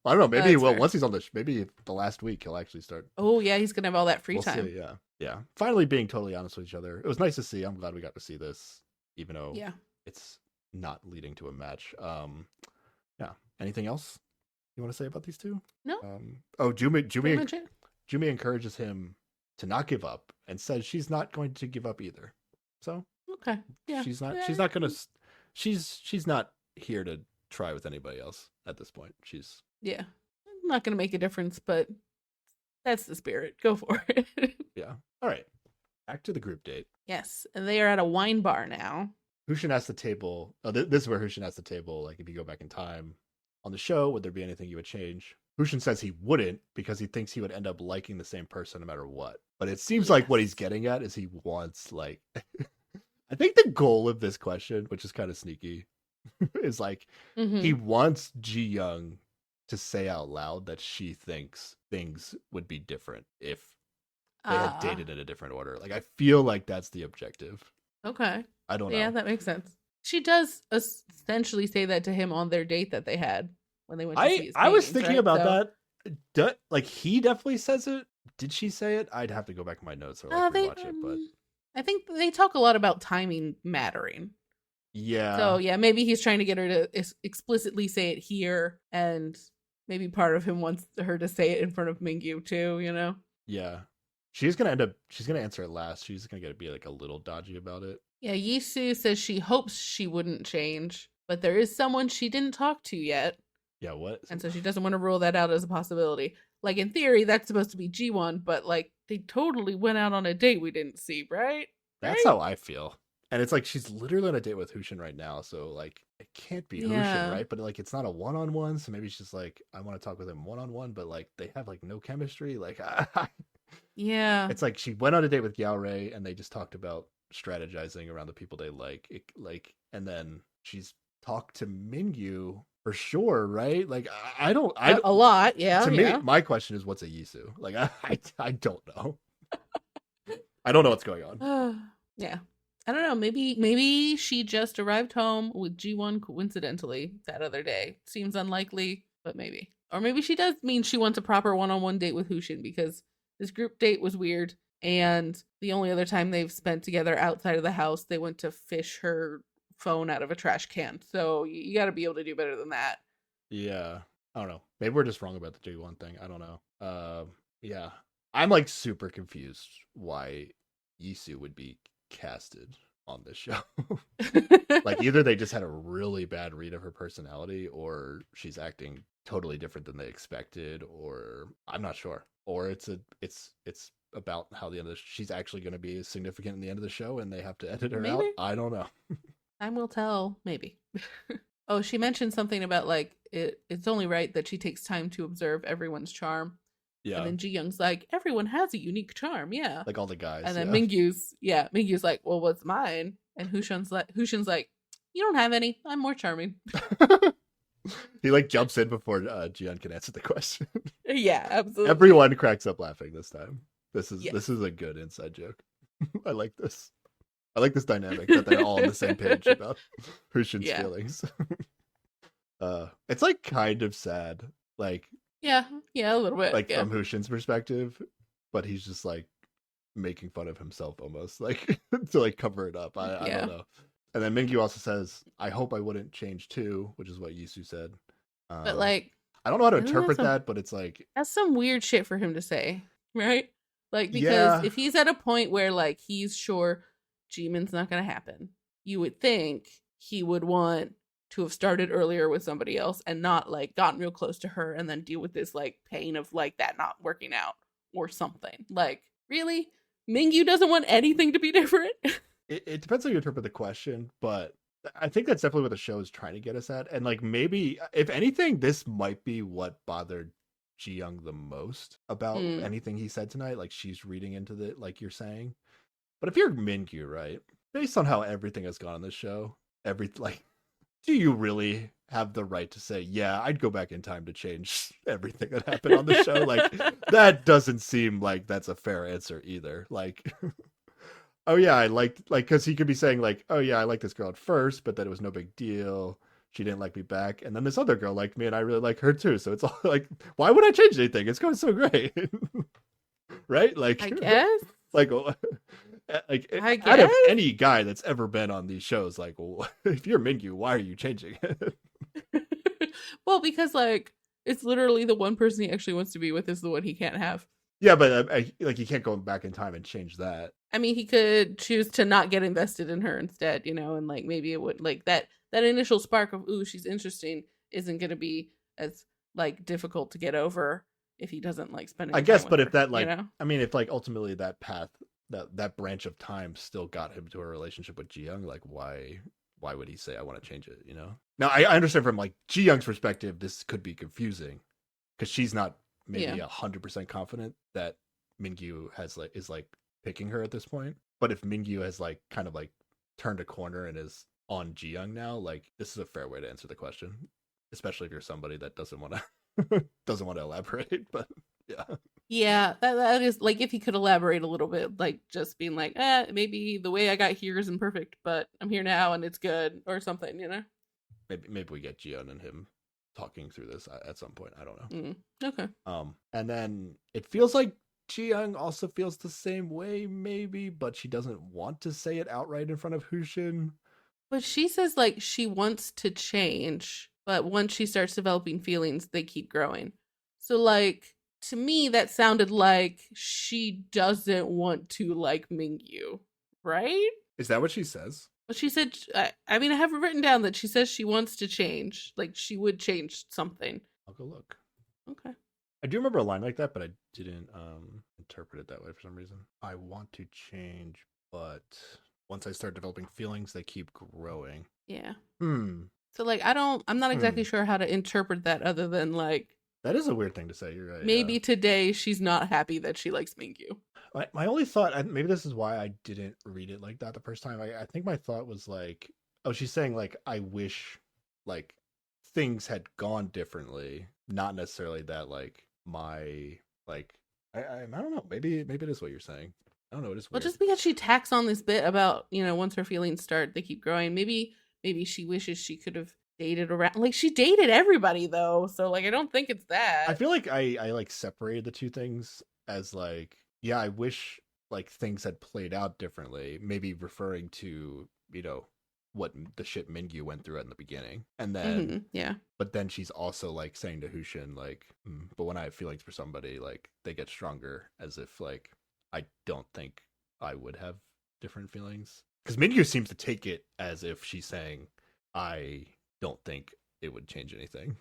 I don't know. Maybe he That's will fair. once he's on maybe the last week he'll actually start. Oh yeah, he's gonna have all that free We'll time. see. Yeah. Finally, being totally honest with each other. It was nice to see. I'm glad we got to see this, even though Yeah. it's not leading to a match. Yeah. Anything else you want to say about these two? No. Pretty Jumi much it. encourages him to not give up and says she's not going to give up either. So Okay. Yeah. she's not here to try with anybody else at this point. She's Yeah. Not gonna make a difference, but that's the spirit. Go for it. yeah. All right. Back to the group date. Yes. And they are at a wine bar now. Hushin asked the table. Oh, this is where Hushin asked the table. Like, if you go back in time on the show, would there be anything you would change? Hushin says he wouldn't because he thinks he would end up liking the same person no matter what. But it seems like what he's Yes. getting at is he wants like. I think the goal of this question, which is kind of sneaky, is like he Mm-hmm. wants Ji Young to say out loud that she thinks things would be different if they had Ah, dated in a different order. Like I feel like that's the objective. okay. I don't Yeah, know. that makes sense. She does essentially say that to him on their date that they had when they went to see his I was paintings, thinking right? about So, that. Like he definitely says it. Did she say it? I'd have to go back in my notes or like they, rewatch it. But I think they talk a lot about timing mattering. So yeah, yeah, maybe he's trying to get her to explicitly say it here, and maybe part of him wants her to say it in front of Mingyu too. You know? yeah. She's gonna end up. She's gonna answer it last. She's gonna get to be like a little dodgy about it. Yeah, Yisu says she hopes she wouldn't change, but there is someone she didn't talk to yet, Yeah. What? and so she doesn't want to rule that out as a possibility. Like in theory, that's supposed to be G1, but like they totally went out on a date we didn't see, right? That's Right? how I feel. And it's like she's literally on a date with Hushin right now, so like it can't be Hushin, Yeah. right? But like it's not a one-on-one, so maybe she's like, I want to talk with him one-on-one, but like they have like no chemistry. Like Yeah. it's like she went on a date with Yao Rei and they just talked about strategizing around the people they like. And then she's talked to Mingyu for sure, right? Like A lot. Yeah, to me, yeah. my question is what's a Yisu? Like I don't know. I don't know what's going on. Yeah. I don't know. Maybe she just arrived home with G1 coincidentally that other day. Seems unlikely, but maybe. Or maybe she does mean she wants a proper one-on-one date with Hushin because this group date was weird, and the only other time they've spent together outside of the house, they went to fish her phone out of a trash can. So you got to be able to do better than that. Yeah. I don't know. Maybe we're just wrong about the J1 thing. I don't know. Yeah. I'm like super confused why Yisu would be casted on this show. Like either they just had a really bad read of her personality or she's acting totally different than they expected or I'm not sure. Or it's about how the end of she's actually going to be significant in the end of the show and they have to edit her out. Maybe. I don't know. Time will tell. Maybe. Oh, she mentioned something about like it's only right that she takes time to observe everyone's charm. And Yeah. then Ji Young's like, everyone has a unique charm, yeah. Like all the guys. And then Yeah. Mingyu's like, well, what's mine? And Hushin's like, you don't have any. I'm more charming. He like jumps in before Jian can answer the question. Yeah, absolutely. Everyone cracks up laughing this time. This Yes. is a good inside joke. I like this. I like this dynamic that they're all on the same page about Hushin's Yeah. feelings. It's like kind of sad, like Yeah, a little bit. like Yeah. from Hushin's perspective, but he's just like making fun of himself almost, like to like cover it up. I Yeah. don't know. And then Mingyu also says, "I hope I wouldn't change too," which is what Yisu said. But like, I don't know how to I think interpret that's that, but it's like, that's some weird shit for him to say, right? Like, because yeah, if he's at a point where like he's sure G-Min's not gonna happen, you would think he would want to have started earlier with somebody else and not like gotten real close to her and then deal with this like pain of like that not working out or something. Like, really? Mingyu doesn't want anything to be different? it depends how you interpret the question, but I think that's definitely what the show is trying to get us at. And like maybe, if anything, this might be what bothered Ji Young the most about Mm. anything he said tonight. Like she's reading into the like you're saying. But if you're Mingyu, right, based on how everything has gone on this show, do you really have the right to say, yeah, I'd go back in time to change everything that happened on the show? Like, that doesn't seem like that's a fair answer either. Like, oh yeah, I liked, like, because he could be saying, like, oh yeah, I liked this girl at first, but then it was no big deal. She didn't like me back. And then this other girl liked me, and I really like her too. So it's all like, why would I change anything? It's going so great. Right? Like, I guess. like, like I out of guess. any guy that's ever been on these shows, like, well, if you're Mingyu, why are you changing it? Well, because like it's literally the one person he actually wants to be with is the one he can't have. Yeah, but like you can't go back in time and change that. I mean, he could choose to not get invested in her instead, and like maybe it would like that initial spark of ooh, she's interesting isn't going to be as like difficult to get over if he doesn't like spend any I guess, time but with if that her, like, I mean, if like ultimately that path that branch of time still got him to a relationship with Ji Young. Like, why would he say I want to change it? You know. Now I understand from like Ji Young's perspective, this could be confusing because she's not maybe 100% confident that Mingyu is like picking her at this point. But if Mingyu has like kind of like turned a corner and is on Ji Young now, like this is a fair way to answer the question, especially if you're somebody that doesn't want to elaborate. But yeah. Yeah, that is like if he could elaborate a little bit, like just being like, maybe the way I got here isn't perfect, but I'm here now and it's good, or something, you know? Maybe we get Ji Young and him talking through this at some point. I don't know. Okay. And then it feels like Ji Young also feels the same way, maybe, but she doesn't want to say it outright in front of Hushin. But she says like she wants to change, but once she starts developing feelings, they keep growing. So like to me, that sounded like she doesn't want to like Mingyu, right? Is that what she says? Well, she said, I mean, I have it written down that she says she wants to change. Like, she would change something. I'll go look. Okay. I do remember a line like that, but I didn't interpret it that way for some reason. I want to change, but once I start developing feelings, they keep growing. Yeah. So, like, I'm not exactly sure how to interpret that other than, like... That is a weird thing to say, you're right. Maybe today she's not happy that she likes Mingyu. My only thought, maybe this is why I didn't read it like that the first time. I think my thought was like, oh, she's saying like, I wish like things had gone differently. Not necessarily that like my, like, I don't know. Maybe it is what you're saying. I don't know. It is weird. Well, just because she tacks on this bit about, you know, once her feelings start, they keep growing. Maybe she wishes she could have dated around. Like, she dated everybody though. So like, I don't think it's that. I feel like I like separated the two things as like, yeah, I wish like things had played out differently, maybe referring to, you know, what the shit Mingyu went through in the beginning. And then, but then she's also like saying to Hushin, like, but when I have feelings for somebody, like they get stronger, as if like, I don't think I would have different feelings. Because Mingyu seems to take it as if she's saying, I don't think it would change anything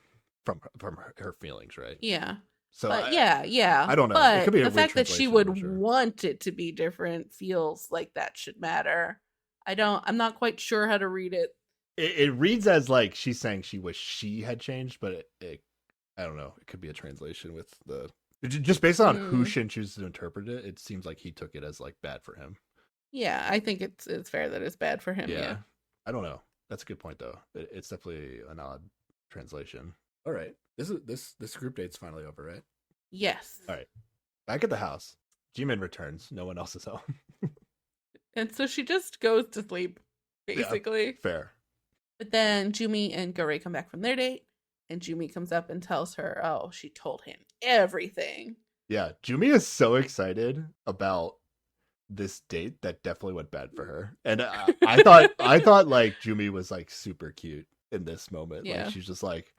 from her feelings, right? Yeah. So yeah. I don't know. But it could be the fact that she would sure. want it to be different feels like that should matter. I'm not quite sure how to read it. It reads as like she's saying she wished she had changed, but it I don't know. It could be a translation with the just based on who Shin chooses to interpret it. It seems like he took it as like bad for him. Yeah, I think it's fair that it's bad for him. Yeah. I don't know. That's a good point though. It's definitely an odd translation. All right. This group date's finally over, right? Yes. All right. Back at the house, Jimin returns. No one else is home. And so she just goes to sleep, basically. Yeah, fair. But then Jumi and Gorei come back from their date, and Jumi comes up and tells her, oh, she told him everything. Yeah, Jumi is so excited about this date that definitely went bad for her. And I thought like Jumi was like super cute in this moment. Yeah. Like she's just like,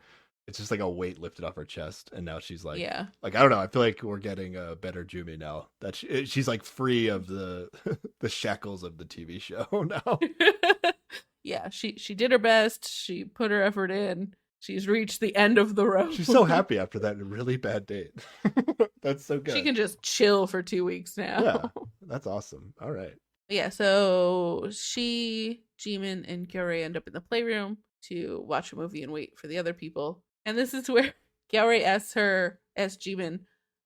it's just like a weight lifted off her chest, and now she's like, like I don't know. I feel like we're getting a better Jumi now that she's like free of the the shackles of the TV show now. Yeah, she did her best. She put her effort in. She's reached the end of the road. She's so happy after that really bad date. That's so good. She can just chill for 2 weeks now. Yeah, that's awesome. All right. Yeah, so Jimin, and Gyaorei end up in the playroom to watch a movie and wait for the other people. And this is where Gyaorei asks Jimin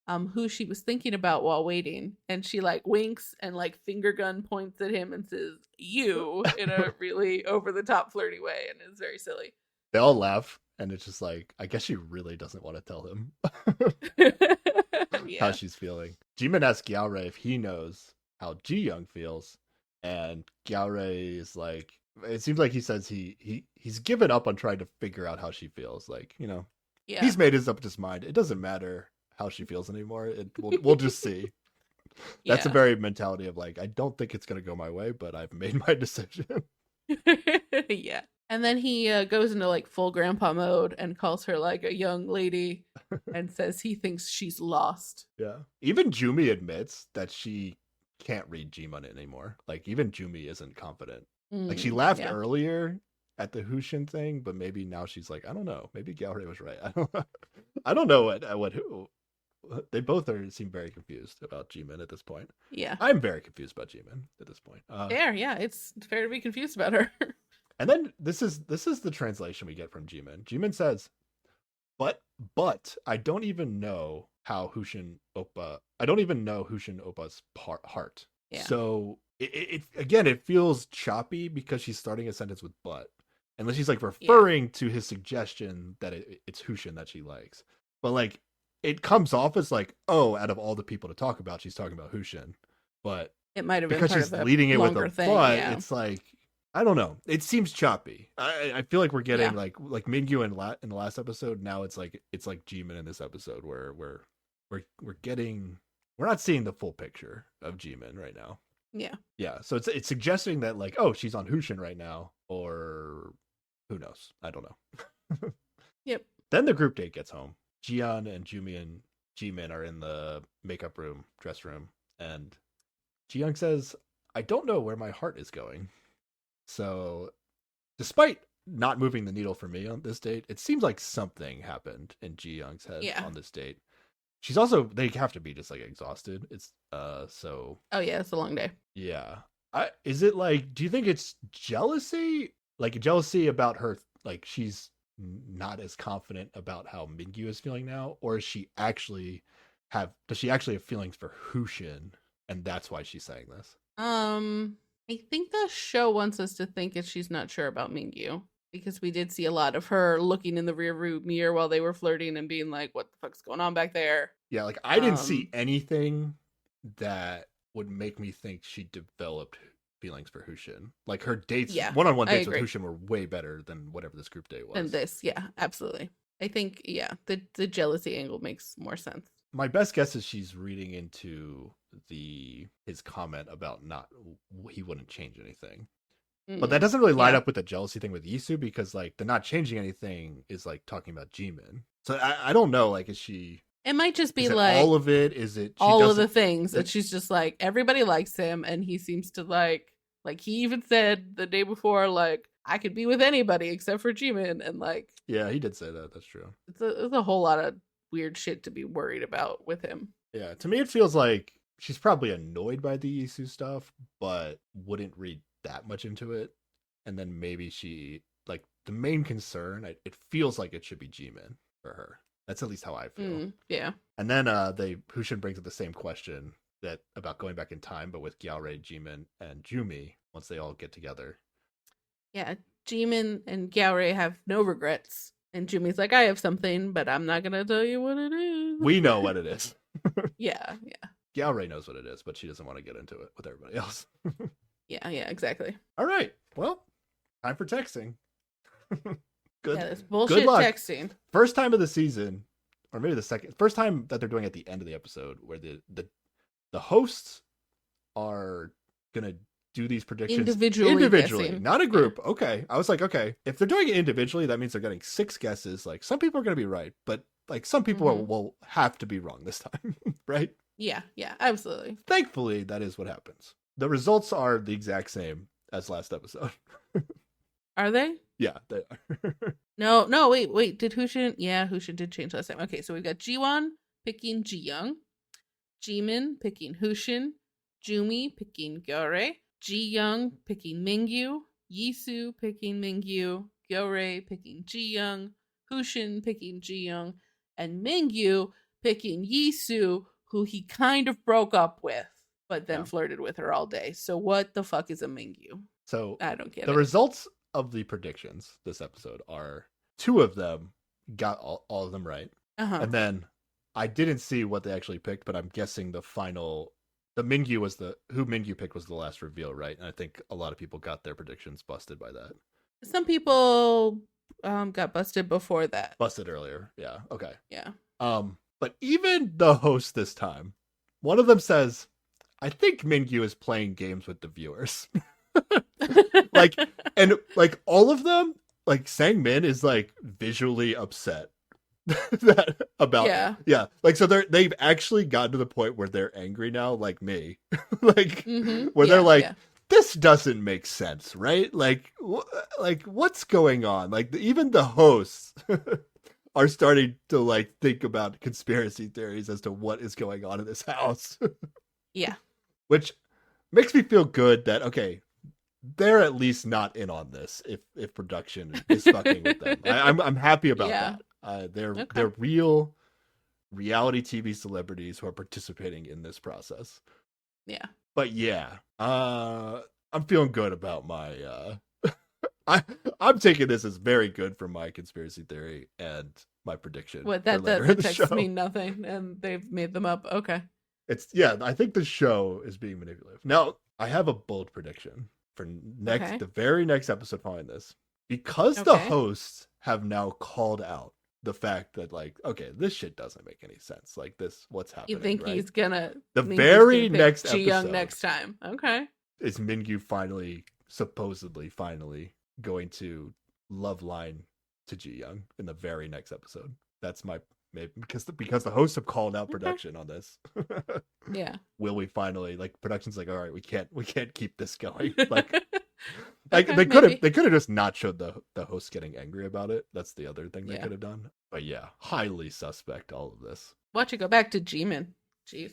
who she was thinking about while waiting. And she like winks and like finger gun points at him and says, you, in a really over the top flirty way. And it's very silly. They all laugh. And it's just like, I guess she really doesn't want to tell him how she's feeling. Jimin asks Gyaorei if he knows how Ji Young feels. And Gyaorei is like, it seems like he says he's given up on trying to figure out how she feels. Like, you know, he's made up his mind. It doesn't matter how she feels anymore. We'll just see. That's a very mentality of like, I don't think it's going to go my way, but I've made my decision. Yeah. And then he goes into like full grandpa mode and calls her like a young lady and says he thinks she's lost. Yeah. Even Jumi admits that she can't read Jimin anymore. Like even Jumi isn't confident. Like she laughed earlier at the Hushin thing, but maybe now she's like, I don't know. Maybe Gyaorei was right. I don't know they both seem very confused about Jimin at this point. Yeah. I'm very confused about Jimin at this point. Fair, yeah. It's fair to be confused about her. And then this is the translation we get from Jimin. Jimin says, but I don't even know how Hushin Oppa. I don't even know Hushin Oppa's heart. Yeah. So it again, it feels choppy because she's starting a sentence with but, unless she's like referring to his suggestion that it's Hushin that she likes. But like it comes off as like, oh, out of all the people to talk about, she's talking about Hushin. But it might have been because part she's of leading it with a thing, but, yeah. it's like, I don't know. It seems choppy. I feel like we're getting like Mingyu in the last episode. Now it's like Jimin in this episode where we're not seeing the full picture of Jimin right now. Yeah. Yeah. So it's suggesting that like, oh, she's on Hushin right now, or who knows? I don't know. Yep. Then the group date gets home. Jian and Jumi and Jimin are in the makeup room, dress room, and Jiyoung says, "I don't know where my heart is going." So, despite not moving the needle for me on this date, it seems like something happened in Jiyoung's head on this date. She's also, they have to be just like exhausted. It's so. Oh yeah, it's a long day. Yeah. Is it like, do you think it's jealousy? Like jealousy about her, like she's not as confident about how Mingyu is feeling now, or does she actually have feelings for Hushin, and that's why she's saying this? I think the show wants us to think that she's not sure about Mingyu, because we did see a lot of her looking in the rearview mirror while they were flirting and being like, what the fuck's going on back there? Yeah, like I didn't see anything that would make me think she developed feelings for Hushin. Like her dates, one-on-one dates with Hushin were way better than whatever this group date was. And this, yeah, absolutely. I think, the jealousy angle makes more sense. My best guess is she's reading into his comment about he wouldn't change anything. But that doesn't really line up with the jealousy thing with Yisu, because like the not changing anything is like talking about Jimin. So I don't know, like, is she... It might just be like all of it. Is it all of the things that she's just like, everybody likes him, and he seems to like he even said the day before, like, I could be with anybody except for Jimin, and like, yeah, he did say that. That's true. It's a whole lot of weird shit to be worried about with him. Yeah, to me it feels like she's probably annoyed by the Yisu stuff, but wouldn't read that much into it. And then maybe she, like, the main concern, it feels like it should be Jimin for her. That's at least how I feel. Yeah. And then Hushin brings up the same question that about going back in time, but with Gyeore, Jimin, and Jumi once they all get together. Yeah, Jimin and Gyeore have no regrets. And Jumi's like, I have something, but I'm not going to tell you what it is. We know what it is. Yeah. Gyeore knows what it is, but she doesn't want to get into it with everybody else. Yeah, exactly. All right. Well, time for texting. Good. Yeah, this bullshit texting. First time of the season, or maybe the first time that they're doing at the end of the episode, where the hosts are gonna do these predictions individually, not a group. Yeah. Okay, I was like, okay, if they're doing it individually, that means they're getting 6 guesses. Like, some people are gonna be right, but like some people will have to be wrong this time, right? Yeah, absolutely. Thankfully, that is what happens. The results are the exact same as last episode. Are they? Yeah, they are. No, wait. Did Hushin? Yeah, Hushin did change last time. Okay, so we've got Jiwon picking Jiyoung, Jimin picking Hushin, Jumi picking Gyeore, Jiyoung picking Mingyu, Yisu picking Mingyu, Gyeore picking Jiyoung, Hushin picking Jiyoung, and Mingyu picking Yisu, who he kind of broke up with, but then flirted with her all day. So what the fuck is a Mingyu? So I don't get it. The results of the predictions this episode are 2 of them got all of them right. And then I didn't see what they actually picked, but I'm guessing who Mingyu picked was the last reveal, right? And I think a lot of people got their predictions busted by that. Some people got busted before that. Busted earlier. Yeah. Okay. Yeah. But even the host this time, one of them says, I think Mingyu is playing games with the viewers. like all of them, like Sang-min is like visually upset about like, so they've actually gotten to the point where they're angry now, like me. Like they're like, this doesn't make sense, right? Like what's going on? Like even the hosts are starting to like think about conspiracy theories as to what is going on in this house. Yeah. Which makes me feel good that okay, they're at least not in on this if production is fucking with them. I'm happy about Yeah. that. Okay. They're real reality TV celebrities who are participating in this process. Yeah. But yeah, I'm feeling good about my I'm taking this as very good for my conspiracy theory and my prediction. What for that later the in the texts show. mean nothing, and they've made them up. Okay. It's yeah, I think the show is being manipulative. Now, I have a bold prediction for Okay. the very next episode following this. Because the Okay. hosts have now called out the fact that like, okay, this shit doesn't make any sense. Like this, what's happening? You think right? he's gonna The think he's very gonna pick next Ji Young episode next time? Okay. is Mingyu supposedly finally going to love line to Ji Young in the very next episode. That's my maybe because the hosts have called out production on this. Yeah. Will we finally like production's like, all right, we can't keep this going. Like Okay, they could maybe. have just not showed the host getting angry about it. That's the other thing they Yeah. could have done. But yeah, highly suspect all of this. Watch it go back to Jimin. Jeez.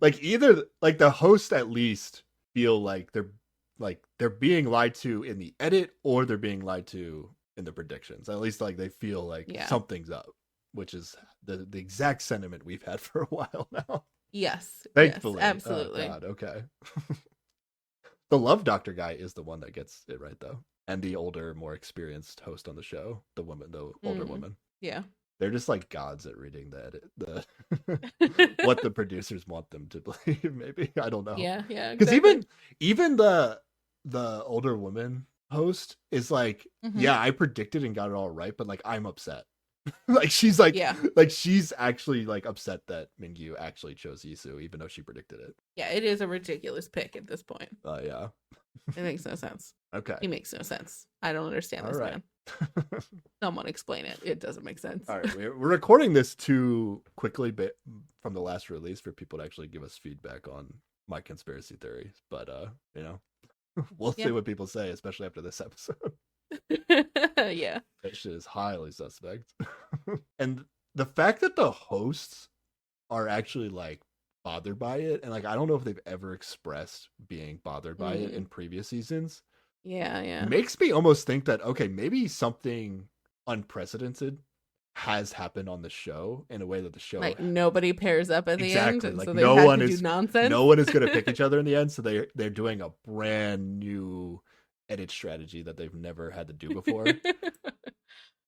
Like either like the hosts at least feel like they're being lied to in the edit or they're being lied to in the predictions. At least like they feel like Yeah. something's up, which is the exact sentiment we've had for a while now. Yes. Thankfully. Yes, absolutely. Oh, God, okay. The Love Doctor guy is the one that gets it right though. And the older, more experienced host on the show, the older Mhm. woman. Yeah. They're just like gods at reading the what the producers want them to believe, maybe. I don't know. Yeah. Yeah. Because Exactly. even the older woman host is like, Mhm. yeah, I predicted and got it all right, but like I'm upset. Like she's like, Yeah. like she's actually like upset that Mingyu actually chose Yisu, even though she predicted it. Yeah. It is a ridiculous pick at this point. Yeah. It makes no sense. Okay. He makes no sense. I don't understand All this right. man. Someone explain it. It doesn't make sense. All right, we're recording this too quickly from the last release for people to actually give us feedback on my conspiracy theories. But you know, we'll Yeah. see what people say, especially after this episode. Yeah. That shit is highly suspect. And the fact that the hosts are actually like bothered by it, and like I don't know if they've ever expressed being bothered by it in previous seasons, Yeah. Yeah. makes me almost think that okay, maybe something unprecedented has happened on the show in a way that the show Like nobody pairs up at the Exactly, end, like, so they no had one to is- do nonsense. no one is going to pick each other in the end, so they're doing a brand new edit strategy that they've never had to do before.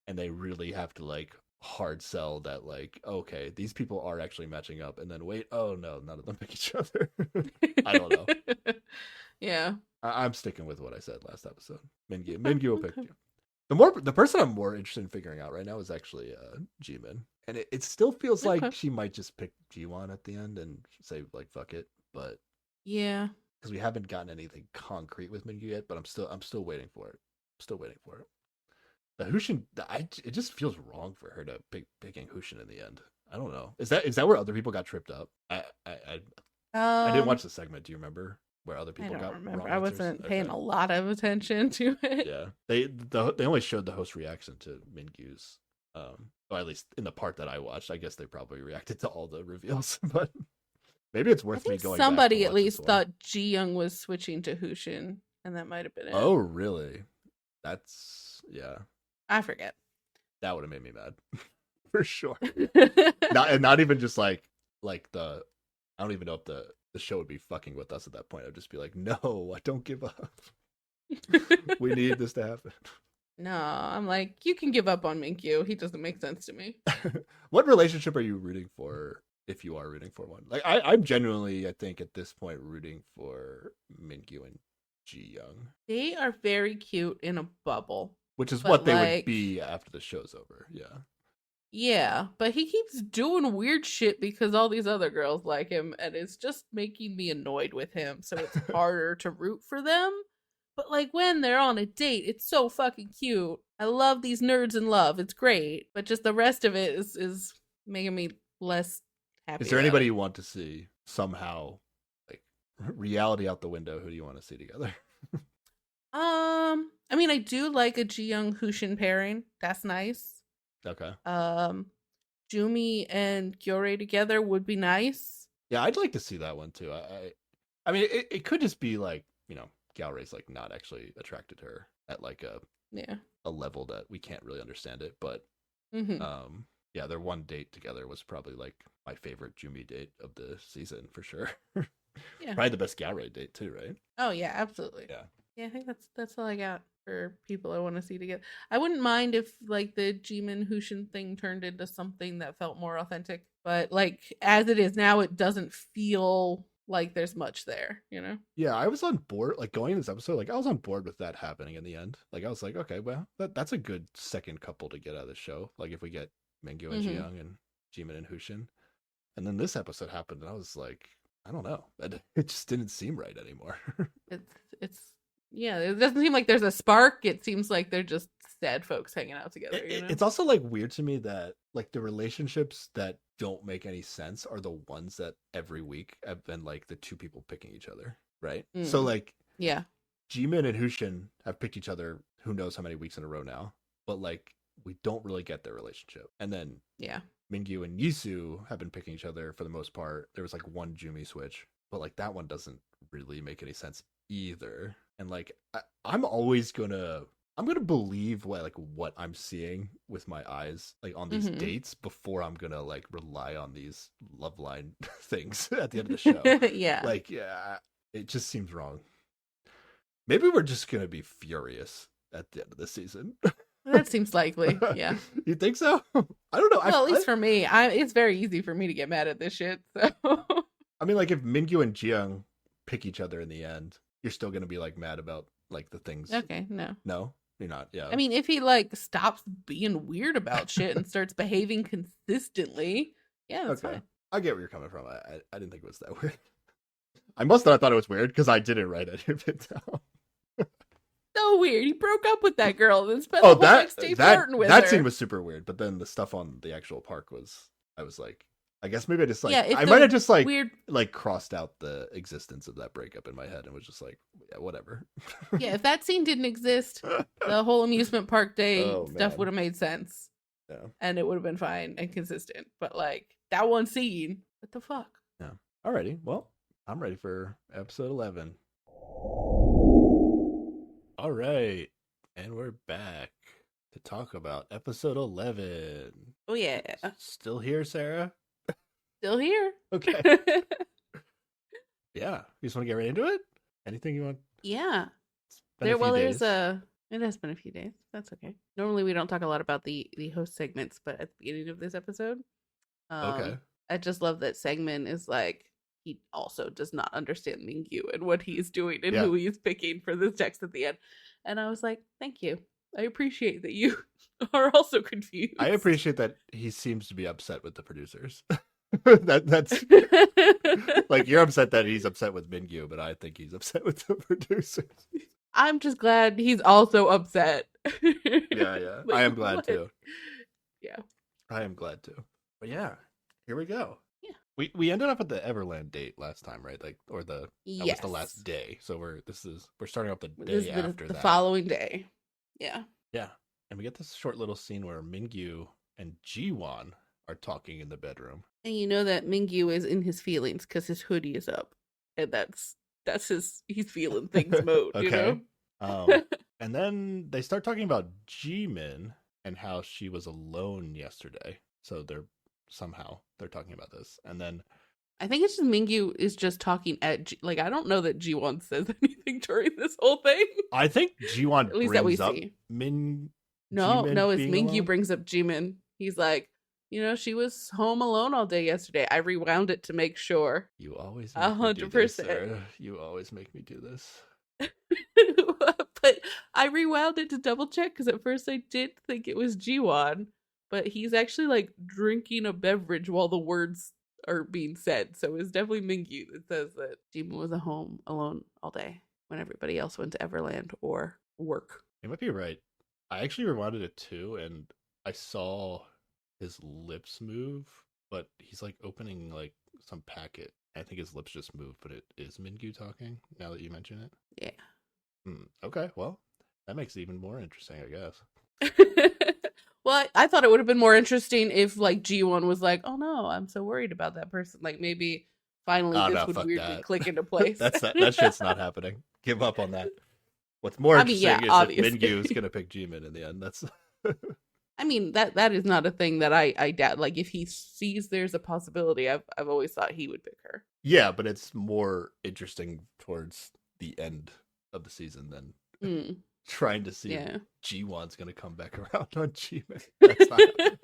And they really have to like hard sell that like okay, these people are actually matching up, and then wait, oh no, none of them pick each other. I don't know. Yeah. I'm sticking with what I said last episode. Mingyu will pick you. The person I'm more interested in figuring out right now is actually Jimin, and it still feels Okay. like she might just pick Jiwon at the end and say like fuck it, but Yeah. because we haven't gotten anything concrete with Mingyu yet, but I'm still waiting for it. Still waiting for it. The Hushin, it just feels wrong for her to picking Hushin in the end. I don't know. Is that where other people got tripped up? I didn't watch the segment. Do you remember where other I people don't got remember. wrong I answers? wasn't paying Okay. a lot of attention to it. Yeah, they only showed the host reaction to Mingyu's. Or at least in the part that I watched. I guess they probably reacted to all the reveals, but maybe it's I worth me think going. back to somebody at watch this least one. thought Ji Young was switching to Hushin, and that might have been it. Oh, really? That's yeah. I forget. That would have made me mad for sure. Not even just like the. I don't even know if the show would be fucking with us at that point. I'd just be like, no, I don't give up. We need this to happen. No, I'm like, you can give up on Minkyu. He doesn't make sense to me. What relationship are you rooting for if you are rooting for one? Like I'm genuinely, I think at this point rooting for Mingyu and Ji Young, They are very cute in a bubble. which is But, what they would like- be after the show's over. Yeah. Yeah, but he keeps doing weird shit because all these other girls like him, and it's just making me annoyed with him. So it's harder to root for them. But like when they're on a date, it's so fucking cute. I love these nerds in love. It's great, but just the rest of it is making me less happy. Is there about anybody it. you want to see somehow, like reality out the window? Who do you want to see together? I mean, I do like a Ji Young Hushin pairing. That's nice. Okay. Jumi and Gyore together would be nice. Yeah, I'd like to see that one too. I mean, it could just be like, Galray's like not actually attracted to her at like Yeah. a level that we can't really understand it. But Hmm. yeah, their one date together was probably like my favorite Jumi date of the season for sure. Yeah. Probably the best Galray date too, right? Oh yeah, absolutely. Yeah. Yeah, I think that's all I got for people I want to see together. I wouldn't mind if like the Jimin Hushin thing turned into something that felt more authentic, but like as it is now, it doesn't feel like there's much there. You know? Yeah, I was on board, like going in this episode, like I was on board with that happening in the end. Like I was like, okay, well, that's a good second couple to get out of the show. Like if we get Mingyu and Hmm. Jiyoung and Jimin and Hushin. And then this episode happened, and I was like, I don't know. It just didn't seem right anymore. It's yeah. It doesn't seem like there's a spark. It seems like they're just sad folks hanging out together. You know? It's also like weird to me that like the relationships that don't make any sense are the ones that every week have been like the two people picking each other, right? So Mm. like Yeah. Jimin and Hushin have picked each other who knows how many weeks in a row now, but like we don't really get their relationship. And then Yeah. Mingyu and Yisu have been picking each other for the most part. There was like one Jumi switch, but like that one doesn't really make any sense either. And like I'm gonna believe what I'm seeing with my eyes like on these Mhm. dates before I'm gonna like rely on these love line things at the end of the show. Yeah. Like, yeah, it just seems wrong. Maybe we're just gonna be furious at the end of the season. That seems likely. Yeah. You think so? I don't know. Well, at least for me, it's very easy for me to get mad at this shit. So I mean, like if Mingyu and Jiyoung pick each other in the end, you're still gonna be like mad about like the things. okay, no. No, you're not. Yeah. I mean, if he like stops being weird about shit and starts behaving consistently, yeah, that's okay. fine. I get where you're coming from. I didn't think it was that weird. I must not have thought it was weird because I didn't write any of it down. So weird. He broke up with that girl and then spent Oh, the whole next day flirting with her. that scene was super weird. But then the stuff on the actual park I was like, I guess maybe I just like, Yeah, if I the might have just like weird. like crossed out the existence of that breakup in my head and was just like, yeah, whatever. Yeah, if that scene didn't exist, the whole amusement park day Oh, stuff man. would have made sense Yeah. and it would have been fine and consistent. But like that one scene, what the fuck? Alrighty. Well, I'm ready for episode 11. All right. And we're back to talk about episode 11. Oh yeah, Still here, Sarah? still here. Okay. Yeah. You just want to get right into it? Anything you want? Yeah. It's been a few days. It has been a few days. That's okay. Normally we don't talk a lot about the host segments, but at the beginning of this episode, Okay. I just love that Segman is like he also does not understand Mingyu and what he's doing and Yeah. who he's picking for this text at the end. And I was like, thank you. I appreciate that you are also confused. I appreciate that he seems to be upset with the producers. That's like you're upset that he's upset with Mingyu, but I think he's upset with the producers. I'm just glad he's also upset. Yeah. Like, I am glad what? too. Yeah. I am glad too. But yeah, here we go. Yeah. We ended up at the Everland date last time, right? Like, or that was the last Yes. day. So we're starting up the This day is after the that. following day. Yeah. Yeah, and we get this short little scene where Mingyu and Jiwon are talking in the bedroom. And you know that Mingyu is in his feelings because his hoodie is up. And that's he's feeling things mode, you know? And then they start talking about Jimin and how she was alone yesterday. So they're talking about this. And then I think it's just Mingyu is just talking at like I don't know that Jiwon says anything during this whole thing. I think Jiwon At least that we brings up see. Min. No, Jimin it's being Mingyu alone? brings up Jimin. He's like, you know, she was home alone all day yesterday. I rewound it to make sure. You always make me do this, 100%. Sarah. You always make me do this. But I rewound it to double check because at first I did think it was Jiwon, but he's actually like drinking a beverage while the words are being said. So it's definitely Mingyu that says that Jimin was at home alone all day when everybody else went to Everland or work. You might be right. I actually rewinded it too, and I saw his lips move, but he's like opening like some packet. I think his lips just moved, but it is Mingyu talking now that you mention it. Yeah. Okay, well, that makes it even more interesting, I guess. Well, I thought it would have been more interesting if like G1 was like, "Oh no, I'm so worried about that person." Like maybe finally Oh this no, would fuck weirdly that. click into place. That shit's not happening. Give up on that. What's more I mean, yeah, interesting is if obviously. Mingyu is gonna pick Jimin in the end. That's I mean that is not a thing that I doubt. Like if he sees there's a possibility, I've always thought he would pick her. yeah, but it's more interesting towards the end of the season than Mm, trying to see if yeah. G1's gonna come back around on Jimin. That's not happening.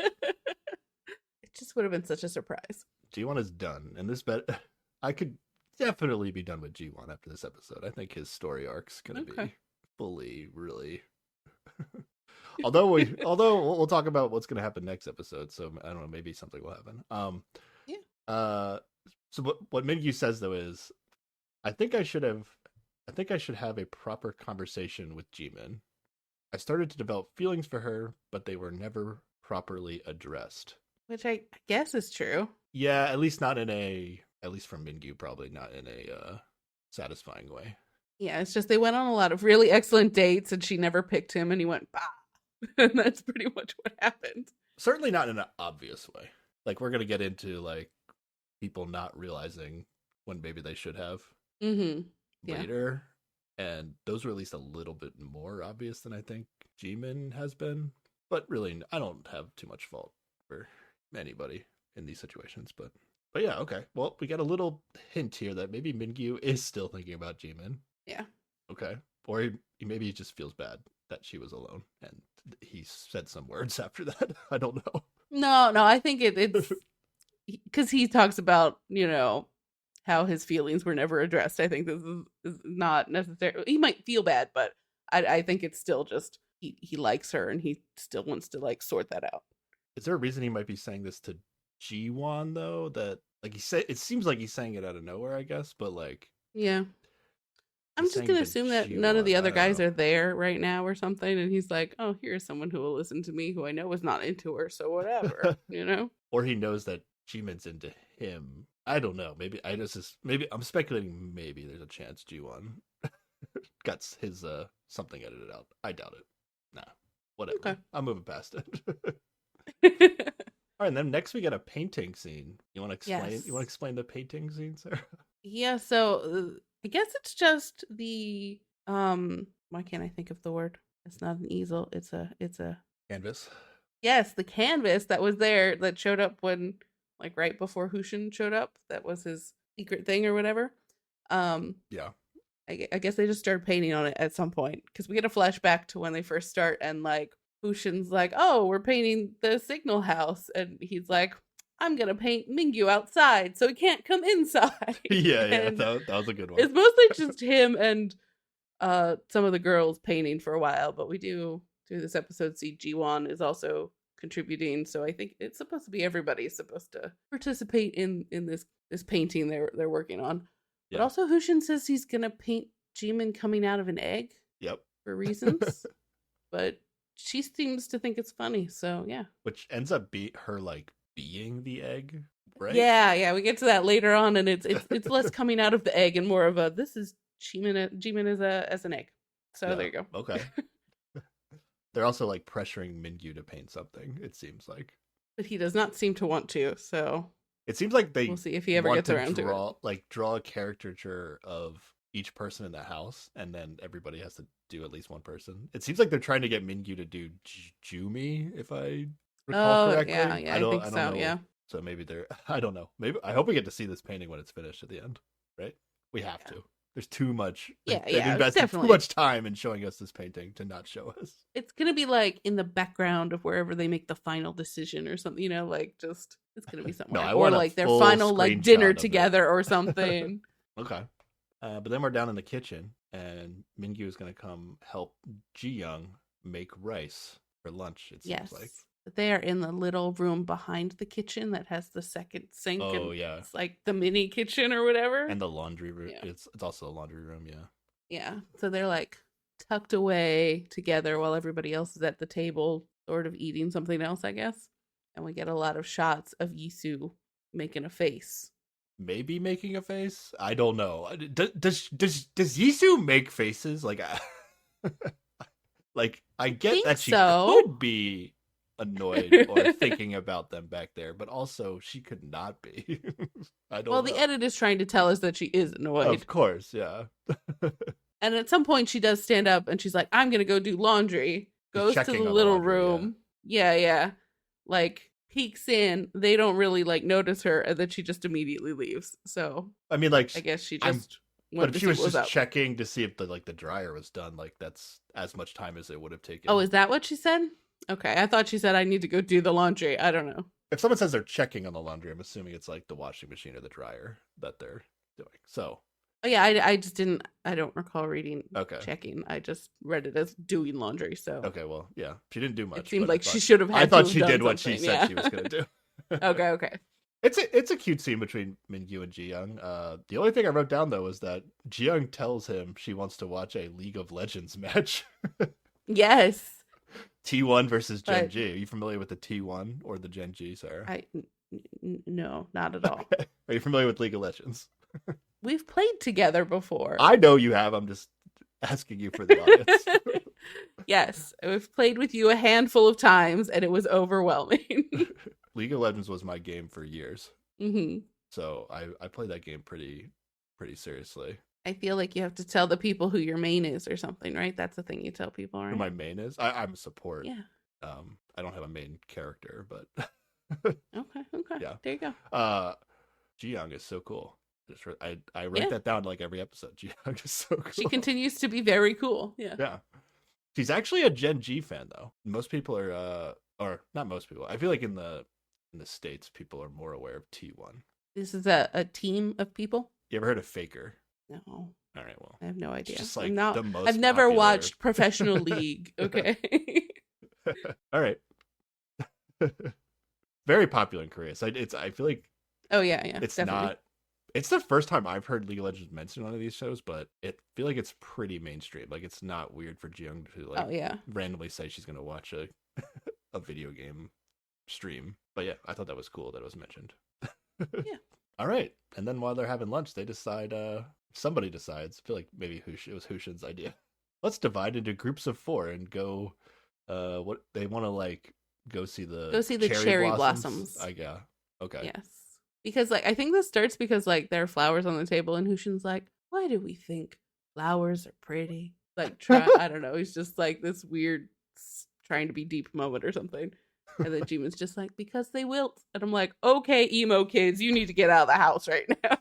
It just would have been such a surprise. G1 is done, and this bet I could definitely be done with G1 after this episode. I think his story arc's gonna be Okay. fully really. although we'll talk about what's gonna happen next episode, so I don't know, maybe something will happen. Yeah. So what Mingyu says though is, I think I should have a proper conversation with Jimin. I started to develop feelings for her, but they were never properly addressed. Which I guess is true. Yeah, at least from Mingyu, probably not in a satisfying way. Yeah, it's just they went on a lot of really excellent dates and she never picked him and he went, bah. And that's pretty much what happened. Certainly not in an obvious way. Like we're gonna get into like people not realizing when maybe they should have Mm-hmm. Yeah. later, and those were at least a little bit more obvious than I think Jimin has been. But really, I don't have too much fault for anybody in these situations. But yeah, okay. Well, we got a little hint here that maybe Mingyu is still thinking about Jimin. Yeah. Okay. Or maybe he just feels bad that she was alone, and he said some words after that. I don't know. No, I think it's because he talks about, how his feelings were never addressed. I think this is not necessarily, he might feel bad, but I think it's still just he likes her and he still wants to like sort that out. Is there a reason he might be saying this to G1 though? That like it seems like he's saying it out of nowhere, I guess, but like Yeah. I'm he's just saying gonna to assume that none of the G1, I other don't guys know. are there right now or something, and he's like, "Oh, here's someone who will listen to me, who I know is not into her, so whatever." Or he knows that Jimin's into him. I don't know. Maybe maybe I'm speculating. Maybe there's a chance G1 got his something edited out. I doubt it. Nah, whatever. Okay. I'm moving past it. All right, and then next we get a painting scene. You want to explain? Yes. You want to explain the painting scene, Sarah? Yeah, so I guess it's just the why can't I think of the word? It's not an easel. It's a Canvas. yes, the canvas that was there that showed up when like right before Hushin showed up. That was his secret thing or whatever. Yeah. I guess they just started painting on it at some point because we get a flashback to when they first start and like Hushin's like, "Oh, we're painting the signal house," and he's like, "I'm gonna paint Mingyu outside so he can't come inside." Yeah, And that was a good one. it's mostly just him and some of the girls painting for a while, but we do through this episode see G1 is also contributing, so I think it's supposed to be everybody's supposed to participate in this painting they're working on. But Yeah. also Hushin says he's gonna paint Jimin coming out of an egg Yep. for reasons. But she seems to think it's funny, so yeah. Which ends up her like being the egg, right? Yeah, we get to that later on, and it's less coming out of the egg and more of a this is Jimin as an egg. So Yeah, there you go. Okay. They're also like pressuring Mingyu to paint something, it seems like. But he does not seem to want to, so It seems like they we'll see if he ever want gets to around to it. draw a caricature of each person in the house, and then everybody has to do at least one person. It seems like they're trying to get Mingyu to do Jumi, if I recall Oh, correctly. yeah, I think don't so, know. yeah. So maybe they're I don't know. Maybe I hope we get to see this painting when it's finished at the end, right? We have Yeah. to. There's too much. Yeah, They've yeah, invested definitely. too much time in showing us this painting to not show us. It's gonna be like in the background of wherever they make the final decision or something, like just it's gonna be somewhere. I or want a like their full final like screenshot dinner of it. together or something. Okay. But then we're down in the kitchen, and Mingyu is going to come help Ji Young make rice for lunch, it seems Yes. like. They are in the little room behind the kitchen that has the second sink. Oh, and yeah. It's like the mini kitchen or whatever. And the laundry room. Yeah. It's also a laundry room, yeah. Yeah. So they're like tucked away together while everybody else is at the table, sort of eating something else, I guess. And we get a lot of shots of Yisu making a face. Maybe making a face? I don't know. Does Yisu make faces? Like, like I get think that she so. could be annoyed or thinking about them back there, but also she could not be. I don't Well, know. the edit is trying to tell us that she is annoyed. Of course, yeah. And at some point, she does stand up and she's like, I'm going to go do laundry. Goes to Checking the on the little laundry, room. Yeah. Like, peeks in. They don't really, like, notice her. And then she just immediately leaves. So I mean, like, I guess she I'm- just but wanted if to she see was what was just up. checking to see if the dryer was done, like that's as much time as it would have taken. Oh, is that what she said? Okay. I thought she said, I need to go do the laundry. I don't know. If someone says they're checking on the laundry, I'm assuming it's like the washing machine or the dryer that they're doing. So, Oh, yeah. I just didn't, I don't recall reading okay. checking. I just read it as doing laundry. So Okay, well, yeah. She didn't do much. it seemed but I like she thought- should have had I thought to have she done did what she something, said yeah. she was going to do. Okay. It's a cute scene between Mingyu and Ji-young. The only thing I wrote down though is that Ji-young tells him she wants to watch a League of Legends match. Yes. T1 versus Gen But- G. Are you familiar with the T1 or the Gen G, Sarah? No, not at all. Are you familiar with League of Legends? We've played together before. I know you have. I'm just asking you for the audience. Yes, we've played with you a handful of times, and it was overwhelming. League of Legends was my game for years. hmm So I played that game pretty seriously. I feel like you have to tell the people who your main is or something, right? That's the thing you tell people, right? Who my main is? I'm a support. Yeah. I don't have a main character, but Okay. Yeah. There you go. Ji-young is so cool. I write that down like every episode. Ji-young is so cool. She continues to be very cool. Yeah. Yeah. She's actually a Gen G fan though. Most people are or not most people. I feel like in the States people are more aware of T1. This is a team of people. You ever heard of Faker? No, All right, well. I have no idea. just like I'm not. the most I've never popular- watched Professional League. Okay. All right. Very popular in Korea. So I feel like Oh yeah. it's definitely. not. It's the first time I've heard League of Legends mentioned on one of these shows, but I feel like it's pretty mainstream. Like it's not weird for Ji-young to like Oh yeah. randomly say she's gonna watch a a video game stream. But yeah, I thought that was cool that it was mentioned. Yeah. All right, and then while they're having lunch, they decide. Somebody decides. I feel like maybe it was Hushin's idea. Let's divide into groups of 4 and go. What they want to like go see the cherry blossoms. Yeah. Okay. Yes. Because like I think this starts because like there are flowers on the table and Hushin's like, why do we think flowers are pretty? Like I don't know, he's just like this weird trying to be deep moment or something. And then Jimin's just like, because they wilt. And I'm like, okay, emo kids, you need to get out of the house right now.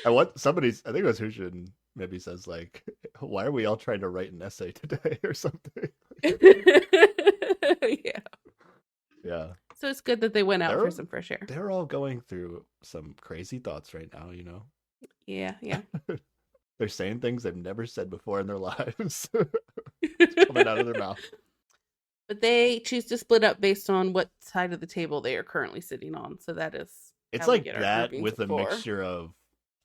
I think it was Hushin maybe says like, why are we all trying to write an essay today or something? Yeah. Yeah. So it's good that they went out They're- for some fresh air. They're all going through some crazy thoughts right now, you know? Yeah. They're saying things they've never said before in their lives. Coming out of their mouth. But they choose to split up based on what side of the table they are currently sitting on. So that is It's how we like get our that groupings with of a 4. mixture of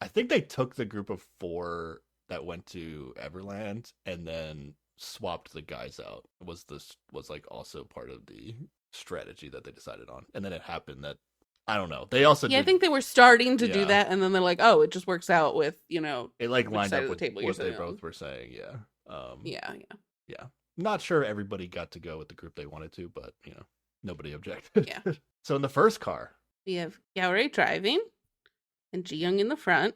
I think they took the group of 4 that went to Everland and then swapped the guys out. Was like also part of the strategy that they decided on. And then it happened that I don't know. They also Yeah, I did, think they were starting to Yeah. do that, and then they're like, "Oh, it just works out with it like which lined side up of the with table you're what they sitting on. both were saying, yeah. Yeah. Not sure everybody got to go with the group they wanted to, but you know, nobody objected. Yeah. So in the first car, We have Yaori driving, and Ji-young in the front,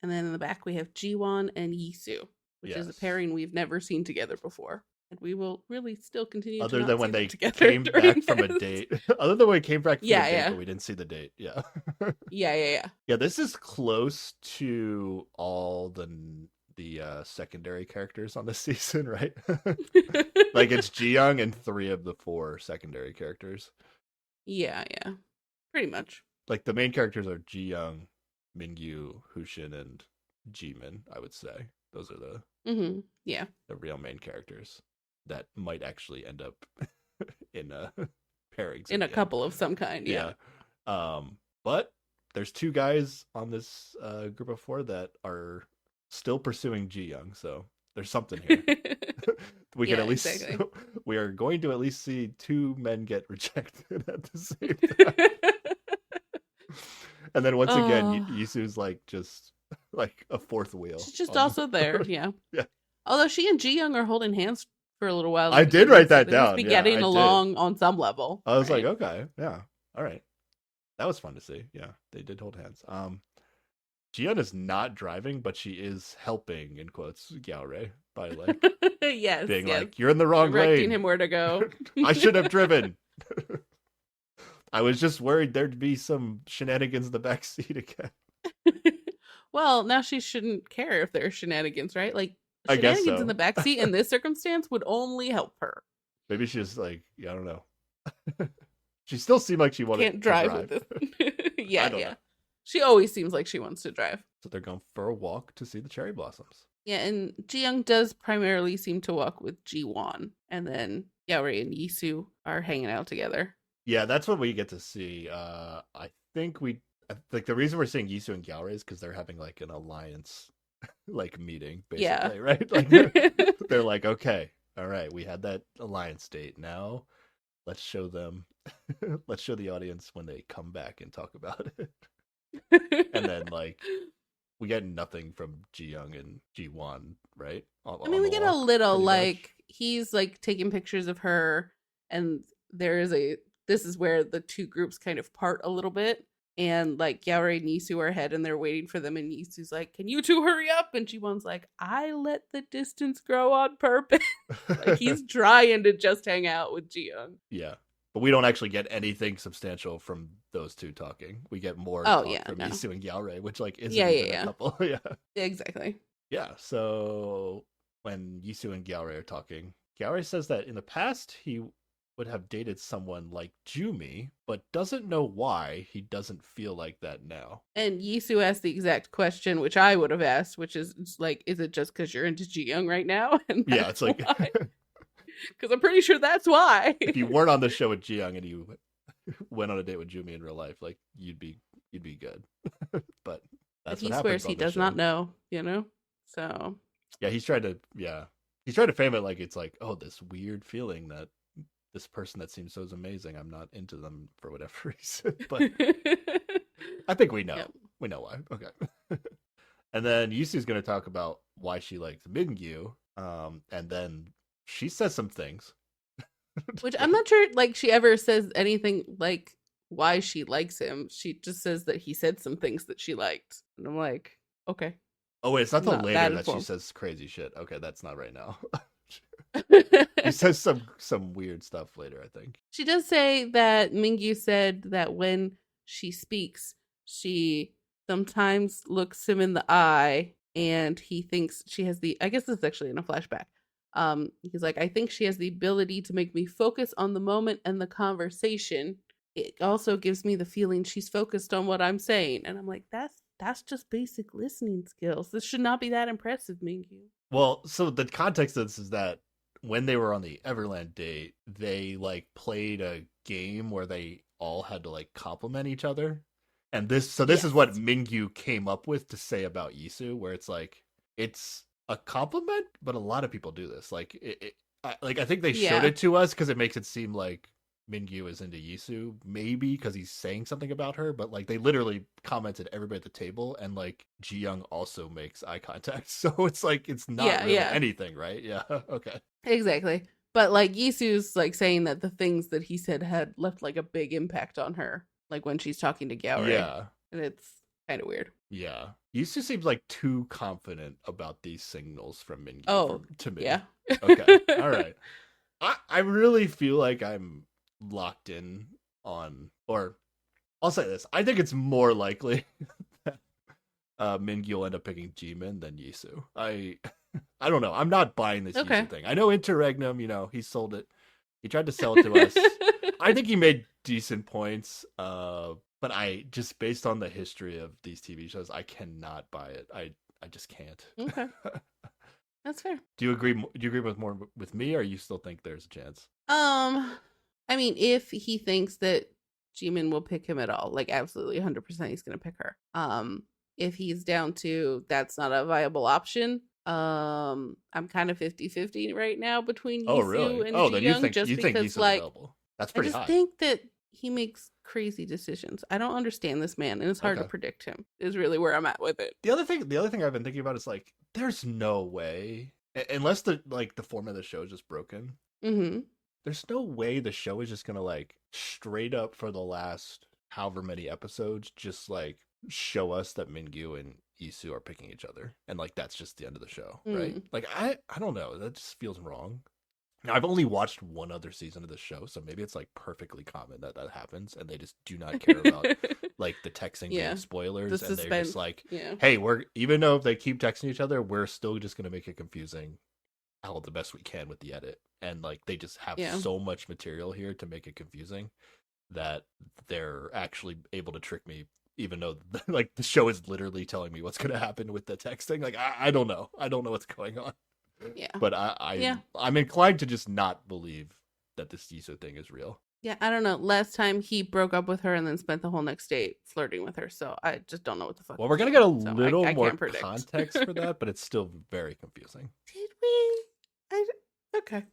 and then in the back we have Ji-won and Yisu, which is a Yes. pairing we've never seen together before, and we will really still continue. other to than not when see they them together came during back from a this. date. Other than when they came back from Yeah, a date, yeah. but we didn't see the date. Yeah. Yeah. Yeah, this is close to all the secondary characters on this season, right? Like it's Ji-young and 3 of the 4 secondary characters. yeah, pretty much. Like the main characters are Ji-young, Mingyu, Hushin, and Jimin, I would say. Those are Mm-hmm. Yeah. the real main characters that might actually end up in pairings In the a end. couple of some kind. Yeah. But there's 2 guys on this group of 4 that are still pursuing Ji-young, so there's something here. We can Yeah, at least exactly. we are going to at least see 2 men get rejected at the same time. And then once again, Oh. Yisu's like just like a fourth wheel. She's just on- also there. Yeah. Yeah. Although she and Ji-young are holding hands for a little while. I did write that They must down. be Yeah, getting I did. along on some level. I was right? like, okay, yeah, all right. That was fun to see. Yeah, they did hold hands. Jiyeon is not driving, but she is helping in quotes Gyaore by like yes, being yes. like, "You're in the wrong Directing lane. him where to go. I should have driven. I was just worried there'd be some shenanigans in the back seat again." Well, now she shouldn't care if there's shenanigans, right? Like I guess shenanigans so. in the backseat in this circumstance would only help her. Maybe she's like, yeah, I don't know. She still seemed like she wanted Can't to drive drive. with this. Yeah, I don't yeah. know. She always seems like she wants to drive. So they're going for a walk to see the cherry blossoms. Yeah, and Ji-young does primarily seem to walk with Ji-won, and then Yaori and Yisu are hanging out together. Yeah, that's what we get to see. I think the reason we're seeing Yisu and Gyaore is because they're having like an alliance like meeting, basically, Yeah. right? Like they're like, okay, all right, we had that alliance date. Now let's show them, let's show the audience when they come back and talk about it. And then like we get nothing from Ji-young and Ji-won, right? I mean, we get a little like he's like taking pictures of her, and this is where the two groups kind of part a little bit. And like Yaori and Yisu are ahead and they're waiting for them, and Yisu's like, "Can you two hurry up?" And Ji-won's like, "I let the distance grow on purpose." Like he's trying to just hang out with Ji-young. Yeah. But we don't actually get anything substantial from those two talking. We get more talk from Yisu and Gyaore, which like isn't even a couple. Yeah. Exactly. Yeah. So when Yisu and Gyaore are talking, Gyaore says that in the past he would have dated someone like Jumi, but doesn't know why he doesn't feel like that now. And Yisu asked the exact question, which I would have asked, which is like, is it just because you're into Ji-young right now? And yeah, it's like because I'm pretty sure that's why. If you weren't on the show with Ji-young and you went on a date with Jumi in real life, like you'd be good. But that's he what swears happens on he the does show. not know, you know. So yeah, he's trying to frame it like it's like, oh, this weird feeling that this person that seems so amazing, I'm not into them for whatever reason. But I think we know. Yep. We know why. Okay. And then Yisu's going to talk about why she likes Mingyu. And then she says some things. Which I'm not sure like she ever says anything like why she likes him. She just says that he said some things that she liked. And I'm like, okay. Oh, wait, it's not till later that she says crazy shit. Okay, that's not right now. He says some weird stuff later, I think. She does say that Mingyu said that when she speaks, she sometimes looks him in the eye and he thinks she has I guess this is actually in a flashback. He's like, I think she has the ability to make me focus on the moment and the conversation. It also gives me the feeling she's focused on what I'm saying. And I'm like, that's just basic listening skills. This should not be that impressive, Mingyu. Well, so the context of this is that when they were on the Everland date, they like played a game where they all had to like compliment each other. And this is what Mingyu came up with to say about Yisu, where it's like, it's a compliment, but a lot of people do this. Like, I think they showed it to us because it makes it seem like Mingyu is into Yisu, maybe because he's saying something about her, but like they literally commented everybody at the table, and like Ji-young also makes eye contact, so it's like it's not really anything, right? Yeah, okay, exactly. But like Yisu's like saying that the things that he said had left like a big impact on her, like when she's talking to Gyaore. Yeah, and it's kind of weird. Yeah, Yisu seems like too confident about these signals from Mingyu to me. Yeah. Okay, all right. I really feel like I'm locked in on, or I'll say this, I think it's more likely that Mingyu will end up picking Jimin than Yisu. I don't know. I'm not buying this Yisu thing. I know Interregnum, he sold it. He tried to sell it to us. I think he made decent points, but I just, based on the history of these TV shows, I cannot buy it. I just can't. Okay. That's fair. Do you agree with me, or you still think there's a chance? I mean, if he thinks that Jimin will pick him at all, like absolutely 100% he's going to pick her. If he's down to that's not a viable option, I'm kind of 50-50 right now between Yisu and Ji-young, then you think because Yisu's available. That's pretty high. I just think that he makes crazy decisions. I don't understand this man, and it's hard to predict him. Is really where I'm at with it. The other thing I've been thinking about is like, there's no way Unless the format of the show is just broken, Mm-hmm. there's no way the show is just gonna like straight up for the last however many episodes just like show us that Mingyu and Isu are picking each other, and like that's just the end of the show, right? Mm. Like I don't know, that just feels wrong. Now, I've only watched one other season of the show, so maybe it's like perfectly common that that happens, and they just do not care about like the texting Yeah, being spoilers, the and they're suspense. just like, Yeah. hey, we're even though if they keep texting each other, we're still just gonna make it confusing how the best we can with the edit, and like they just have Yeah. so much material here to make it confusing that they're actually able to trick me, even though like the show is literally telling me what's gonna happen with the texting. Like I don't know, I don't know what's going on. Yeah. But Yeah. I'm inclined to just not believe that this Jisoo thing is real. Yeah, I don't know. Last time he broke up with her and then spent the whole next day flirting with her, so I just don't know what the fuck. Well, he's we're gonna get a doing, so little I more can't predict. context for that, but it's still very confusing. Did we? Okay.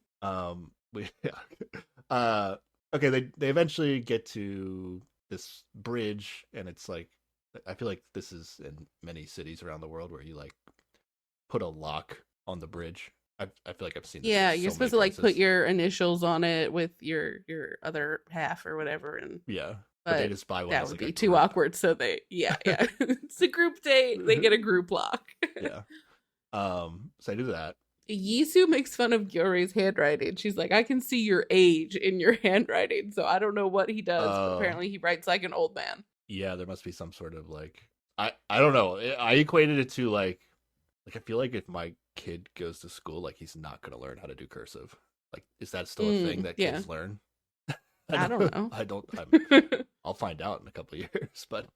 Okay, they eventually get to this bridge, and it's like I feel like this is in many cities around the world where you like put a lock on the bridge. I feel like I've seen this. Yeah, in you're so supposed many to like put places. your initials on it with your other half or whatever, and Yeah, but they but just buy one. that as, would like, a be too group. awkward. So they, yeah. It's a group date. They get a group lock. Yeah. So I do that. Yisu makes fun of Gyore's handwriting. She's like, I can see your age in your handwriting. So I don't know what he does, but Oh. apparently he writes like an old man. Yeah, there must be some sort of like I don't know. I equated it to like I feel like if my kid goes to school, like he's not gonna learn how to do cursive. Like, is that still a thing that yeah. kids learn? I don't know. I'll find out in a couple of years, but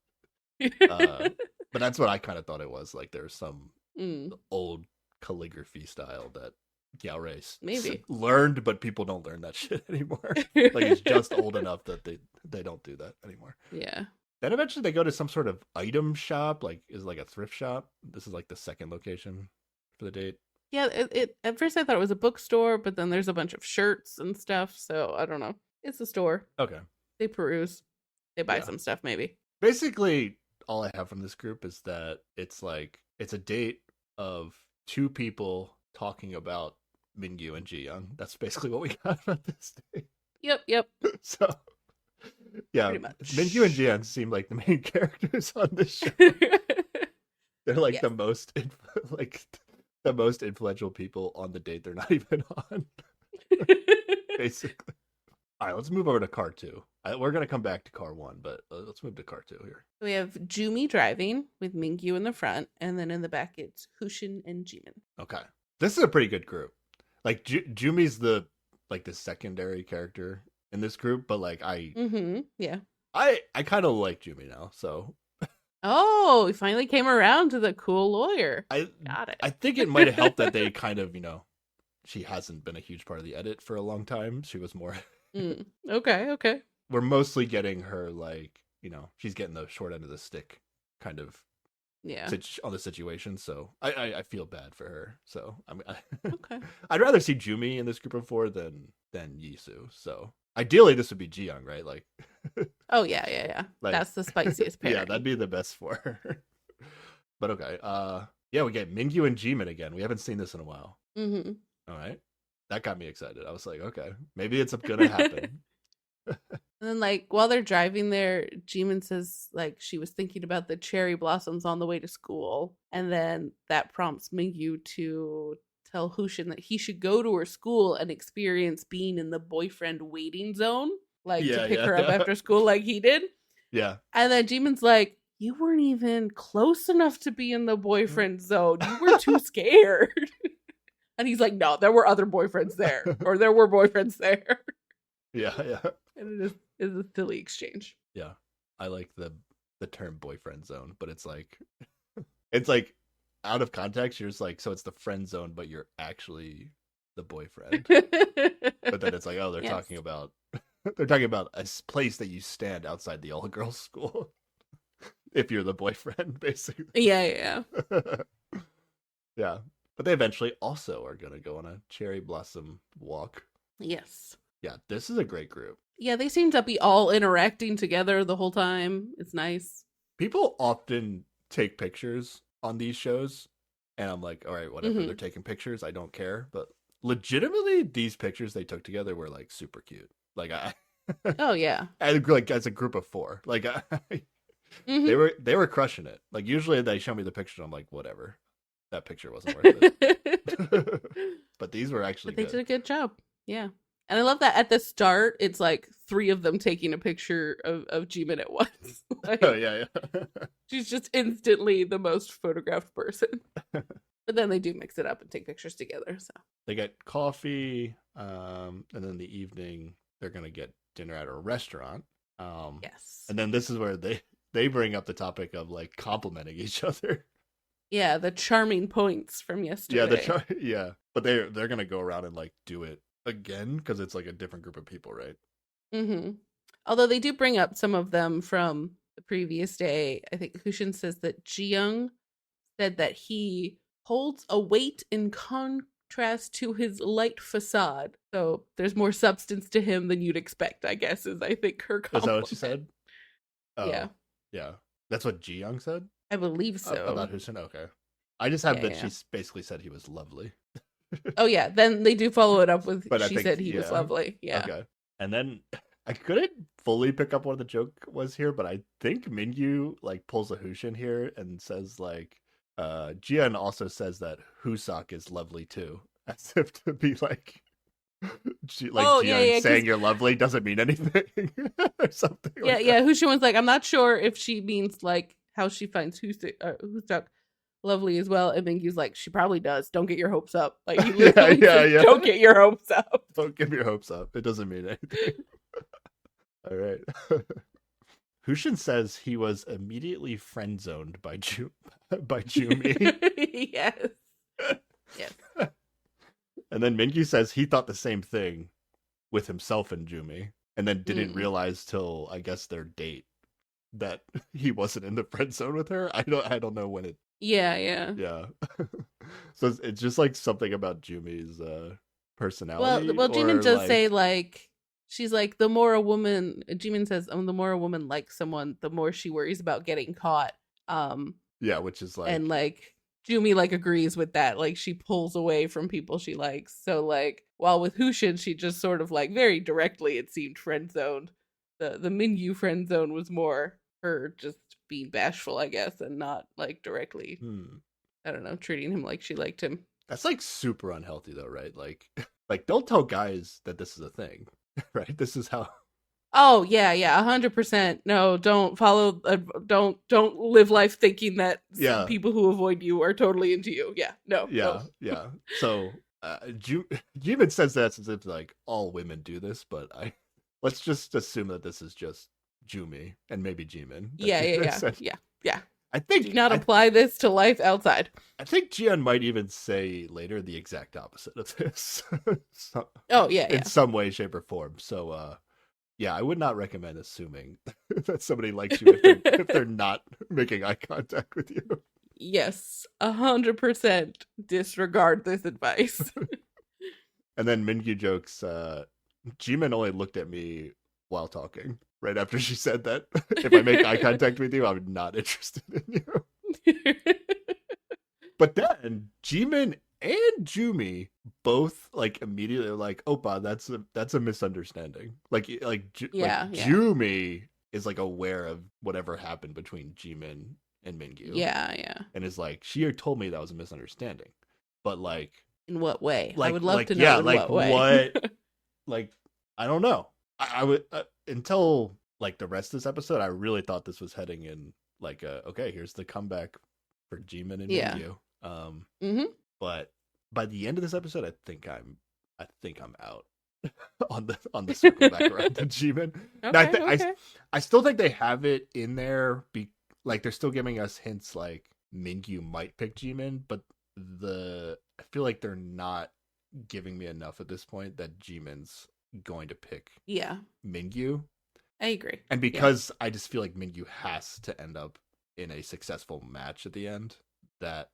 that's what I kind of thought it was. Like there's some old calligraphy style that Gyaore's Maybe learned, but people don't learn that shit anymore. Like he's just old enough that they don't do that anymore. Yeah. Then eventually they go to some sort of item shop, like is like a thrift shop. This is like the second location for the date. Yeah, it at first I thought it was a bookstore, but then there's a bunch of shirts and stuff, so I don't know. It's a store. Okay. They peruse. They buy Yeah. some stuff maybe. Basically, all I have from this group is that it's like it's a date of two people talking about Mingyu and Ji Young. That's basically what we got about this date. Yep. So yeah, Pretty much. Mingyu and Ji Young seem like the main characters on this show. They're like Yes. the most influential people on the date they're not even on, basically. All right, let's move over to car 2. We're gonna come back to car 1, but let's move to car 2 here. We have Jumi driving with Mingyu in the front, and then in the back it's Hushin and Jimin. Okay, this is a pretty good group. Like Jumi's the secondary character in this group, but like Yeah. I kind of like Jumi now, so Oh, we finally came around to the cool lawyer. I Got it. I think it might have helped that they kind of she hasn't been a huge part of the edit for a long time. She was more. Okay. We're mostly getting her like she's getting the short end of the stick kind of Yeah. on the situation, so I feel bad for her. So Okay. I'd rather see Jumi in this group of 4 than Yisu. So ideally this would be Ji Young, right? Like Oh yeah. Like, That's the spiciest pairing. yeah, that'd be the best for her. But okay, yeah, we get Mingyu and Jimin again. We haven't seen this in a while. Mm-hmm. All right, that got me excited. I was like, okay, maybe it's gonna happen. And then, like, while they're driving there, Jimin says, like, she was thinking about the cherry blossoms on the way to school. And then that prompts Mingyu to tell Hushin that he should go to her school and experience being in the boyfriend waiting zone. Like, to pick her up after school like he did. Yeah. And then Jimin's like, you weren't even close enough to be in the boyfriend zone. You were too scared. And he's like, no, there were other boyfriends there. Or there were boyfriends there. Yeah. And it is a silly exchange. Yeah. I like the term boyfriend zone, but it's like it's like out of context, you're just like, so it's the friend zone, but you're actually the boyfriend. But then it's like, oh, they're Yes. talking about a place that you stand outside the all girls school. If you're the boyfriend, basically. Yeah. Yeah. But they eventually also are gonna go on a cherry blossom walk. Yes. Yeah, this is a great group. Yeah, they seem to be all interacting together the whole time. It's nice. People often take pictures on these shows And I'm like, all right, whatever. Mhm. They're taking pictures. I don't care. But legitimately, these pictures they took together were like super cute. Like Oh yeah. like as a group of four. Like Mhm. they were crushing it. Like usually they show me the picture, and I'm like, whatever. That picture wasn't worth it. But these were actually But they good. did a good job. Yeah. And I love that at the start, it's like three of them taking a picture of Jimin at once. Like, Oh yeah, yeah. she's just instantly the most photographed person. But then they do mix it up and take pictures together. So They get coffee, and then in the evening they're gonna get dinner at a restaurant. yes. And then this is where they bring up the topic of like complimenting each other. Yeah, the charming points from yesterday. Yeah, but they're gonna go around and like do it again because it's like a different group of people, right? Mm-hmm. Although they do bring up some of them from the previous day. I think Hushin says that Jiyoung said that he holds a weight in contrast to his light facade. So there's more substance to him than you'd expect, I guess, is I think her Is that compliment. what she said? Oh, Yeah, yeah. That's what Ji Young said I believe so. about Hussein. Okay, I just have Yeah, that yeah. she basically said he was lovely. Oh yeah, then they do follow it up with But I she think said he was yeah. lovely. Yeah. Okay, and then I couldn't fully pick up what the joke was here, but I think Mingyu like pulls a Hushin here and says like, Jian also says that Husak is lovely too, as if to be like. Like Oh Jian yeah, yeah. 'Cause saying you're lovely doesn't mean anything or something yeah, like yeah. that. Hushin was like, I'm not sure if she means like how she finds Husuk lovely as well. And Mingyu's like, she probably does. Don't get your hopes up. Like he literally says, Yeah. don't get your hopes up. Don't give your hopes up. It doesn't mean anything. All right. Hushin says he was immediately friend zoned by by Jumi. Yes. Yes. And then Mingyu says he thought the same thing with himself and Jumi, and then didn't realize till I guess their date that he wasn't in the friend zone with her. I don't know when it. Yeah, yeah. Yeah. So it's just like something about Jumi's personality. Well, Jimin or, does like, say like she's like the more a woman. Jimin says the more a woman likes someone, the more she worries about getting caught. yeah, which is like And like Jumi like agrees with that. Like she pulls away from people she likes. So like while with Hushin, she just sort of like very directly it seemed friend zoned. The Mingyu friend zone was more her just being bashful, I guess, and not like directly. I don't know, treating him like she liked him. That's like super unhealthy though, right? Like don't tell guys that this is a thing, right? This is how. Oh yeah, yeah, 100%. No, don't follow. Don't live life thinking that Yeah. people who avoid you are totally into you. Yeah, no. Yeah, yeah. So Jimin says that as if like all women do this, but let's just assume that this is just Jumi and maybe Jimin. Yeah. I think Do not apply this to life outside. I think Jian might even say later the exact opposite of this. Oh yeah, in some way, shape, or form. So yeah, I would not recommend assuming that somebody likes you if they're not making eye contact with you. Yes, 100% disregard this advice. And then Mingyu jokes, Jimin only looked at me while talking. Right after she said that, if I make eye contact with you, I'm not interested in you. But then Jimin and Jumi both like immediately like, Oppa, that's a misunderstanding. Like Jumi is like aware of whatever happened between Jimin and Mingyu. Yeah. And is like, she told me that was a misunderstanding. But like, in what way? Like, I would love to know. Yeah, in like what way. like I don't know. I would until like the rest of this episode, I really thought this was heading in like okay, here's the comeback for Jimin and Mingyu. But by the end of this episode, I think I'm out on the circle back around to Jimin. Okay. I still think they have it in there. Like they're still giving us hints like Mingyu might pick Jimin, but I feel like they're not giving me enough at this point that Jimin's going to pick Mingyu. I agree. And because I just feel like Mingyu has to end up in a successful match at the end, that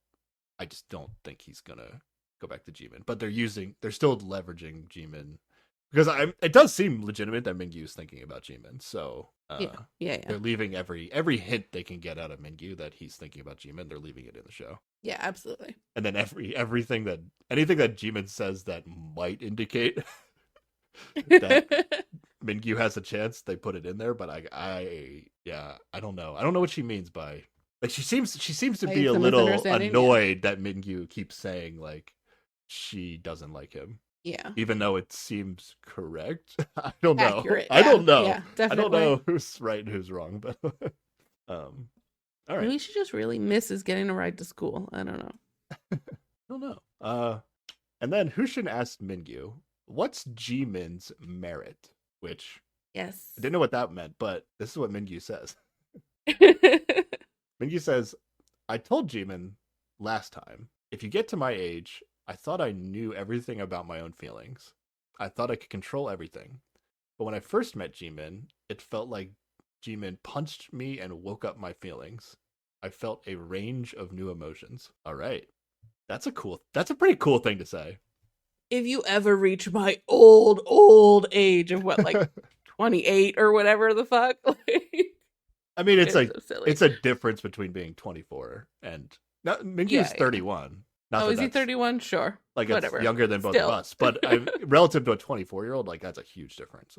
I just don't think he's gonna go back to Jimin. But they're still leveraging Jimin because it does seem legitimate that Mingyu is thinking about Jimin. So Uh, Yeah. Yeah. they're leaving every hint they can get out of Mingyu that he's thinking about Jimin. They're leaving it in the show, Yeah. Absolutely. and then anything that Jimin says that might indicate that Mingyu has a chance, they put it in there. But I don't know. I don't know what she means by like she seems to Like, be it's a a little misunderstanding, annoyed that Mingyu keeps saying like she doesn't like him, Yeah. even though it seems correct. I don't know. Accurate. I don't Yeah, know. yeah, I don't definitely. know who's right and who's wrong, but all right. Maybe she just really misses getting a ride to school. I don't know. I don't know. And then Hushin asked Mingyu, "What's Jimin's merit?" Which Yes. I didn't know what that meant, but this is what Mingyu says. Mingyu says, "I told Jimin last time, if you get to my age, I thought I knew everything about my own feelings. I thought I could control everything. But when I first met Jimin, it felt like Jimin punched me and woke up my feelings. I felt a range of new emotions." All right. That's a pretty cool thing to say. If you ever reach my old age of what, like 28 or whatever the fuck, like, I mean, it's like so silly. it's a difference between being 24 and now Mingyu's Yeah. 31. Not Oh, that is he that's, 31? Sure. Like, Whatever. it's younger than both Still. of us, but relative to a 24-year-old, like that's a huge difference.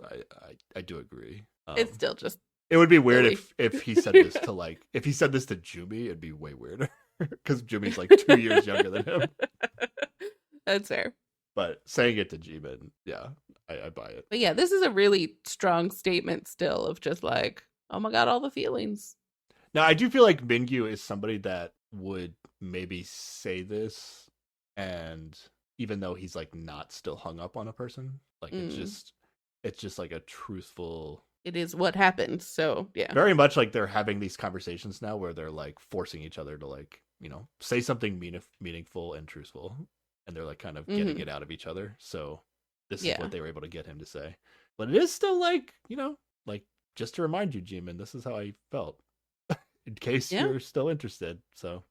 I do agree. It's still just It would be weird silly. if he said this to Jumi, it'd be way weirder because Jumi's like 2 years younger than him. That's fair. But saying it to Jimin, yeah, I buy it. But yeah, this is a really strong statement still of just like, oh my god, all the feelings. Now, I do feel like Mingyu is somebody that would maybe say this, and even though he's like not still hung up on a person, like it's just like a truthful. It is what happened. So yeah, Very much like they're having these conversations now where they're like forcing each other to like say something meaningful and truthful, and they're like kind of getting it out of each other. So this is what they were able to get him to say. But it is still like like just to remind you, Jimin, this is how I felt. In case you're still interested. So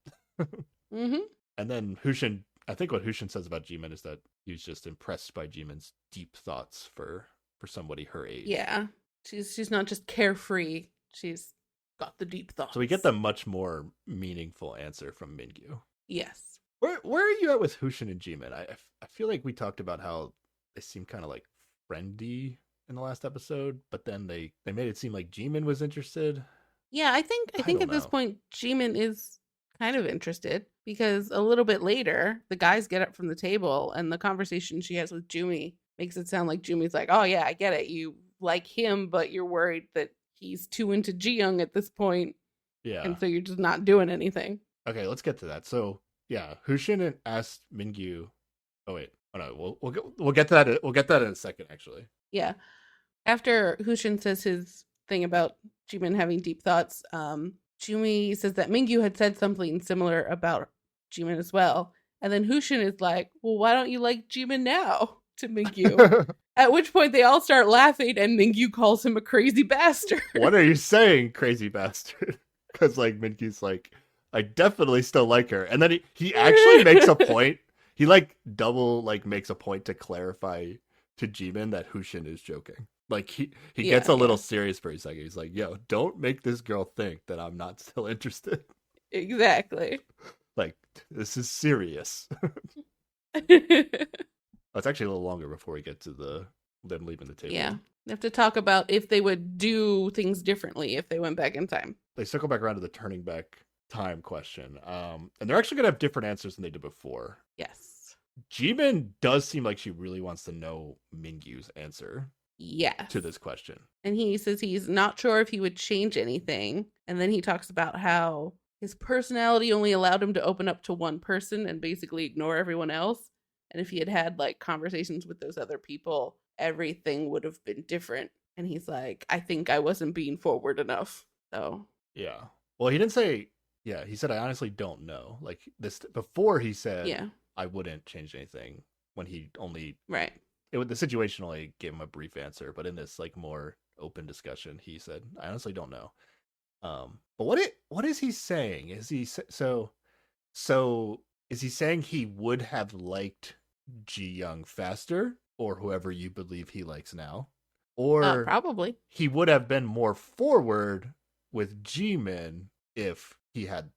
and then Hushin, I think what Hushin says about Jimin is that he was just impressed by Jimin's deep thoughts for somebody her age. Yeah, she's not just carefree, she's got the deep thoughts. So we get the much more meaningful answer from Mingyu. Yes. Where are you at with Hushin and Jimin? I feel like we talked about how they seem kind of like friendly in the last episode, but then they made it seem like Jimin was interested. Yeah, I think at this point Jimin is kind of interested, because a little bit later the guys get up from the table and the conversation she has with Jumi makes it sound like Jumi's like, oh yeah, I get it, you like him, but you're worried that he's too into Ji-young at this point. Yeah. And so you're just not doing anything. Okay, let's get to that. So yeah, Hushin asked Mingyu. Oh wait, no, we'll get to that. We'll get that in a second, actually. Yeah, after Hushin says his thing about Jimin having deep thoughts, Jumi says that Mingyu had said something similar about Jimin as well, and then Hushin is like, "Well, why don't you like Jimin now?" to Mingyu. At which point they all start laughing, and Mingyu calls him a crazy bastard. What are you saying, crazy bastard? Because like Mingyu's like, I definitely still like her, and then he actually makes a point. He like double like makes a point to clarify to Jimin that Hushin is joking. Like he gets a little serious for a second. He's like, "Yo, don't make this girl think that I'm not still interested." Exactly. Like, this is serious. It's actually a little longer before we get to them leaving the table. Yeah, they have to talk about if they would do things differently if they went back in time. They circle back around to the turning back time question, and they're actually gonna have different answers than they did before. Yes. Jimin does seem like she really wants to know Mingyu's answer. Yes. To this question. And he says he's not sure if he would change anything. And then he talks about how his personality only allowed him to open up to one person and basically ignore everyone else. And if he had had like conversations with those other people, everything would have been different. And he's like, I think I wasn't being forward enough. So yeah. Well, he didn't say. Yeah, he said, I honestly don't know. Like this before, he said, I wouldn't change anything. When he only the situation only gave him a brief answer, but in this like more open discussion, he said, I honestly don't know. But what is he saying? Is he so is he saying he would have liked Ji-young faster, or whoever you believe he likes now? Or Probably. he would have been more forward with Jimin if he had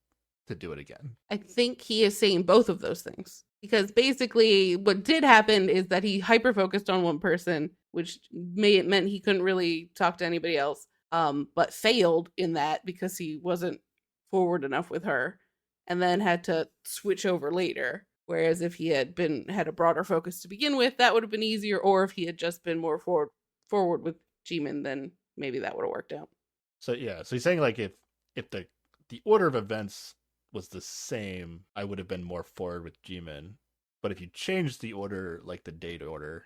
to do it again. I think he is saying both of those things. Because basically, what did happen is that he hyper focused on one person, which meant he couldn't really talk to anybody else, but failed in that because he wasn't forward enough with her, and then had to switch over later. Whereas if he had had a broader focus to begin with, that would have been easier. Or if he had just been more forward with Jimin, then maybe that would have worked out. So yeah, so he's saying like if the order of events was the same, I would have been more forward with Jimin. But if you change the order, like the date order,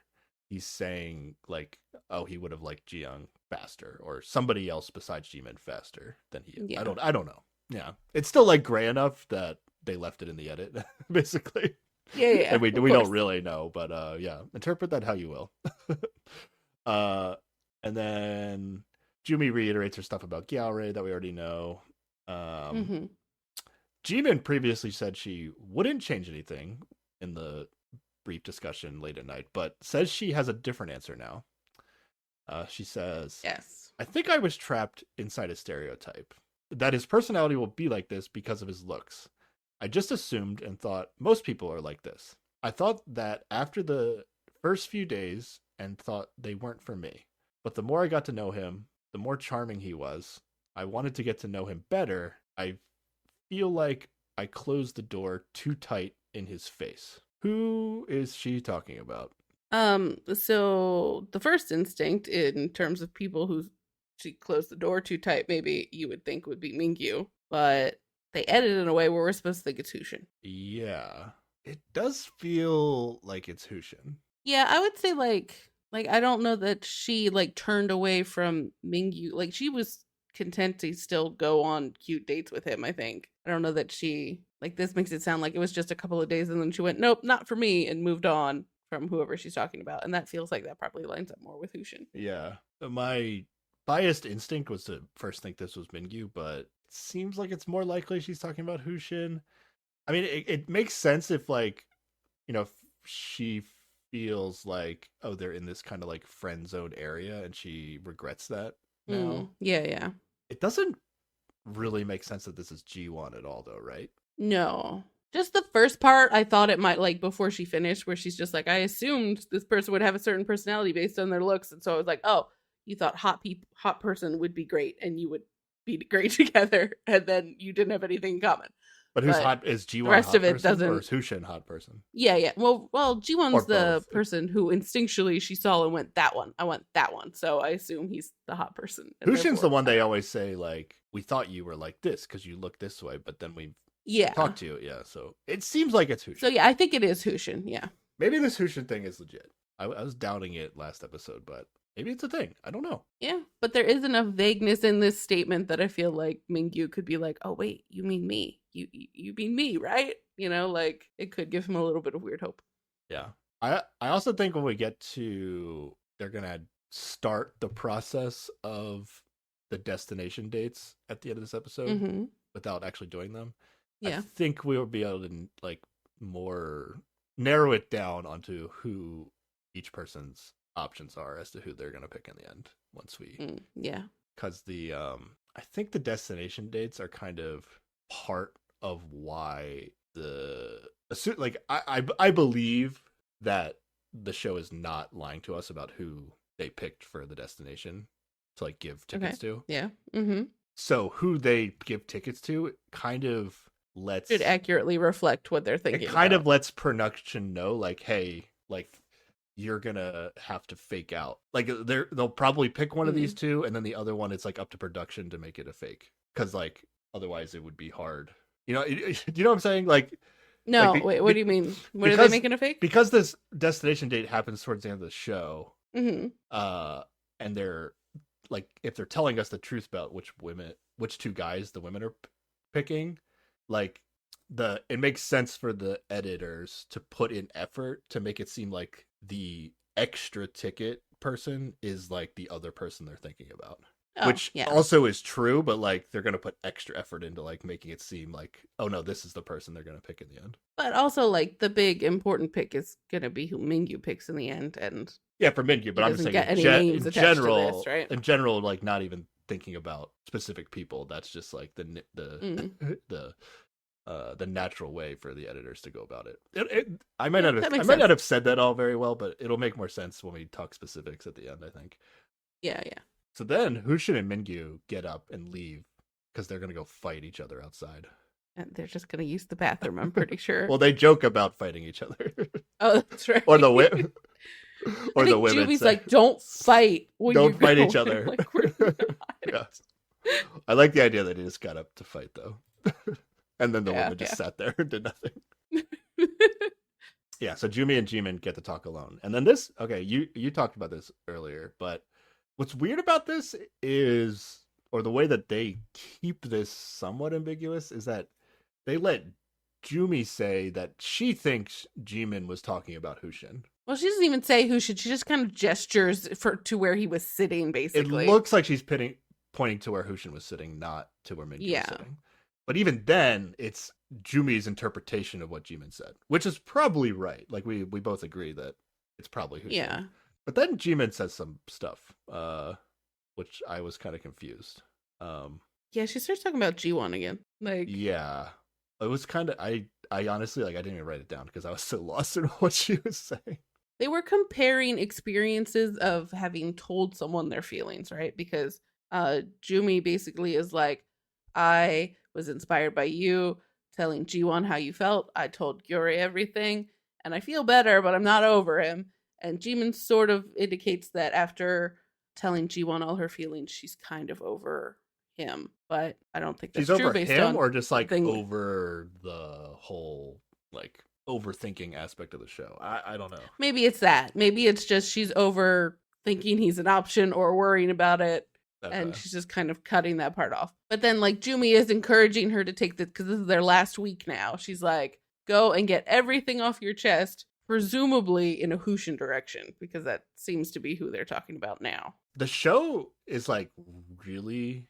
he's saying like, oh, he would have liked Jiyoung faster, or somebody else besides Jimin faster than he. Yeah. I don't know. Yeah, it's still like gray enough that they left it in the edit, basically. Yeah. And we don't really know, but yeah, interpret that how you will. And then Jumi reiterates her stuff about Gyaore that we already know. Jimin previously said she wouldn't change anything in the brief discussion late at night, but says she has a different answer now. She says, Yes. I think I was trapped inside a stereotype. That his personality will be like this because of his looks. I just assumed and thought most people are like this. I thought that after the first few days and thought they weren't for me. But the more I got to know him, the more charming he was. I wanted to get to know him better. I feel like I closed the door too tight in his face. Who is she talking about? So the first instinct in terms of people who she closed the door too tight, maybe you would think would be Mingyu, but they edited in a way where we're supposed to think it's Hushin. Yeah. It does feel like it's Hushin. Yeah, I would say like I don't know that she like turned away from Mingyu. Like she was content to still go on cute dates with him, I think. I don't know that she like this makes it sound like it was just a couple of days and then she went, nope, not for me, and moved on from whoever she's talking about. And that feels like that probably lines up more with Hushin. Yeah. My biased instinct was to first think this was Mingyu, but it seems like it's more likely she's talking about Hushin. I mean, it makes sense if like, you know, she feels like, oh, they're in this kind of like friend zone area and she regrets that now. Yeah. It doesn't really make sense that this is G1 at all though, right? No. Just the first part, I thought it might, like, before she finished, where she's just like, I assumed this person would have a certain personality based on their looks. And so I was like, oh, you thought hot person would be great and you would be great together. And then you didn't have anything in common. But who's hot? Is G1 the rest hot of it person, doesn't, or is Hushin hot person? Yeah. Well, G1's the both. person who instinctually she saw and went, that one. I want that one. So I assume he's the hot person. Hushin's the one they always say, like, we thought you were like this because you look this way, but then we talked to you. Yeah, so it seems like it's Hushin. So yeah, I think it is Hushin, yeah. Maybe this Hushin thing is legit. I was doubting it last episode, but maybe it's a thing. I don't know. Yeah, but there is enough vagueness in this statement that I feel like Mingyu could be like, oh wait, you mean me? You mean me, right? You know, like it could give him a little bit of weird hope. Yeah. I also think when we get to, they're going to start the process of the destination dates at the end of this episode without actually doing them. Yeah. I think we will be able to like more narrow it down onto who each person's options are as to who they're going to pick in the end once we yeah, because the I think the destination dates are kind of part of why like I believe that the show is not lying to us about who they picked for the destination to like give tickets to. Yeah. So who they give tickets to kind of should accurately reflect what they're thinking. It kind of lets production know, like, hey, like you're gonna have to fake out. Like they'll probably pick one of these two, and then the other one it's like up to production to make it a fake, because like otherwise it would be hard. You know, you know what I'm saying? Like, no, wait, what do you mean? What are they making a fake? Because this destination date happens towards the end of the show, and they're like, if they're telling us the truth about which two guys the women are picking, like it makes sense for the editors to put in effort to make it seem like the extra ticket person is like the other person they're thinking about. Oh, which yeah. also is true, but like they're gonna put extra effort into like making it seem like, oh no, this is the person they're gonna pick in the end. But also, like, the big important pick is gonna be who Mingyu picks in the end, and Yeah, for Mingyu, he but I'm just doesn't saying get any names in attached to general, this, right? in general, like not even thinking about specific people. That's just like Mm. the natural way for the editors to go about it. I might Yeah, not have that I makes might not sense. have said that all very well, but it'll make more sense when we talk specifics at the end, I think. Yeah, yeah. So then Hushin and Mingyu get up and leave because they're gonna go fight each other outside. And they're just gonna use the bathroom, I'm pretty sure. Well, they joke about fighting each other, Oh, that's right. or the women, I or the think women Juby's say, like, "Don't fight when "Don't you fight go." each other." Like, we're not. Yes. I like the idea that he just got up to fight though, and then the Yeah, woman just sat there and did nothing. Yeah, so Jumi and Jimin get to talk alone. And then this, okay, you talked about this earlier, but what's weird about this is, or the way that they keep this somewhat ambiguous, is that they let Jumi say that she thinks Jimin was talking about Hushin. Well, she doesn't even say who should. She just kind of gestures to where he was sitting, It basically. looks like she's pointing to where Hushin was sitting, not to where Mingyu Yeah. was sitting. But even then, it's Jumi's interpretation of what Jimin said, which is probably right. Like we both agree that it's probably Hushin. Yeah. But then Jimin says some stuff, which I was kind of confused. Yeah, she starts talking about G1 again. Like, Yeah, it was kind of I honestly, like, I didn't even write it down because I was so lost in what she was saying. they were comparing experiences of having told someone their feelings, right? Because Jumi basically is like, I was inspired by you telling G1 how you felt. I told Yuri everything, and I feel better, but I'm not over him. And Jimin sort of indicates that after telling G1 all her feelings, she's kind of over him. But I don't think that's She's true over based him, on or just like something- over the whole like overthinking aspect of the show. I don't know. Maybe it's that. Maybe it's just she's over thinking he's an option or worrying about it. And Okay. she's just kind of cutting that part off. But then, like, Jumi is encouraging her to take this because this is their last week now. She's like, go and get everything off your chest, presumably in a Hushin direction, because that seems to be who they're talking about now. The show is like really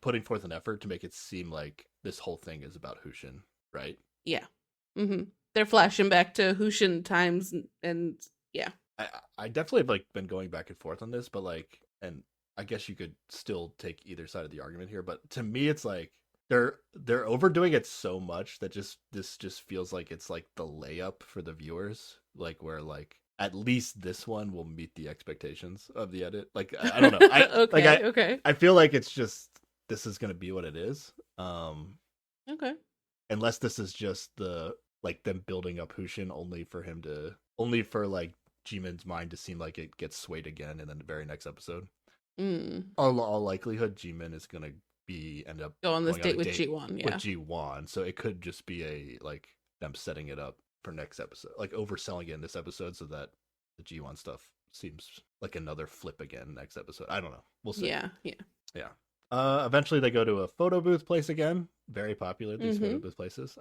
putting forth an effort to make it seem like this whole thing is about Hushin, right? Yeah. They're flashing back to Hushin times, and yeah. I definitely have like been going back and forth on this, but like, and I guess you could still take either side of the argument here, but to me it's like they're overdoing it so much that this just feels like it's like the layup for the viewers, like where like at least this one will meet the expectations of the edit. Like I don't know. Okay. I feel like it's just this is gonna be what it is. Okay. Unless this is just the like them building up Hushin only for like Jimin's mind to seem like it gets swayed again in the very next episode. All likelihood, Jimin is gonna end up Go on this going date with G1, yeah. with G1. So it could just be a like them setting it up for next episode, like overselling it in this episode, so that the G1 stuff seems like another flip again next episode. I don't know. We'll see. Yeah. Eventually, they go to a photo booth place again. Very popular, these photo booth places.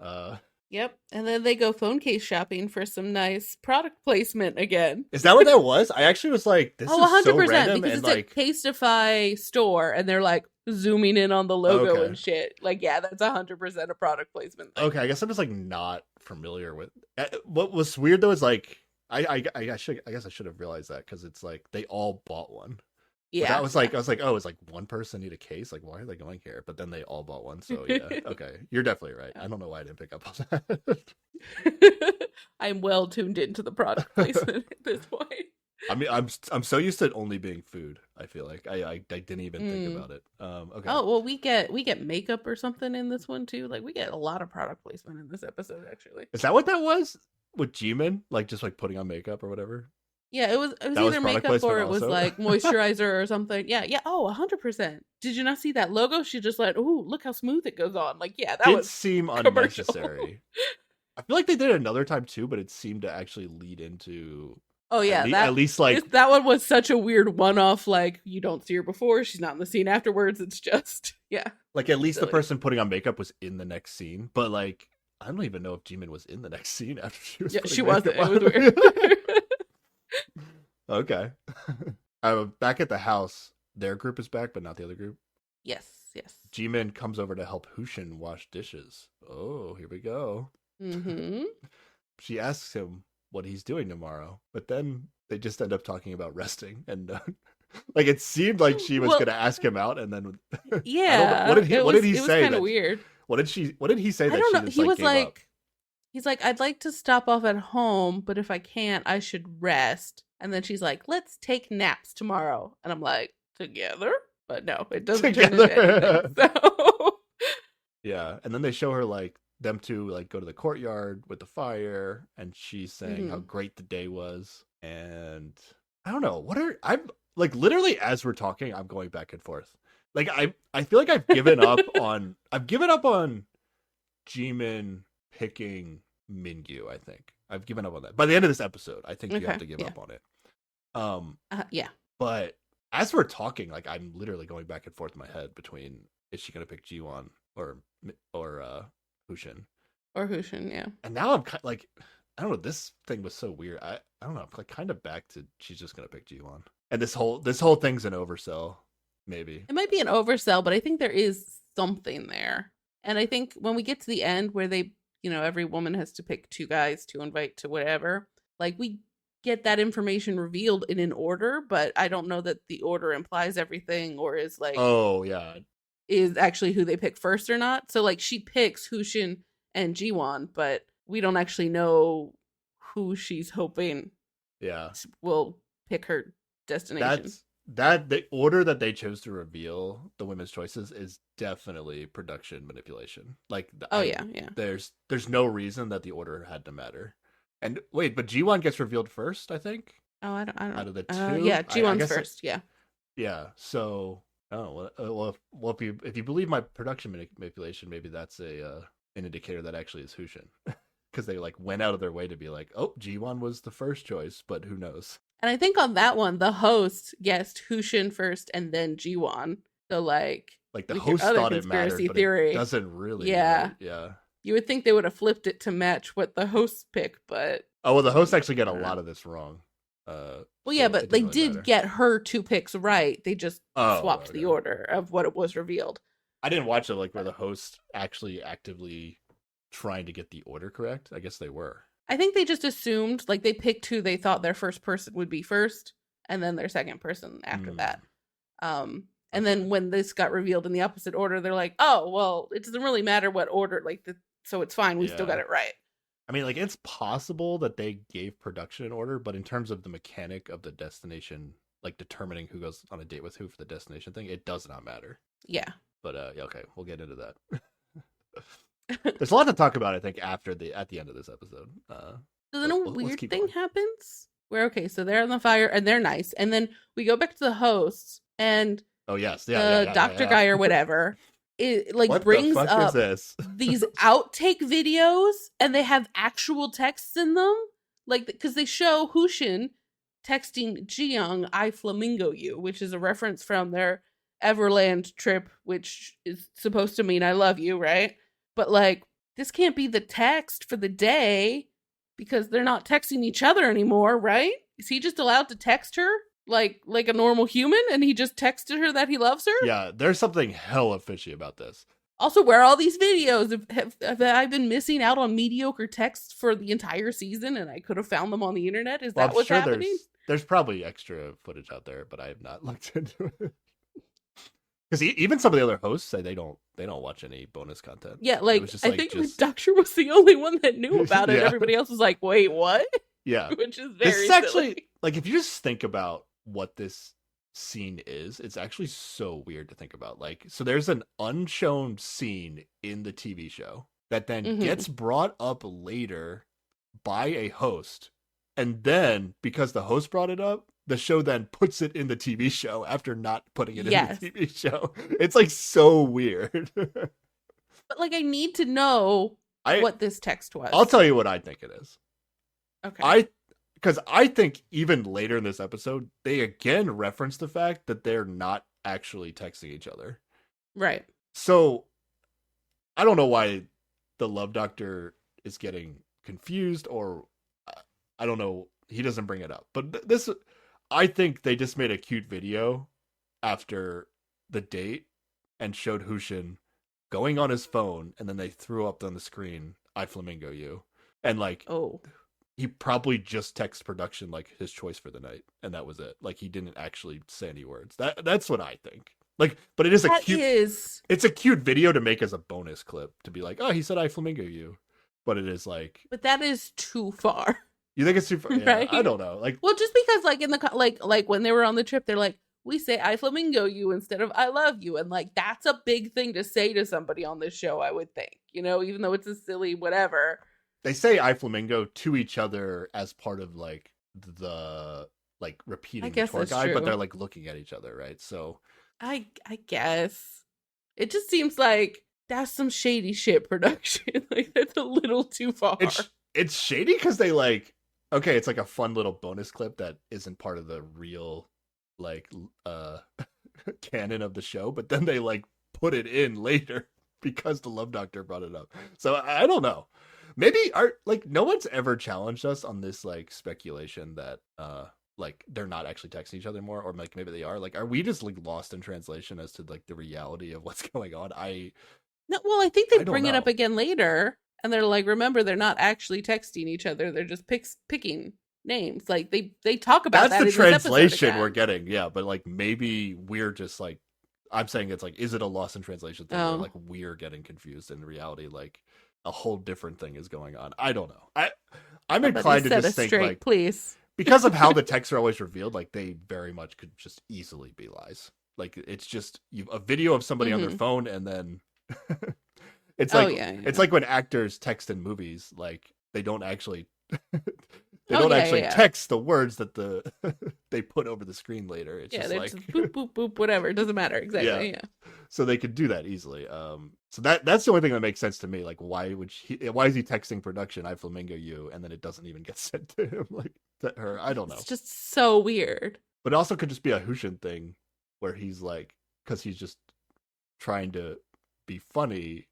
Yep. And then they go phone case shopping for some nice product placement again. Is that what that was? I actually was like, this is 100%, so random, because and it's like, a Casetify store, and they're like zooming in on the logo Okay. and shit. Like, yeah, that's 100% a product placement thing. okay, I guess I'm just like not familiar with. What was weird though is like, I guess I should have realized that because it's like they all bought one. But Yeah. that was like, I was like, oh, it's like one person need a case. Like, why are they going here? But then they all bought one. So yeah, okay, you're definitely right. I don't know why I didn't pick up on that. I'm well tuned into the product placement at this point. I mean, I'm so used to it only being food. I feel like I didn't even think about it. Okay. Oh, well, we get makeup or something in this one too. Like, we get a lot of product placement in this episode, actually. Is that what that was with Jimin? Like just like putting on makeup or whatever? Yeah, it was That was either product makeup or placement it was also? like moisturizer or something. Yeah. Oh, 100%. Did you not see that logo? She just like, ooh, look how smooth it goes on. Like, yeah, that Did was seem commercial. unnecessary. I feel like they did it another time too, but it seemed to actually lead into Oh yeah, at least like that one was such a weird one-off. Like, you don't see her before, she's not in the scene afterwards. It's just like at least the silly. person putting on makeup was in the next scene, but like I don't even know if Jimin was in the next scene after she was. Yeah, putting she wasn't. makeup It was on. weird. Okay. Back at the house, their group is back, but not the other group. Yes, yes. Jimin comes over to help Hushin wash dishes. Oh, here we go. Mm-hmm. She asks him what he's doing tomorrow, but then they just end up talking about resting. And like it seemed like she was Well, going to ask him out, and then yeah. what did he it was say? kind of weird. What did he say I that don't she know. just He was gave up? like, he's like, I'd like to stop off at home, but if I can't, I should rest. And then she's like, let's take naps tomorrow. And I'm like, together? But no, it doesn't turn into anything. So Yeah, and then they show her like them two like go to the courtyard with the fire, and she's saying how Mhm. great the day was. And I don't know I'm like literally as we're talking, I'm going back and forth. Like I feel like I've given up on Jimin picking Mingyu. I think I've given up on that. By the end of this episode, I think you have Okay, to give yeah. up on it. Yeah. But as we're talking, like I'm literally going back and forth in my head between is she gonna pick Jiwon or Hushin? Or Hushin, yeah. And now I'm like, I don't know. This thing was so weird. I don't know. I'm like kind of back to she's just gonna pick Jiwon. And this whole thing's an oversell, maybe. It might be an oversell, but I think there is something there. And I think when we get to the end where they, every woman has to pick 2 guys to invite to whatever, like we get that information revealed in an order, but I don't know that the order implies everything or is like Oh yeah, is actually who they pick first or not. So like she picks Hushin and Jiwon, but we don't actually know who she's hoping yeah. will pick her destination. That the order that they chose to reveal the women's choices is definitely production manipulation. Like, Yeah. There's no reason that the order had to matter. And wait, but Jiwon gets revealed first, I think. Oh, I don't. Out of the 2, Yeah, I Jiwon's guess first. Yeah. Yeah. So, well, if you believe my production manipulation, maybe that's an indicator that actually is Hushin, because they like went out of their way to be like, oh, Jiwon was the first choice, but who knows? And I think on that one, the host guessed Hushin first and then Jiwon. So like the with your host other thought it mattered, conspiracy but theory, it doesn't really. Yeah. Right? Yeah. You would think they would have flipped it to match what the hosts pick, but Oh well, the hosts actually get a lot of this wrong. well, so yeah, it but they doesn't really did matter. get her 2 picks right. They just swapped okay. the order of what it was revealed. I didn't watch it like where the hosts actually actively trying to get the order correct. I guess they were. I think they just assumed like they picked who they thought their first person would be first, and then their second person after that. And then when this got revealed in the opposite order, they're like, "Oh, well, it doesn't really matter what order, so it's fine. We still got it right." I mean, like it's possible that they gave production an order, but in terms of the mechanic of the destination, like determining who goes on a date with who for the destination thing, it does not matter. Yeah. But okay, we'll get into that. There's a lot to talk about, I think, at the end of this episode. So then a let's weird keep thing going. happens where so they're on the fire and they're nice, and then we go back to the hosts and Oh yes, Dr. Guy or whatever it like what brings the fuck up is this? these outtake videos, and they have actual texts in them, like because they show Hushin texting Jiyoung, "I flamingo you," which is a reference from their Everland trip, which is supposed to mean "I love you," right? But like this can't be the text for the day because they're not texting each other anymore, right? Is he just allowed to text her like a normal human, and he just texted her that he loves her? Yeah, there's something hella fishy about this. Also, where are all these videos? Have I been missing out on mediocre texts for the entire season, and I could have found them on the internet? Is that what's happening? There's probably extra footage out there, but I have not looked into it. Because even some of the other hosts say they don't watch any bonus content. Yeah, I think Doctor was the only one that knew about it. Yeah. Everybody else was like, "Wait, what?" Yeah, Which is this very is actually silly. like if you just think about what this scene is, it's actually so weird to think about. Like, so there's an unshown scene in the TV show that then gets brought up later by a host, and then because the host brought it up, the show then puts it in the TV show after not putting it in the TV show. It's like so weird. But like, I need to know what this text was. I'll tell you what I think it is. Okay. Because I think even later in this episode, they again reference the fact that they're not actually texting each other. Right. So I don't know why the Love Doctor is getting confused, or I don't know. He doesn't bring it up. But I think they just made a cute video after the date and showed Hushin going on his phone, and then they threw up on the screen, "I flamingo you," and like Oh, he probably just text production like his choice for the night, and that was it. Like he didn't actually say any words. That's what I think. Like, but it is a that cute. is. It's a cute video to make as a bonus clip to be like, "Oh, he said I flamingo you," but it is like, But that is too far. you think it's super? Yeah, Right? I don't know. Like, Well, just because like in the like when they were on the trip, they're like, we say "I flamingo you" instead of "I love you," and like that's a big thing to say to somebody on this show. I would think, even though it's a silly whatever. they say "I flamingo" to each other as part of like the like I repeating the guess tour that's guide, but true. they're like looking at each other, right? So I guess it just seems like that's some shady shit production. Like that's a little too far. it's shady because they like, okay, it's like a fun little bonus clip that isn't part of the real like canon of the show, but then they like put it in later because the Love Doctor brought it up. So I don't know. Maybe like no one's ever challenged us on this like speculation that like they're not actually texting each other more, or like maybe they are. Like, are we just like lost in translation as to like the reality of what's going on? No, well, I think they I don't bring it up know. again later, and they're like, remember, they're not actually texting each other; they're just picking names. Like they talk about That's that the in this episode translation we're again. getting, yeah. But like maybe we're just like, I'm saying it's like, is it a lost in translation thing where Oh, like we're getting confused in reality? Like a whole different thing is going on. I don't know. I'm somebody inclined to set just us think straight, like please. because of how the texts are always revealed, like they very much could just easily be lies. Like it's just a video of somebody on their Hmm. phone, and then it's Oh like yeah, it's yeah. like when actors text in movies, like they don't actually they Oh don't yeah, yeah, actually yeah. text the words that they put over the screen later. It's Yeah, just they're like just boop boop boop, whatever. It doesn't matter yeah, exactly. Yeah. so they could do that easily. So that's the only thing that makes sense to me. Like why is he texting production "I flamingo you" and then it doesn't even get sent to him, like to her? I don't It's know. just so weird. But it also could just be a Hushin thing where he's like, because he's just trying to be funny,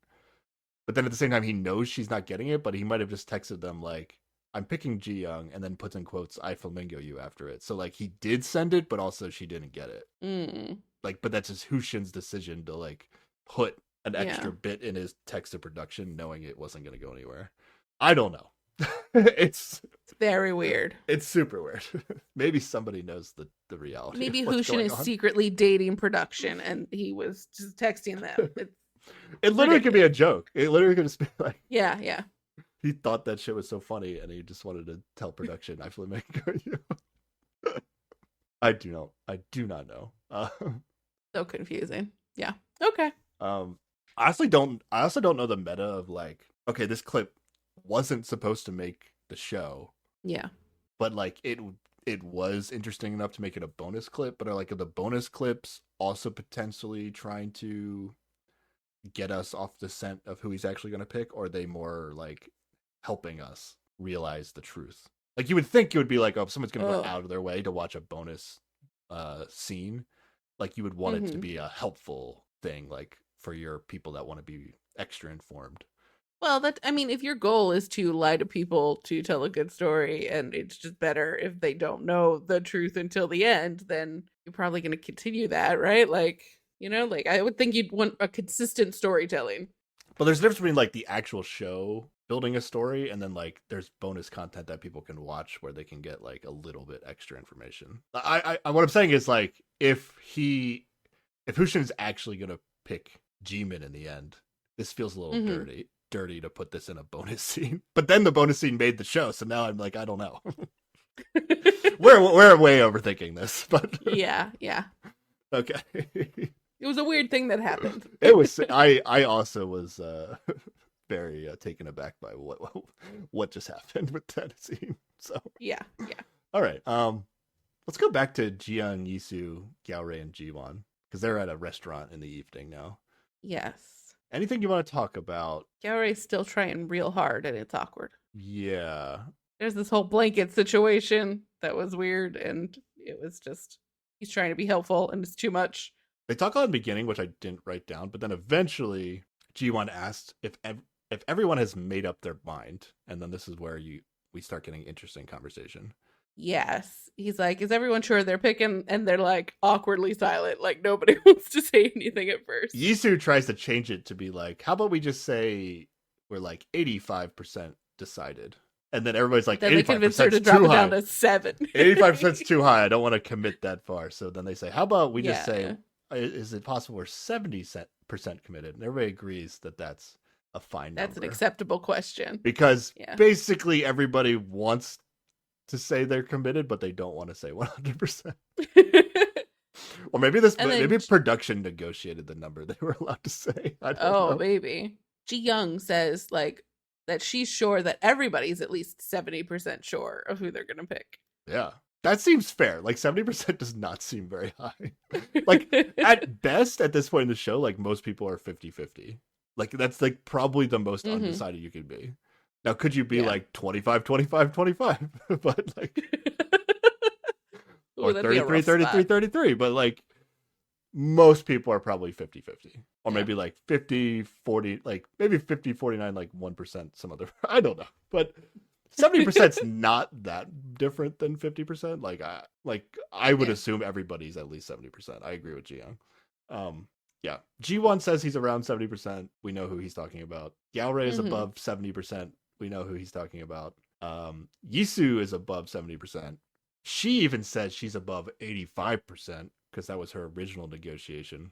but then at the same time he knows she's not getting it, but he might have just texted them like, "I'm picking Ji Young," and then puts in quotes "I flamingo you" after it. So like he did send it, but also she didn't get it. Mm, Like, but that's just Hushin's decision to like put an yeah, extra bit in his text to production, knowing it wasn't going to go anywhere. I don't know. it's it's very weird. it's super weird. Maybe somebody knows the reality of Maybe what's Hushin going is on. secretly dating production, and he was just texting them. It's It literally could be a ridiculous. joke. It literally could just be like Yeah, yeah. he thought that shit was so funny and he just wanted to tell production "I flamingo you." I do not know. So confusing. Yeah. Okay. Um, I also don't know the meta of like, okay, this clip wasn't supposed to make the show, Yeah. but like it was interesting enough to make it a bonus clip. But are like the bonus clips also potentially trying to get us off the scent of who he's actually going to pick, or are they more like helping us realize the truth? Like you would think it would be like, oh, if someone's going to go Oh. out of their way to watch a bonus scene, like you would want it to Hmm. be a helpful thing, like for your people that want to be extra informed. Well, I mean, if your goal is to lie to people to tell a good story, and it's just better if they don't know the truth until the end, then you're probably going to continue that, right? Like, like I would think you'd want a consistent storytelling. But there's a difference between like the actual show building a story and then like there's bonus content that people can watch where they can get like a little bit extra information. What I'm saying is like if Hushin is actually gonna pick G-Min in the end, this feels a little Hmm. dirty to put this in a bonus scene. But then the bonus scene made the show, so now I'm like, I don't know. We're way overthinking this, but Yeah, yeah. okay. It was a weird thing that happened. It was I also was very taken aback by what just happened with that scene. So Yeah, yeah. all right, let's go back to Jiyoung, Yisu, Gyaorei, and Jiwon because they're at a restaurant in the evening now. Yes. Anything you want to talk about? Gyaorei's still trying real hard, and it's awkward. Yeah, There's this whole blanket situation that was weird, and it was just he's trying to be helpful, and it's too much. they talk on the beginning, which I didn't write down, but then eventually Jiwon asked if everyone has made up their mind, and then this is where we start getting interesting conversation. Yes. He's like, is everyone sure they're picking? And they're like awkwardly silent. Like nobody wants to say anything at first. Yisu tries to change it to be like, how about we just say we're like 85% decided? And then everybody's like, Then they convince her 85% to is drop too it down high. to 7. 85% is too high. I don't want to commit that far. So then they say, how about we just Yeah. say, is it possible we're 70% committed? And everybody agrees that that's a fine That's an number. acceptable question. Because Yeah. basically everybody wants to say they're committed, but they don't want to say 100%. Or maybe maybe production negotiated the number they were allowed to say. I don't know. Maybe. Ji Young says like that she's sure that everybody's at least 70% sure of who they're gonna pick. Yeah. That seems fair. Like 70% does not seem very high. Like at best at this point in the show, like most people are 50-50. Like that's like probably the most undecided you could be. Now could you be like 25 25 25 but like or 33 33 33 but like most people are probably 50-50 or maybe like 50 40 like maybe 50 49 like 1% some other I don't know but 70% is not that different than 50%. I would assume everybody's at least 70%. I agree with Jiyoung. Yeah. G1 says he's around 70%. We know who he's talking about. Yaorei is above 70%. We know who he's talking about. Yisu is above 70%. She even says she's above 85% because that was her original negotiation.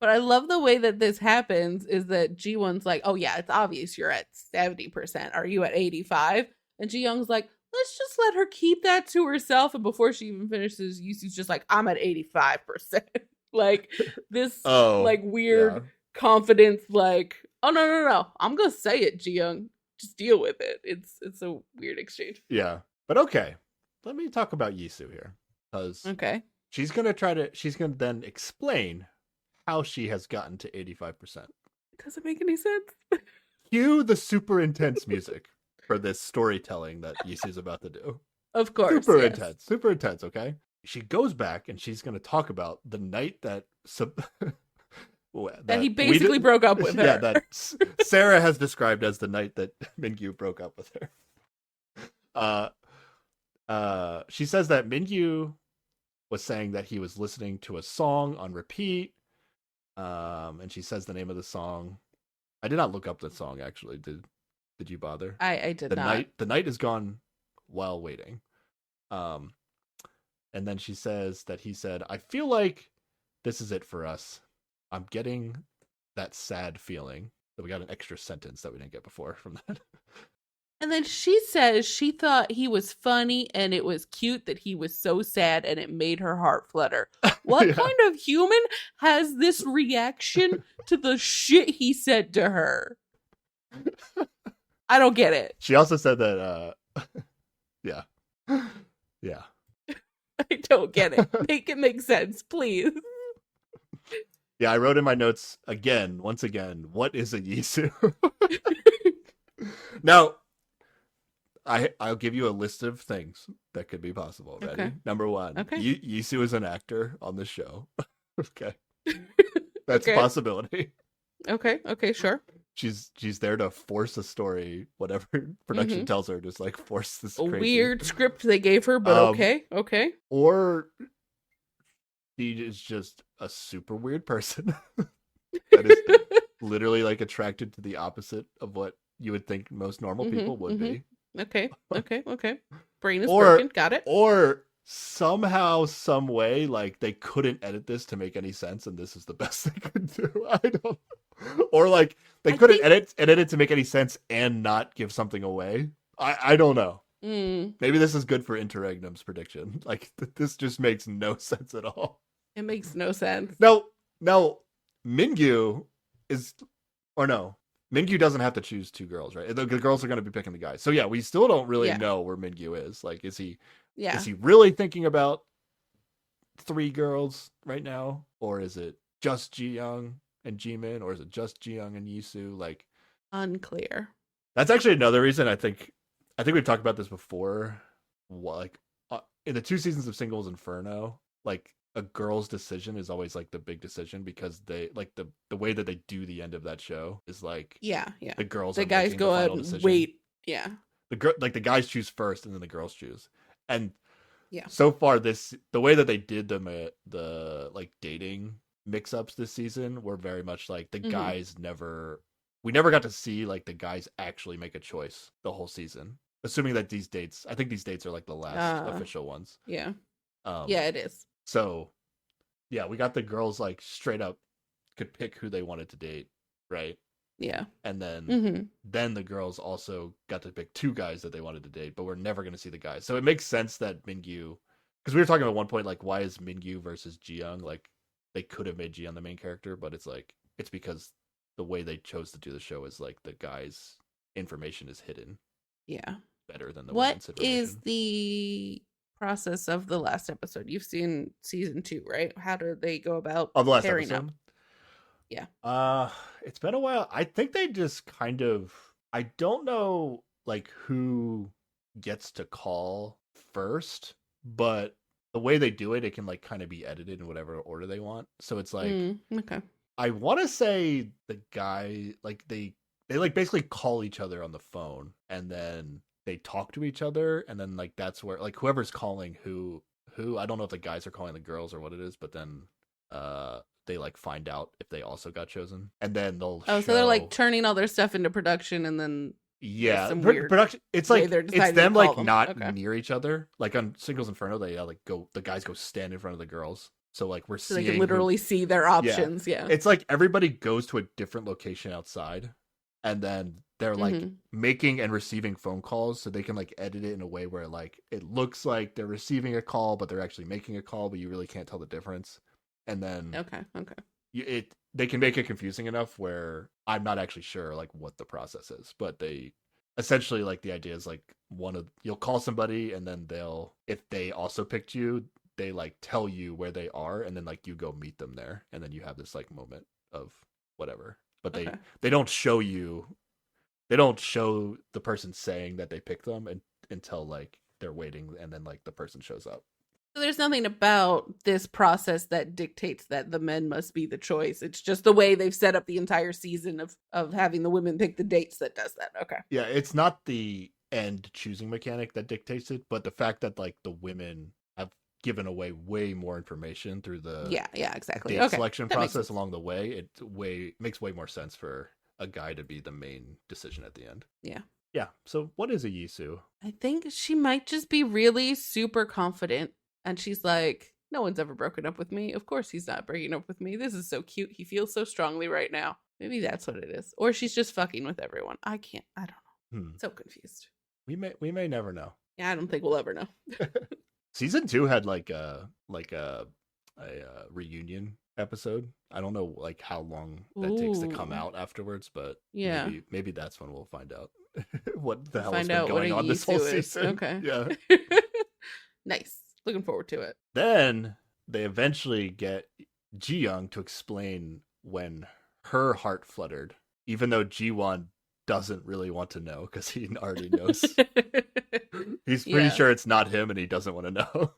But I love the way that this happens is that G1's like, oh yeah, it's obvious you're at 70%. Are you at 85? And Ji Young's like, let's just let her keep that to herself. And before she even finishes, Yusu's just like, I'm at 85%. Like this like weird confidence, like, oh no. I'm gonna say it, Ji Young. Just deal with it. It's a weird exchange. Yeah. But okay. Let me talk about Yisu here. Because she's gonna then explain how she has gotten to 85%. Doesn't make any sense. Cue the super intense music for this storytelling that Yisu's about to do. Of course. Super intense, okay? She goes back and she's going to talk about the night that that he basically broke up with her. Yeah, that Sarah has described as the night that Mingyu broke up with her. She says that Mingyu was saying that he was listening to a song on repeat. And she says the name of the song. I did not look up the song actually. Did you bother? I did not. The night is gone while waiting. And then she says that he said, I feel like this is it for us. I'm getting that sad feeling. So we got an extra sentence that we didn't get before from that. And then she says she thought he was funny and it was cute that he was so sad and it made her heart flutter. What kind of human has this reaction to the shit he said to her? I don't get it. She also said that, yeah. Yeah. I don't get it. Make it make sense, please. Yeah, I wrote in my notes once again, what is a Yisu? Now, I'll give you a list of things that could be possible. Ready? Okay. Number 1. Okay. Yisu is an actor on the show. Okay. That's a possibility. Okay, sure. She's there to force a story, whatever production tells her, just like force this crazy weird script they gave her, but okay. Or she is just a super weird person that is literally like attracted to the opposite of what you would think most normal people would be. Okay. Brain is broken. Got it. Or somehow, some way, like they couldn't edit this to make any sense, and this is the best they could do. I don't know. Or like they couldn't edit it to make any sense and not give something away. I don't know. Maybe this is good for Interregnum's prediction. Like this just makes no sense at all. It makes no sense. Now Mingyu Mingyu doesn't have to choose 2 girls, right? The girls are going to be picking the guys. So yeah, we still don't really know where Mingyu is. Like, is he really thinking about 3 girls right now, or is it just Ji Young and Jimin, or is it just Ji Young and Yisu? Like, unclear. That's actually another reason I think we've talked about this before. Like, in the 2 seasons of Singles Inferno, like a girl's decision is always like the big decision because they like the way that they do the end of that show is like the guys go out and wait. the guys choose first and then the girls choose. And Yeah. so far, the way that they did the like dating mix-ups this season were very much like the Hmm. guys we never got to see like the guys actually make a choice the whole season. Assuming that I think these dates are like the last Uh, official ones. yeah. Um, Yeah, it is. so yeah, we got the girls like straight up could pick who they wanted to date, right? Yeah. And Hmm. then the girls also got to pick two guys that they wanted to date, but we're never going to see the guys. So it makes sense that Mingyu, because we were talking at one point like why is Mingyu versus Jiyoung, like they could have made Jiyoung the main character, but it's like it's because the way they chose to do the show is like the guys' information is hidden Yeah. better than the What women's is information. the process of the last episode? You've seen season 2, right? How do they go about Oh, the last pairing up? episode. Yeah. It's been a while. I think they just kind of I don't know like who gets to call first, but the way they do it, it can like kind of be edited in whatever order they want. So it's like Okay. I want to say the guy like they like basically call each other on the phone and then they talk to each other and then like that's where like whoever's calling who I don't know if the guys are calling the girls or what it is, but then they like find out if they also got chosen and then they'll Oh, so they're like show turning all their stuff into production and then there's yeah some weird production it's way like they're it's deciding them to call like them. not Okay. near each other like on Singles Inferno they like go the guys go stand in front of the girls so like we're So they seeing can literally see their options. Yeah. it's like everybody goes to a different location outside and then they're like Mhm. making and receiving phone calls so they can like edit it in a way where like it looks like they're receiving a call but they're actually making a call but you really can't tell the difference and then Okay. Okay. they can make it confusing enough where I'm not actually sure like what the process is but they essentially like the idea is like you'll call somebody and then they'll if they also picked you they like tell you where they are and then like you go meet them there and then you have this like moment of whatever but Okay. they don't show you they don't show the person saying that they picked them until like they're waiting and then like the person shows up. So there's nothing about this process that dictates that the men must be the choice. It's just the way they've set up the entire season of having the women pick the dates that does that. Okay. Yeah, it's not the end choosing mechanic that dictates it, but the fact that like the women have given away way more information through the Yeah, exactly. date Okay. selection That makes process sense. along the way, makes way more sense for a guy to be the main decision at the end. Yeah. Yeah. So what is a Yisu? I think she might just be really super confident. And she's like, no one's ever broken up with me. Of course he's not breaking up with me. This is so cute. He feels so strongly right now. Maybe that's what it is. Or she's just fucking with everyone. I don't know. So confused. We may never know. Yeah, I don't think we'll ever know. Season 2 had like a reunion episode. I don't know like how long that takes to come Ooh. out afterwards, but Yeah. maybe that's when we'll find out what the hell has Find been out what going a on this whole Yisu is. season. Okay. Yeah. Nice. Looking forward to it. Then they eventually get Ji-young to explain when her heart fluttered, even though Ji-won doesn't really want to know because he already knows. He's pretty Yeah. sure it's not him and he doesn't want to know.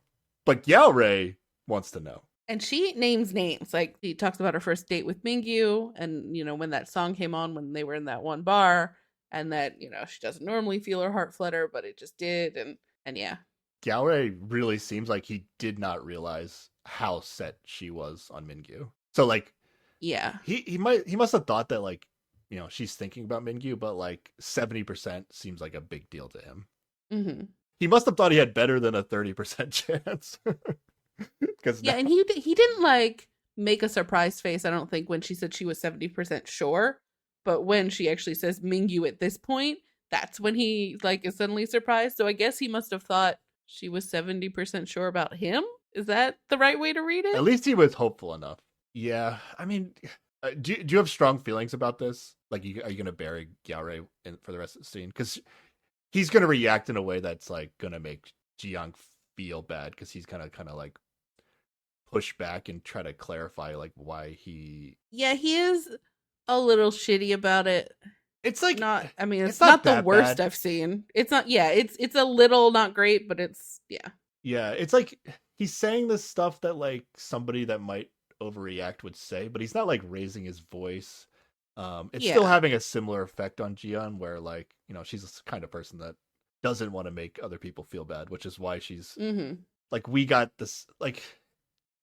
But Yao Rei wants to know. And she names names. Like she talks about her first date with Mingyu and, when that song came on when they were in that one bar and that, she doesn't normally feel her heart flutter, but it just did. And yeah. Yao Rei really seems like he did not realize how set she was on Mingyu. So like Yeah. he must have thought that like, she's thinking about Mingyu, but like 70% seems like a big deal to him. Mm-hmm. He must have thought he had better than a 30% chance. Yeah, and he didn't like make a surprise face, I don't think, when she said she was 70% sure. But when she actually says Mingyu at this point, that's when he like is suddenly surprised. So I guess he must have thought she was 70% sure about him. Is that the right way to read it? At least he was hopeful enough. Yeah, I mean, do you have strong feelings about this? Like, are you going to bury Yao Rei for the rest of the scene? Because he's going to react in a way that's like going to make Ji-young feel bad because he's kind of like push back and try to clarify like why he. Yeah, he is a little shitty about it. It's like it's not the worst bad. I've seen. It's not. Yeah, it's a little not great, but it's yeah. Yeah, it's like he's saying this stuff that like somebody that might overreact would say, but he's not like raising his voice. It's still having a similar effect on Ji-young where like, she's the kind of person that doesn't want to make other people feel bad, which is why she's Mm-hmm. like, we got this, like,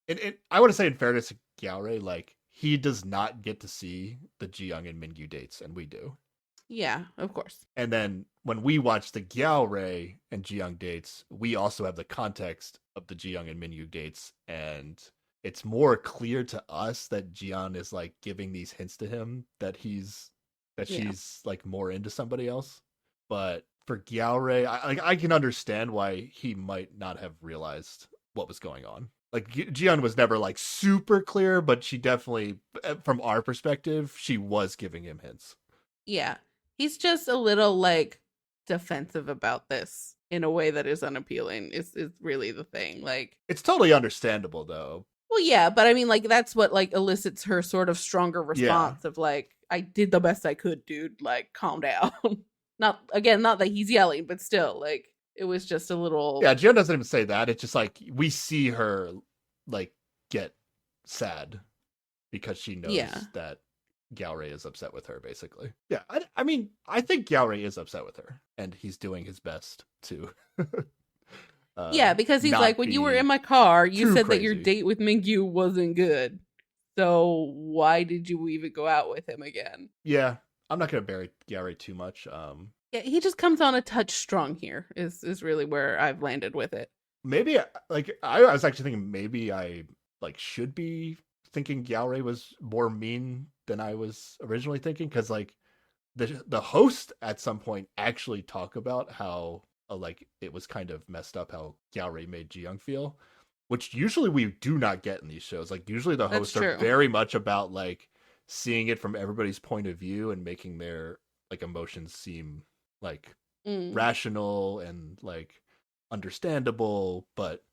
I want to say in fairness to Gyaore, like, he does not get to see the Ji-young and Mingyu dates, and we do. Yeah, of course. And then when we watch the Gyaore and Ji-young dates, we also have the context of the Ji-young and Mingyu dates, and it's more clear to us that Ji-young is like giving these hints to him that Yeah. she's like more into somebody else. But for Gyaore, I can understand why he might not have realized what was going on. Like, Ji-young was never like super clear, but she definitely, from our perspective, she was giving him hints. Yeah. He's just a little like defensive about this in a way that is unappealing is really the thing. Like, It's totally understandable though. well, yeah, but I mean, like, that's what like elicits her sort of stronger Yeah. response of like, I did the best I could, dude. Like, calm down. Not that he's yelling, but still, like, it was just a little. Yeah, Ji-young doesn't even say that. It's just like we see her like get sad because she knows Yeah. that Gyaore is upset with her, basically. Yeah, I mean, I think Gyaore is upset with her, and he's doing his best to. Yeah, because he's not like, when you were be in my car, you too said that your crazy. date with Mingyu wasn't good. So why did you even go out with him again? Yeah, I'm not gonna bury Gyaore too much. Yeah, he just comes on a touch strong here. Is really where I've landed with it. Maybe like I was actually thinking maybe I like should be thinking Gyaore was more mean than I was originally thinking, because like the host at some point actually talk about how like it was kind of messed up how Gyaore made Ji-young feel, which usually we do not get in these shows. Like, usually the That's hosts are true. very much about like seeing it from everybody's point of view and making their like emotions seem like Mm. rational and like understandable, but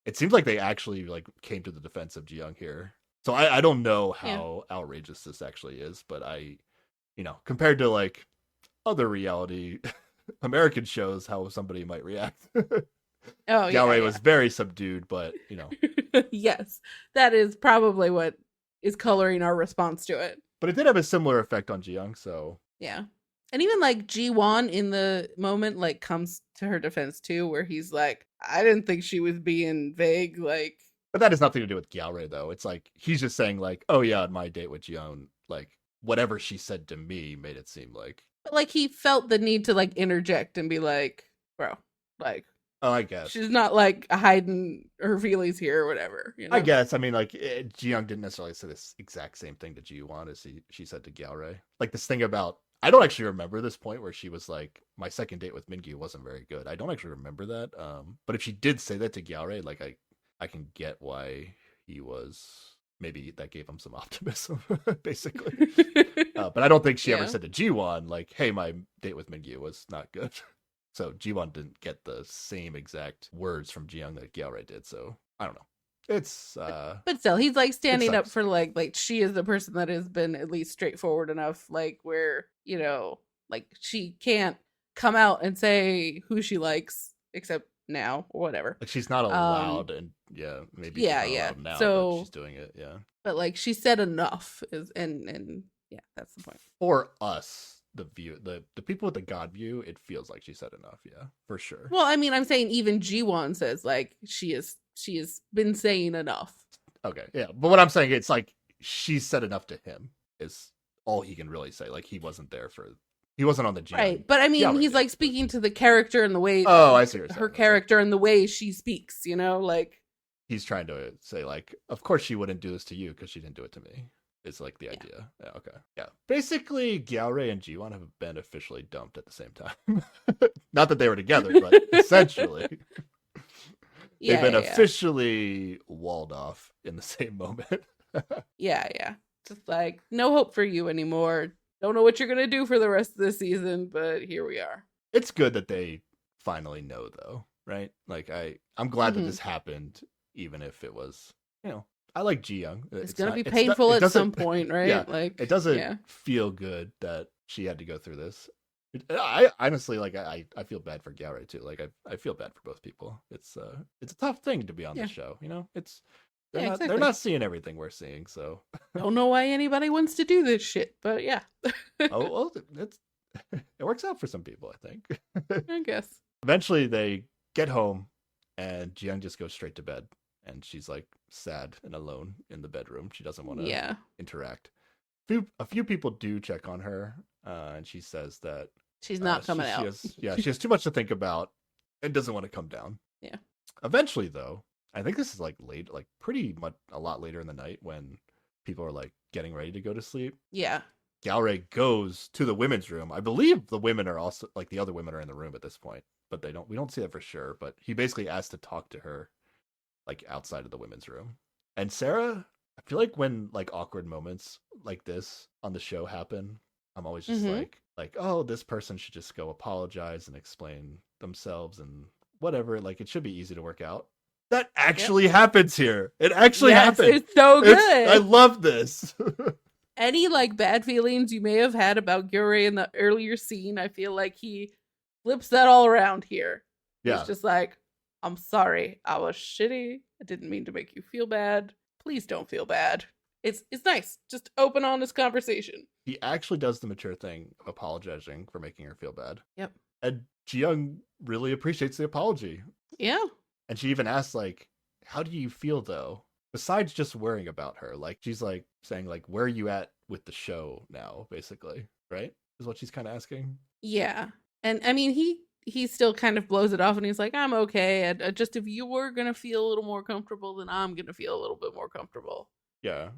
it seems like they actually like came to the defense of Ji-young here. So I don't know Yeah. how outrageous this actually is, but compared to like other reality American shows, how somebody might react. Oh yeah, Gyaore yeah. was very subdued, but Yes, that is probably what is coloring our response to it. but it did have a similar effect on Ji-young, so Yeah. And even like Ji-won in the moment like comes to her defense too, where he's like, I didn't think she was being vague, like. but that has nothing to do with Gyaore though. It's like he's just saying like, oh yeah, on my date with Ji-young, like whatever she said to me made it seem like, But like he felt the need to like interject and be like, bro, like, oh, I guess. she's not like hiding her feelings here or whatever. You know? I guess. I mean, like, Ji-young didn't necessarily say this exact same thing to Ji-won as she said to Gyaore. Like, this thing about, I don't actually remember this point where she was like, my second date with Mingyu wasn't very good. I don't actually remember that. But if she did say that to Gyaore, like, I can get why he was, maybe that gave him some optimism, basically. But I don't think she ever Yeah. said to Ji-won, like, hey, my date with Mingyu was not good. So Ji-won didn't get the same exact words from Ji-young that Gyaore did. So I don't know. It's But still, he's like standing up sucks. for like she is the person that has been at least straightforward enough, like where, you know, like she can't come out and say who she likes except now or whatever. like she's not allowed, and yeah, maybe yeah, she's not yeah. allowed now, So- but she's doing it. Yeah, But like she said enough is and yeah, that's the point. for us, the people with the God view, it feels like she said enough. Yeah, for sure. Well, I mean, I'm saying even Ji-won says like she has been saying enough. Okay, yeah, but what I'm saying, it's like she said enough to him is all he can really say. Like he wasn't on the Ji-young. Right. But I mean, Gyaore he's date, like but- speaking to the character and the way Oh, I see what you're saying. her Okay. character and the way she speaks, you know, like He's trying to say like, of course she wouldn't do this to you because she didn't do it to me. It's like the idea. Yeah, okay. Yeah. Basically, Gyaore and Ji-won have been officially dumped at the same time. Not that they were together, but essentially yeah, they've been yeah. officially walled off in the same moment. Yeah. Just like no hope for you anymore. Don't know what you're gonna do for the rest of the season, but here we are. It's good that they finally know, though, right? Like I'm glad that Mhm. this happened, even if it was, I like Ji-young. It's gonna be painful at some point, right? Yeah, like it doesn't Yeah. feel good that she had to go through this. I honestly like I feel bad for Gyaore too. Like I feel bad for both people. It's a tough thing to be on Yeah. this show. It's Yeah, they're exactly. not seeing everything we're seeing. So Don't know why anybody wants to do this shit, but yeah. well, It works out for some people, I think. I guess. Eventually, they get home, and Jiyoung just goes straight to bed, and she's like sad and alone in the bedroom. She doesn't want to Yeah. interact. A few people do check on her, and she says that She's not coming out. She has too much to think about and doesn't want to come down. Yeah. Eventually, though, I think this is like late, like pretty much a lot later in the night when people are like getting ready to go to sleep. Yeah. Galray goes to the women's room. I believe the women are also like the other women are in the room at this point, but we don't see that for sure. But he basically asked to talk to her like outside of the women's room. And Sarah, I feel like when like awkward moments like this on the show happen, I'm always just like, oh, this person should just go apologize and explain themselves and whatever. Like it should be easy to work out. That actually happens here. It actually happens. It's so good. I love this. Any like bad feelings you may have had about Gyuri in the earlier scene, I feel like he flips that all around here. Yeah. He's just like, I'm sorry, I was shitty. I didn't mean to make you feel bad. Please don't feel bad. It's nice. Just open, honest conversation. He actually does the mature thing of apologizing for making her feel bad. Yep. And Jiyoung really appreciates the apology. Yeah. And she even asks, like, how do you feel, though? Besides just worrying about her. Like, she's, like, saying, like, where are you at with the show now, basically? Right? Is what she's kind of asking. Yeah. And, I mean, he still kind of blows it off and he's like, I'm okay. And just if you were going to feel a little more comfortable, then I'm going to feel a little bit more comfortable. Yeah.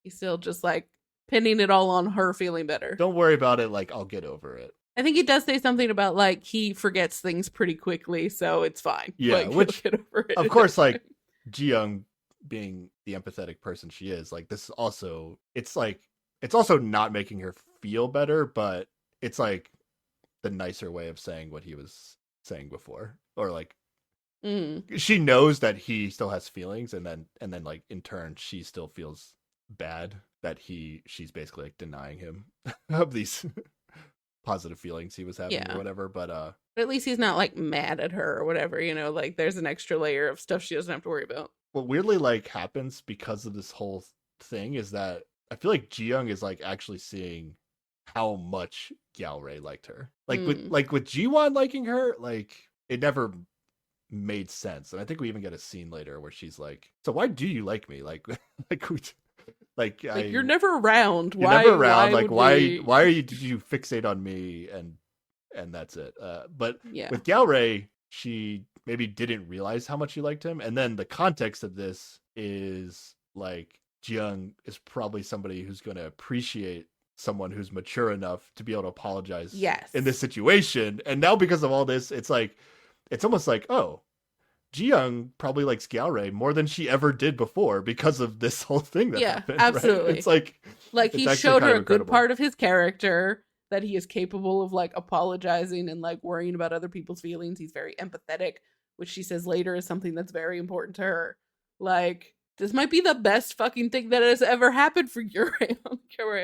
He's still just, like, pinning it all on her feeling better. Don't worry about it. Like, I'll get over it. I think he does say something about, like, he forgets things pretty quickly, so it's fine. Yeah, like, which, he'll get over it. of course, like, Jiyoung being the empathetic person she is, like, this also, it's also not making her feel better, but it's, like, the nicer way of saying what he was saying before. Or, like, she knows that he still has feelings, and then, like, in turn, she still feels bad that she's basically, like, denying him of these positive feelings he was having or whatever, but at least he's not like mad at her or whatever, you know, like there's an extra layer of stuff she doesn't have to worry about. What weirdly like happens because of this whole thing is that I feel like Jiyoung is like actually seeing how much Galray liked her. Like with Jiwon liking her, like it never made sense. And I think we even get a scene later where she's like, so why do you like me? Like you're never around. You're never around. Like why did you fixate on me and that's it. But with Galray, she maybe didn't realize how much she liked him. And then the context of this is like Jiyoung is probably somebody who's going to appreciate someone who's mature enough to be able to apologize in this situation. And now because of all this, it's like it's almost like, oh, Jiyoung probably likes Galray more than she ever did before because of this whole thing that happened. Absolutely. Right? It's he showed her a good part of his character, that he is capable of like apologizing and like worrying about other people's feelings. He's very empathetic, which she says later is something that's very important to her. Like, this might be the best fucking thing that has ever happened for Gyuri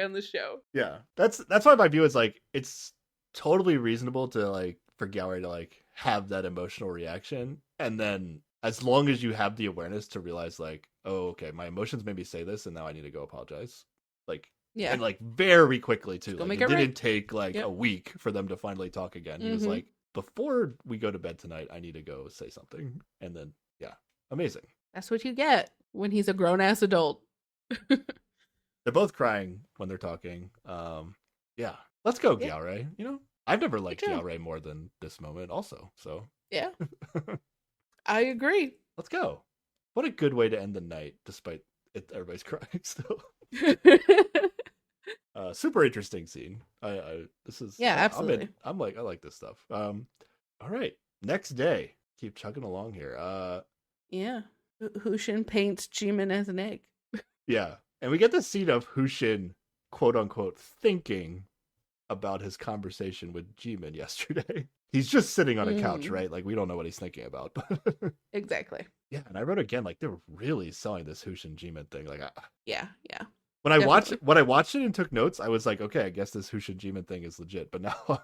on the show. Yeah. That's why my view is like it's totally reasonable to like for Galray to like have that emotional reaction, and then as long as you have the awareness to realize like, oh, okay, my emotions made me say this and now I need to go apologize. Like and like very quickly too. Like, it didn't take like a week for them to finally talk again. He was like, before we go to bed tonight, I need to go say something. And then amazing. That's what you get when he's a grown ass adult. They're both crying when they're talking. Let's go, Galray. You know, I've never liked Galray more than this moment also. So yeah. I agree. Let's go. What a good way to end the night, despite everybody's crying still. Super interesting scene. This is absolutely. I like this stuff. All right, next day, keep chugging along here. Hushin paints Jimin as an egg. Yeah, and we get the scene of Hushin, quote unquote, thinking about his conversation with Jimin yesterday. He's just sitting on a couch, right? Like we don't know what he's thinking about. Exactly. Yeah, and I wrote again, like they're really selling this Hushin Jimin thing. Like, yeah. When I watched it and took notes, I was like, okay, I guess this Hushin Jimin thing is legit. But now,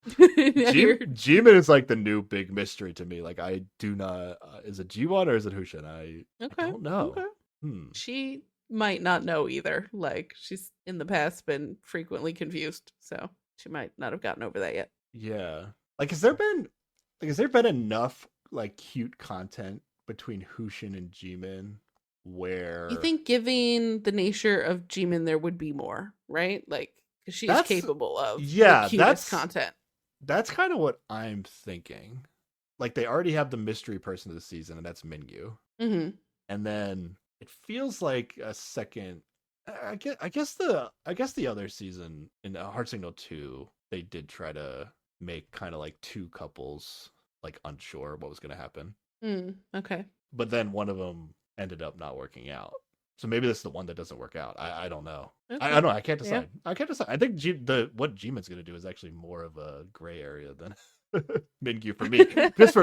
Jimin is like the new big mystery to me. Like, I do not. Is it Jiwon or is it Hushin? I don't know. Okay. She might not know either. Like, she's in the past been frequently confused. So She might not have gotten over that yet. Yeah. Like, has there been enough like cute content between Hushin and Jimin where You think giving the nature of Jimin there would be more, right? Like, because she is that's capable of the yeah, cutest content. that's kind of what I'm thinking. Like they already have the mystery person of the season, and that's Mingyu. Mm-hmm. And then it feels like a second. I guess the other season in Heart Signal 2, they did try to make kind of like two couples like unsure what was going to happen, Okay. but then one of them ended up not working out. So maybe this is the one that doesn't work out. I don't know. I Okay. don't know. I can't Yeah. decide. I can't decide. I think what Jimin's going to do is actually more of a gray area than Mingyu for me. Just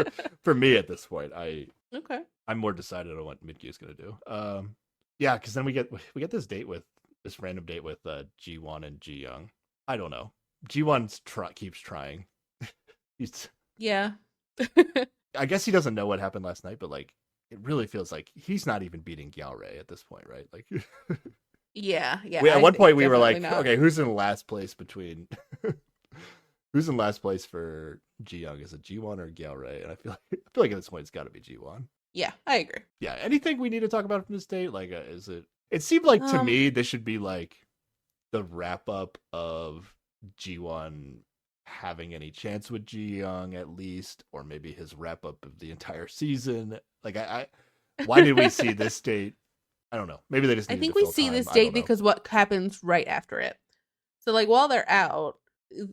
for me at this point, Okay. I'm more decided on what Mingyu is going to do. Yeah, because then we get this random date with G1 and Ji Young. I don't know. G1 keeps trying. He's Yeah. I guess he doesn't know what happened last night, but like it really feels like he's not even beating Gyaorei at this point, right? Like Yeah. Yeah. at one point we were like, definitely not. okay, who's in last place between who's in last place for Ji Young? Is it G1 or Gyaorei? And I feel like at this point it's got to be G1. Yeah, I agree. Yeah, anything we need to talk about from this date? Like, is it? It seemed like to me this should be like the wrap up of G1 having any chance with Ji Young at least, or maybe his wrap up of the entire season. Like, why did we see this date? I don't know. Maybe they just. I needed think to we fill see time. this I don't date know. because what happens right after it. So, like, while they're out,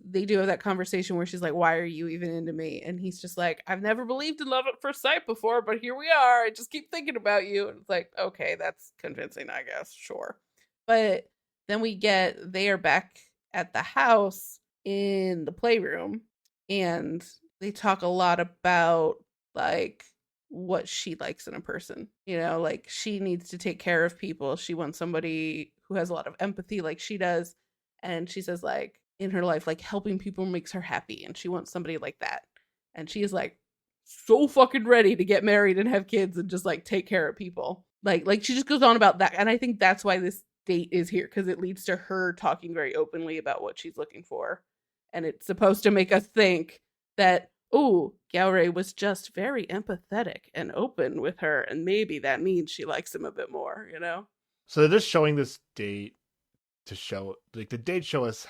they do have that conversation where she's like, "Why are you even into me?" And he's just like, "I've never believed in love at first sight before, but here we are. I just keep thinking about you." And it's like, okay, that's convincing, I guess. Sure. But then they are back at the house in the playroom, and they talk a lot about like what she likes in a person. Like she needs to take care of people. She wants somebody who has a lot of empathy like she does. And she says like in her life, like helping people makes her happy. And she wants somebody like that. And she is like so fucking ready to get married and have kids and just like take care of people. Like she just goes on about that. And I think that's why this date is here, because it leads to her talking very openly about what she's looking for. And it's supposed to make us think that, oh, Gyaorei was just very empathetic and open with her, and maybe that means she likes him a bit more, So they're just showing this date to show, like, the date shows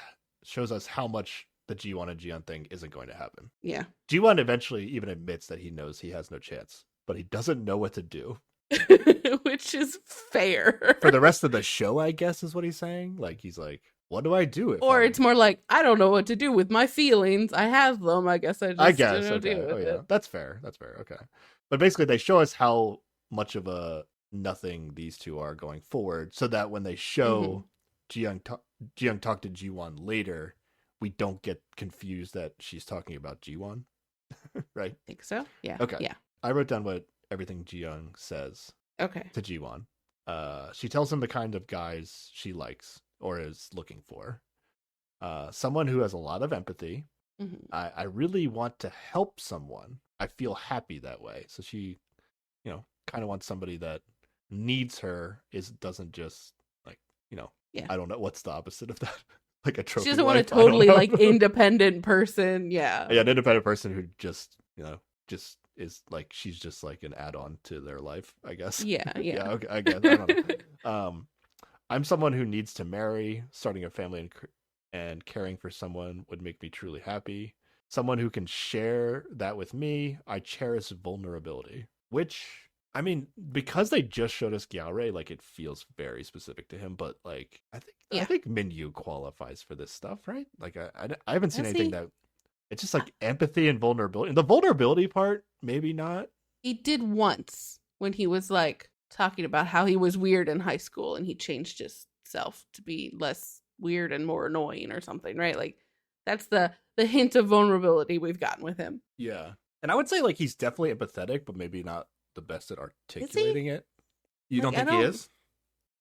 us how much the G1 and Jiyoung thing isn't going to happen. Yeah. G1 eventually even admits that he knows he has no chance, but he doesn't know what to do. Which is fair. For the rest of the show, I guess, is what he's saying. Like, he's like, what do I do if Or it's more like, I don't know what to do with my feelings. I have them. I guess I just okay. deal with it. That's fair. Okay. But basically they show us how much of a nothing these two are going forward, so that when they show Jiyoung talk to G1 later, we don't get confused that she's talking about G1. Right? I think so. Yeah. Okay. Yeah. I wrote down what everything Jiyoung says Okay. to G1. She tells him the kind of guys she likes or is looking for. Someone who has a lot of empathy. I really want to help someone. I feel happy that way. So she, kind of wants somebody that needs her, doesn't just like, Yeah. I don't know what's the opposite of that. Like a trophy. She doesn't want a wife? I don't totally know. like independent person. Yeah. Yeah, an independent person who just, just is like, she's just like an add-on to their life, I guess. Yeah. Yeah, okay, I guess. I don't know. I'm someone who needs to marry. Starting a family and caring for someone would make me truly happy. Someone who can share that with me. I cherish vulnerability. Which, I mean, because they just showed us Gyaorei, like, it feels very specific to him. But like, I think Mingyu qualifies for this stuff, right? Like, I haven't seen anything that. It's just like empathy and vulnerability. And the vulnerability part, maybe not. He did once when he was like talking about how he was weird in high school and he changed himself to be less weird and more annoying or something, right? Like that's the hint of vulnerability we've gotten with him. Yeah. And I would say like he's definitely empathetic, but maybe not the best at articulating it. You don't think he is?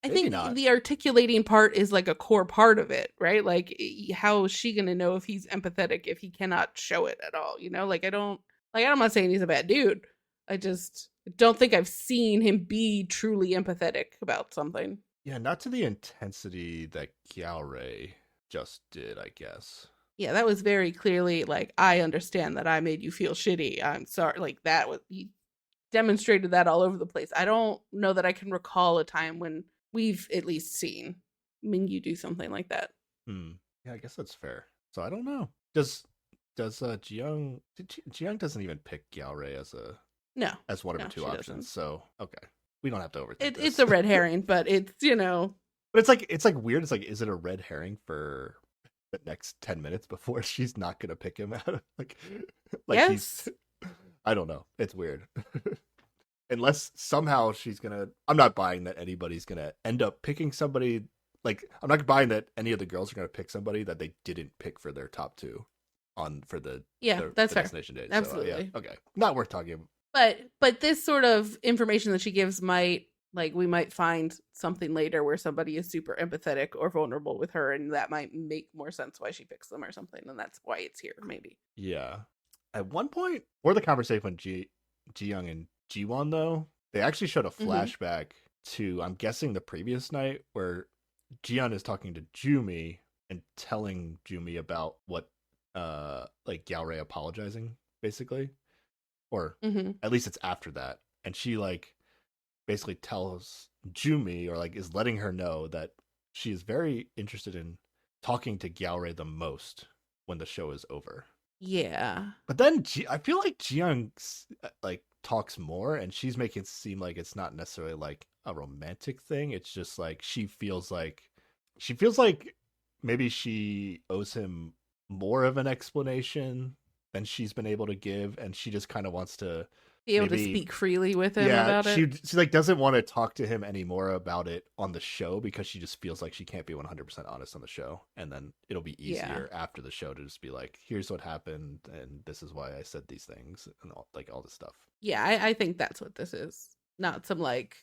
I Maybe think not. the articulating part is like a core part of it, right? Like how is she going to know if he's empathetic if he cannot show it at all, Like I'm not saying he's a bad dude. I just don't think I've seen him be truly empathetic about something. Yeah, not to the intensity that Gyaorei just did, I guess. Yeah, that was very clearly like, I understand that I made you feel shitty. I'm sorry. Like that was he demonstrated that all over the place. I don't know that I can recall a time when we've at least seen Mingyu do something like that. Hmm. Yeah, I guess that's fair. So I don't know. Does Jiyoung doesn't even pick Gyaorei No, as one of her no, two she options. doesn't. So okay, we don't have to overthink It's this. a red herring, but it's But it's like weird. It's like, is it a red herring for the next 10 minutes before she's not gonna pick him out? Like he's yes, I don't know. It's weird. Unless somehow she's gonna. I'm not buying that anybody's gonna end up picking somebody. Like I'm not buying that any of the girls are gonna pick somebody that they didn't pick for their top two on for yeah, that's the fair, destination days. absolutely. So yeah, okay, not worth talking about. But this sort of information that she gives might like we might find something later where somebody is super empathetic or vulnerable with her, and that might make more sense why she picks them or something, and that's why it's here maybe. Yeah. At one point, or the conversation with Ji-young and Ji-won, though, they actually showed a flashback to, I'm guessing, the previous night where Ji-yeon is talking to Jumi and telling Jumi about what, like, Gyaorei apologizing, basically. Or at least it's after that. And she, like, basically tells Jumi, or, like, is letting her know that she is very interested in talking to Gyaorei the most when the show is over. Yeah. But then I feel like Jiyoung like talks more, and she's making it seem like it's not necessarily like a romantic thing. It's just like she feels like maybe she owes him more of an explanation than she's been able to give, and she just kind of wants to Be able to maybe speak freely with him about she it. she like doesn't want to talk to him anymore about it on the show because she just feels like she can't be 100% honest on the show, and then it'll be easier after the show to just be like, here's what happened and this is why I said these things and all this stuff. Yeah, I think that's what this is. Not some like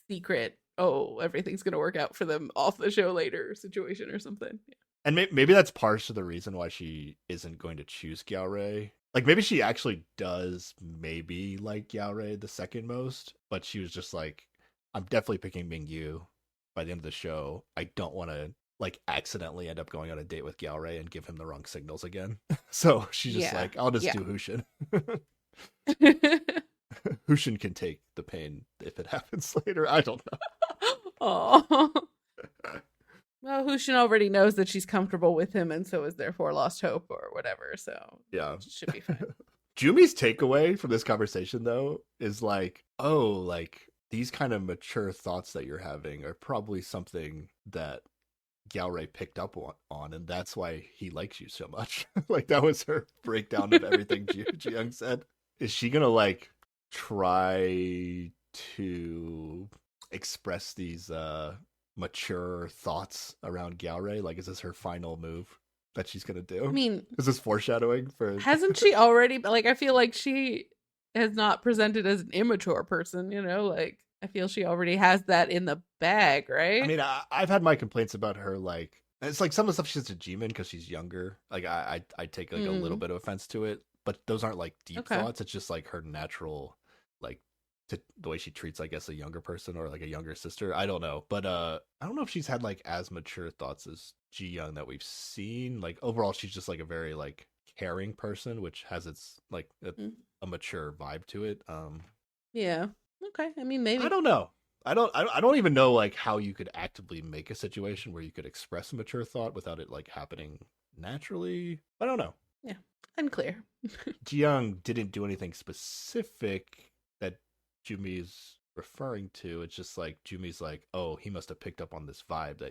secret, oh, everything's gonna work out for them off the show later situation or something. Yeah. And maybe that's part of the reason why she isn't going to choose Gyaorei. Like maybe she actually does maybe like Gyaorei the second most, but she was just like, I'm definitely picking Mingyu by the end of the show. I don't want to like accidentally end up going on a date with Gyaorei and give him the wrong signals again. So she's just like, I'll just do Hushin. Hushin can take the pain if it happens later. I don't know. Oh. Well, Hushin already knows that she's comfortable with him, and so is therefore lost hope or whatever. So yeah, it should be fine. Jumi's takeaway from this conversation, though, is like, oh, like these kind of mature thoughts that you're having are probably something that Gyaorei picked up on, and that's why he likes you so much. Like that was her breakdown of everything Jiyoung said. Is she gonna like try to express these mature thoughts around Gyaorei? Like, is this her final move that she's gonna do? I mean, is this foreshadowing for? Hasn't she already? Like, I feel like she has not presented as an immature person. You know, like I feel she already has that in the bag, right? I mean, I've had my complaints about her. Like, it's like some of the stuff she says to Jimin because she's younger. Like, I take like a little bit of offense to it, but those aren't like deep thoughts. It's just like her natural, like. The way she treats, I guess, a younger person or like a younger sister. I don't know, but I don't know if she's had like as mature thoughts as Ji-young that we've seen. Like overall, she's just like a very like caring person, which has its like a mature vibe to it. Yeah. Okay. I mean, maybe. I don't know. I don't even know like how you could actively make a situation where you could express a mature thought without it like happening naturally. I don't know. Yeah, unclear. Ji-young didn't do anything specific that Jumi's referring to. It's just like Jumi's like, oh, he must have picked up on this vibe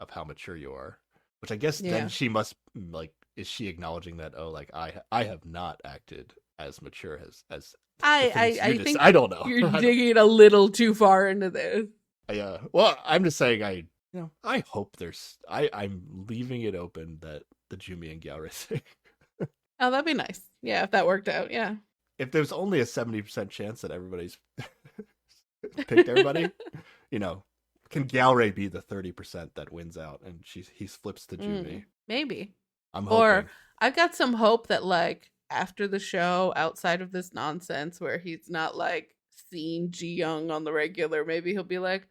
of how mature you are, which I guess then she must like, is she acknowledging that, oh, like I have not acted as mature as I think I don't know. You're digging a little too far into this. Yeah. Well, I'm just saying I hope I'm leaving it open that the Jumi and Gyaorei thing. Oh, that'd be nice. Yeah, if that worked out. Yeah. If there's only a 70% chance that everybody's picked everybody, can Gyaorei be the 30% that wins out and he flips to Jumi? Maybe. I'm hoping. Or I've got some hope that like after the show, outside of this nonsense where he's not like seeing Ji-young on the regular, maybe he'll be like,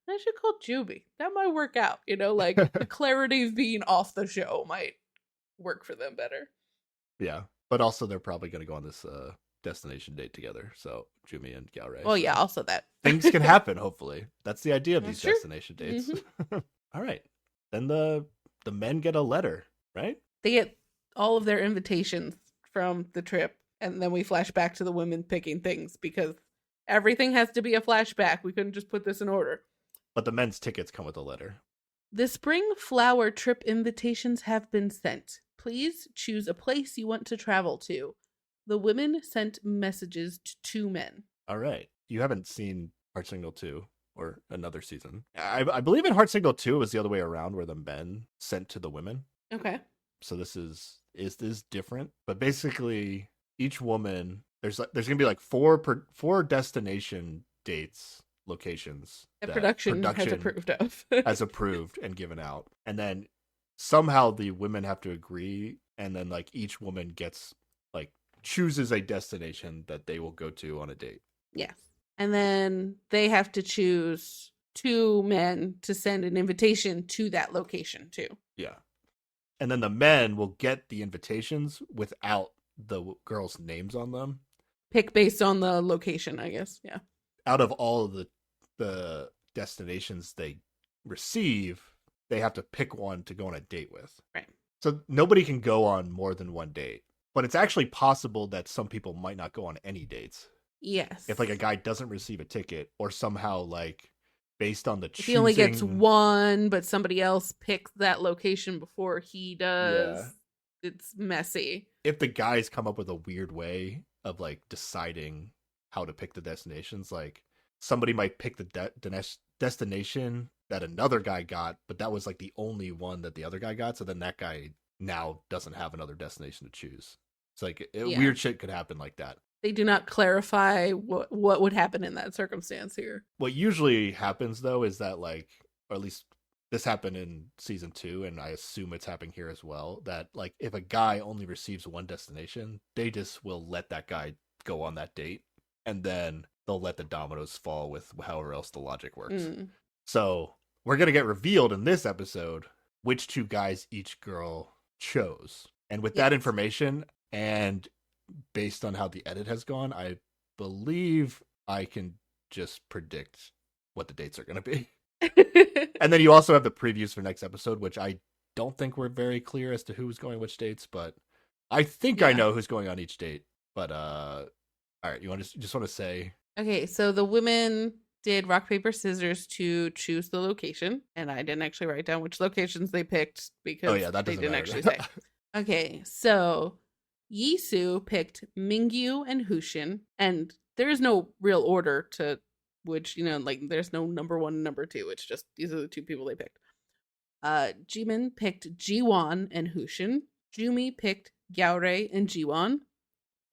I should call Jumi. That might work out. Like the clarity of being off the show might work for them better. Yeah, but also they're probably going to go on this destination date together. So Jumi and Galray. Well, so yeah, also that. things can happen. Hopefully, that's the idea of That's these true. destination dates. All right, then the men get a letter, right? They get all of their invitations from the trip, and then we flash back to the women picking things because everything has to be a flashback. We couldn't just put this in order. But the men's tickets come with a letter. The spring flower trip invitations have been sent. Please choose a place you want to travel to. The women sent messages to 2 men. All right, you haven't seen Heart Signal 2 or another season. I believe in Heart Signal 2 it was the other way around, where the men sent to the women. Okay. So this is different, but basically each woman there's gonna be like four destination dates, locations That production has approved of. has approved and given out, and then somehow the women have to agree, and then like each woman gets like chooses a destination that they will go to on a date. Yes. And then they have to choose 2 men to send an invitation to that location too. Yeah. And then the men will get the invitations without the girls' names on them. Pick based on the location, I guess. Yeah. Out of all of the destinations they receive, they have to pick one to go on a date with. Right. So nobody can go on more than one date. But it's actually possible that some people might not go on any dates. Yes. If like a guy doesn't receive a ticket, or somehow like based on the if he only gets one, but somebody else picks that location before he does, it's messy. If the guys come up with a weird way of like deciding how to pick the destinations, like somebody might pick the destination that another guy got, but that was like the only one that the other guy got, so then that guy now doesn't have another destination to choose. It's like weird shit could happen like that. They do not clarify what would happen in that circumstance here. What usually happens though is that like, or at least this happened in season 2, and I assume it's happening here as well, that like if a guy only receives one destination, they just will let that guy go on that date, and then they'll let the dominoes fall with however else the logic works. So we're going to get revealed in this episode which 2 guys each girl chose. And with that information, and based on how the edit has gone, I believe I can just predict what the dates are going to be. And then you also have the previews for next episode, which I don't think we're very clear as to who's going which dates, but I think I know who's going on each date. But all right, you want to just want to say? Okay, so the women did rock paper scissors to choose the location, and I didn't actually write down which locations they picked because they didn't actually say. Okay, so Yisu picked Mingyu and Hushin, and there is no real order to which, like there's no number 1 and number 2. It's just these are the 2 people they picked. Jimin picked Jiwon and Hushin. Jumi picked Gyaore and Jiwon.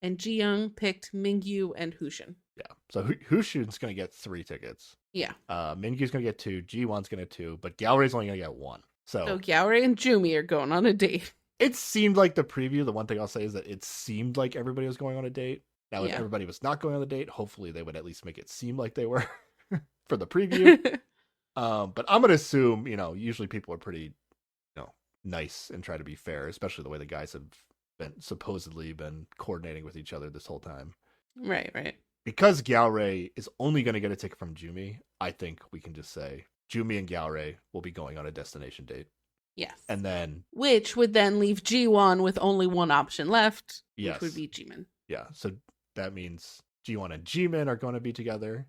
And Jiyoung picked Mingyu and Hushin. Yeah, so Hushin's going to get 3 tickets. Yeah. Mingyu's going to get 2, Jiwon's going to get 2, but Gyaore's only going to get 1. So Gyaore and Jumi are going on a date. It seemed like the preview, the one thing I'll say is that it seemed like everybody was going on a date. Now, if everybody was not going on the date, hopefully they would at least make it seem like they were for the preview. But I'm going to assume, usually people are pretty, nice and try to be fair, especially the way the guys have supposedly been coordinating with each other this whole time. Right. Because Gyaore is only going to get a ticket from Jumi, I think we can just say Jumi and Gyaore will be going on a destination date. Yes. And then which would then leave Jiwon with only one option left, which would be Jimin. Yeah, so that means Jiwon and Jimin are going to be together,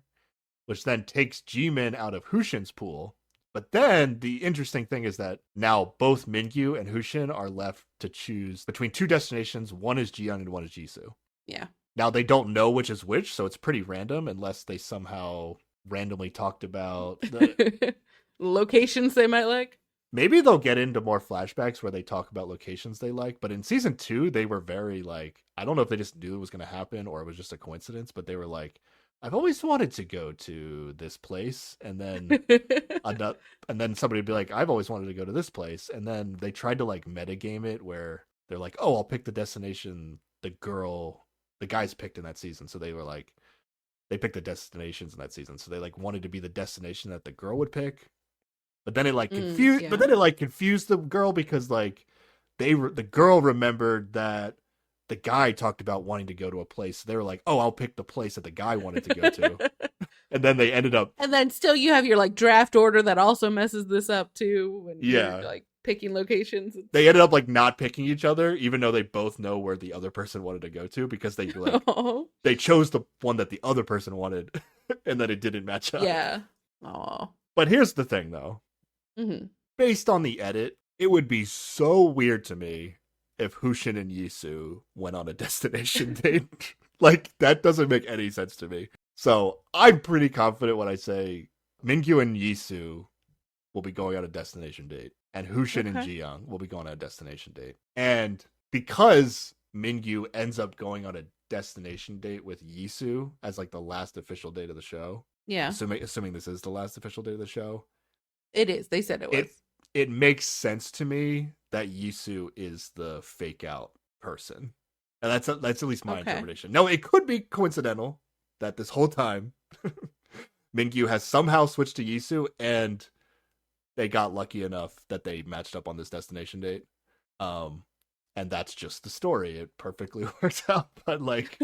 which then takes Jimin out of Hushin's pool. But then the interesting thing is that now both Mingyu and Hushin are left to choose between 2 destinations. One is Jiyoung and one is Jisoo. Yeah. Now they don't know which is which, so it's pretty random unless they somehow randomly talked about the locations they might like. Maybe they'll get into more flashbacks where they talk about locations they like. But in season 2, they were very like, I don't know if they just knew it was going to happen or it was just a coincidence, but they were like, I've always wanted to go to this place. And then somebody would be like, I've always wanted to go to this place. And then they tried to like metagame it where they're like, oh, I'll pick the destination the guys picked in that season. So they were like, they picked the destinations in that season. So they like wanted to be the destination that the girl would pick. But then it like confused. But then it like confused the girl because like the girl remembered that the guy talked about wanting to go to a place. They were like, "Oh, I'll pick the place that the guy wanted to go to," and then they ended up. And then still you have your like draft order that also messes this up too when Yeah. you're like picking locations. They ended up like not picking each other, even though they both know where the other person wanted to go to, because they like Oh, they chose the one that the other person wanted, and then it didn't match up. yeah. Oh. But here's the thing, though. Hmm. Based on the edit, it would be so weird to me if Hushin and Yisu went on a destination date. Like, that doesn't make any sense to me. So I'm pretty confident when I say Mingyu and Yisu will be going on a destination date, and Hushin and Okay. Jiyoung will be going on a destination date. And because Mingyu ends up going on a destination date with Yisu as like the last official date of the show, Yeah, assuming this is the last official date of the show, it is. They said it was. it makes sense to me that Yisu is the fake out person. And that's at least my Okay. interpretation. No, it could be coincidental that this whole time Mingyu has somehow switched to Yisu and they got lucky enough that they matched up on this destination date. And that's just the story. It perfectly works out. But like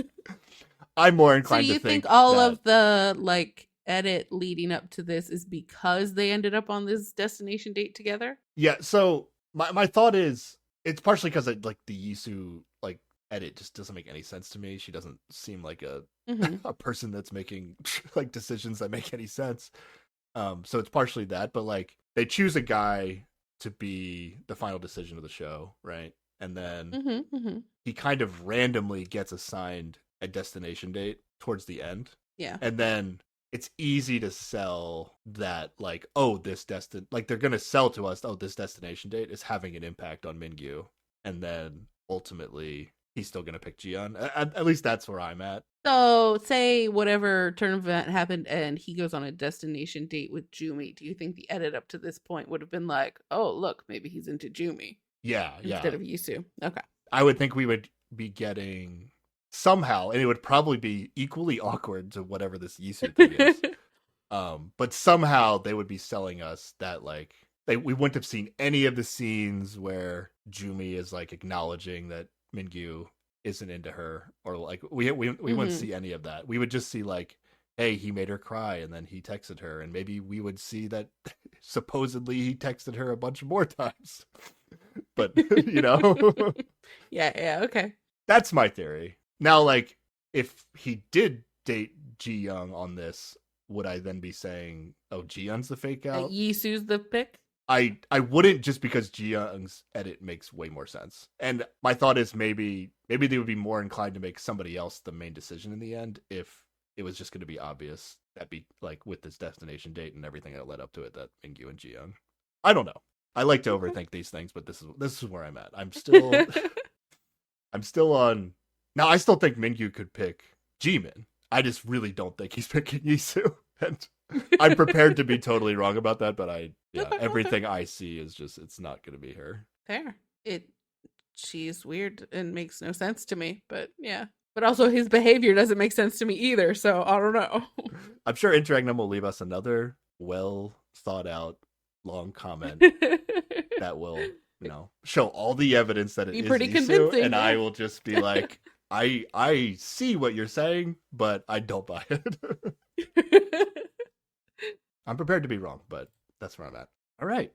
I'm more So inclined you to think all that, of the like edit leading up to this is because they ended up on this destination date together? yeah, so my thought is it's partially because like the Yisu like edit just doesn't make any sense to me. She doesn't seem like a Hmm. a person that's making like decisions that make any sense. So it's partially that, but like they choose a guy to be the final decision of the show, right? And then Hmm. Hmm. he kind of randomly gets assigned a destination date towards the end. Yeah. And then it's easy to sell that like, oh, like they're gonna sell to us, oh, this destination date is having an impact on Mingyu. And then ultimately he's still gonna pick Jian. At least that's where I'm at. So say whatever turn event happened and he goes on a destination date with Jumi. Do you think the edit up to this point would have been like, oh look, maybe he's into Jumi Yeah, instead of Yisu? Okay. I would think we would be getting somehow, and it would probably be equally awkward to whatever this Yisu thing is. But somehow they would be selling us that like we wouldn't have seen any of the scenes where Jumi is like acknowledging that Mingyu isn't into her, or like we wouldn't see any of that. We would just see like, hey, he made her cry, and then he texted her, and maybe we would see that supposedly he texted her a bunch more times. But you know, Yeah, okay. that's my theory. Now, like, if he did date Ji Young on this, would I then be saying, "Oh, Ji Young's the fake out"? Yisu's the pick? I wouldn't, just because Ji Young's edit makes way more sense. And my thought is maybe they would be more inclined to make somebody else the main decision in the end if it was just going to be obvious that be like with this destination date and everything that led up to it that Mingyu and Ji Young. I don't know. I like to overthink these things, but this is where I'm at. I'm still on. Now, I still think Mingyu could pick Jimin. I just really don't think he's picking Yisu. And I'm prepared to be totally wrong about that, but everything I see is just, it's not going to be her. Fair. She's weird and makes no sense to me, but yeah. But also his behavior doesn't make sense to me either, so I don't know. I'm sure Interregnum will leave us another well thought out long comment that will, show all the evidence that it Be is pretty Yisu, convincing, and yeah. I will just be like, I see what you're saying, but I don't buy it. I'm prepared to be wrong, but that's where I'm at. All right.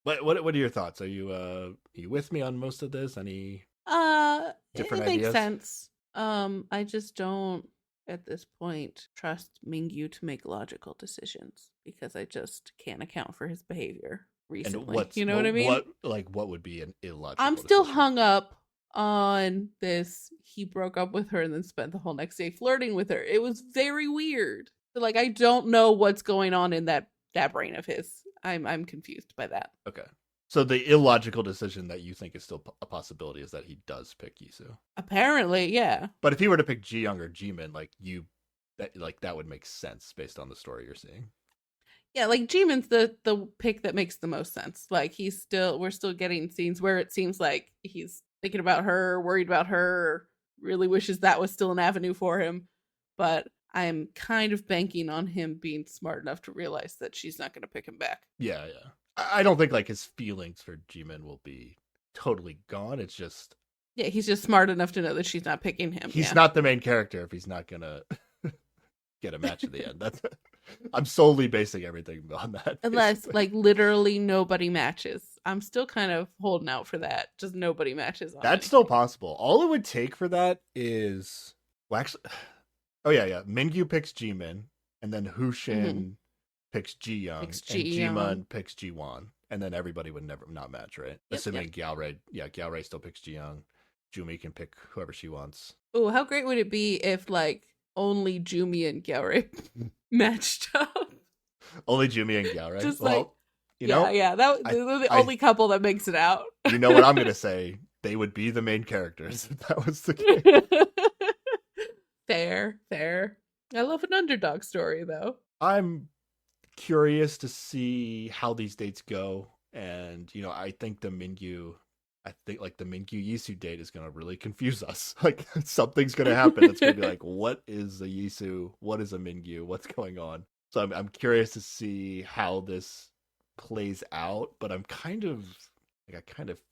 What are your thoughts? Are you with me on most of this? Any different it makes ideas? sense. I just don't at this point trust Mingyu to make logical decisions because I just can't account for his behavior recently. And what I mean? What would be an illogical I'm still decision? hung up on this. He broke up with her and then spent the whole next day flirting with her. It was very weird. Like, I don't know what's going on in that brain of his. I'm confused by that. Okay. So the illogical decision that you think is still a possibility is that he does pick Yisu. Apparently, yeah. But if he were to pick Ji Young or Jimin, that would make sense based on the story you're seeing. Yeah, like Jimin's the pick that makes the most sense. Like we're still getting scenes where it seems like he's thinking about her, worried about her, really wishes that was still an avenue for him. But I'm kind of banking on him being smart enough to realize that she's not going to pick him back. Yeah. I don't think like his feelings for Jimin will be totally gone. It's just Yeah, he's just smart enough to know that she's not picking him. he's Yeah. not the main character if he's not gonna get a match at the end. That's I'm solely basing everything on that. Unless basically. like literally nobody matches. I'm still kind of holding out for that. Just nobody matches on That's still anything. possible. All it would take for that is well, actually, oh yeah. Mingyu picks Jimin, and then Hushin picks Ji Young, Picks and Ji-young. Jimin picks Ji Wan, and then everybody would never not match, right? Yep, Assuming Gyaorai still picks Ji Young. Jumi can pick whoever she wants. Oh, how great would it be if like only Jumi and Gyaori matched up? Only Jumi and Gyaorai. Just well, like you know, yeah. They're the only couple that makes it out. you know what I'm gonna say? They would be the main characters if that was the case. Fair. I love an underdog story though. I'm curious to see how these dates go, and I think the Mingyu Yisu date is gonna really confuse us. Like something's gonna happen that's gonna be like, what is a Yisu? What is a Mingyu? What's going on? So I'm curious to see how this plays out, but I kind of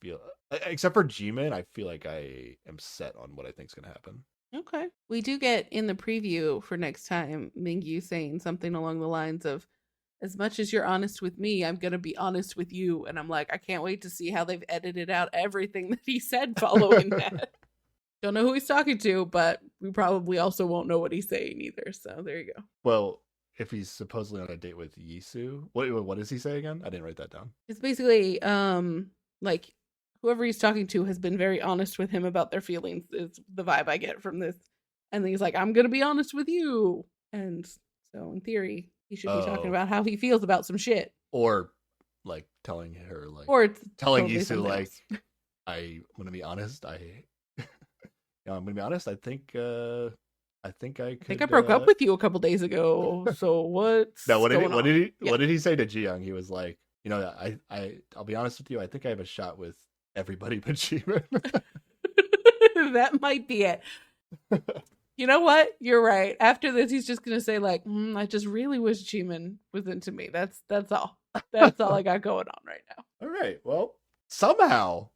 feel, except for Jimin, I feel like I am set on what I think is gonna happen. Okay. We do get in the preview for next time Mingyu saying something along the lines of, as much as you're honest with me, I'm going to be honest with you. And I'm like, I can't wait to see how they've edited out everything that he said following that. Don't know who he's talking to, but we probably also won't know what he's saying either. So there you go. Well, if he's supposedly on a date with Yisu, what does he say again? I didn't write that down. It's basically like whoever he's talking to has been very honest with him about their feelings is the vibe I get from this. And then he's like, I'm going to be honest with you. And so in theory, he should be talking about how he feels about some shit. Or like telling her, like, or it's telling totally Yisu, something like, else. I'm going to be honest. I'm going to be honest. I think I could. I broke up with you a couple days ago. So what's No, what going did he say to Ji Young? He was like, I'll be honest with you. I think I have a shot with everybody but Jimin. That might be it. You know what? You're right. After this, he's just gonna say like, I just really wish Jimin was into me. That's all. That's all I got going on right now. All right. Well, somehow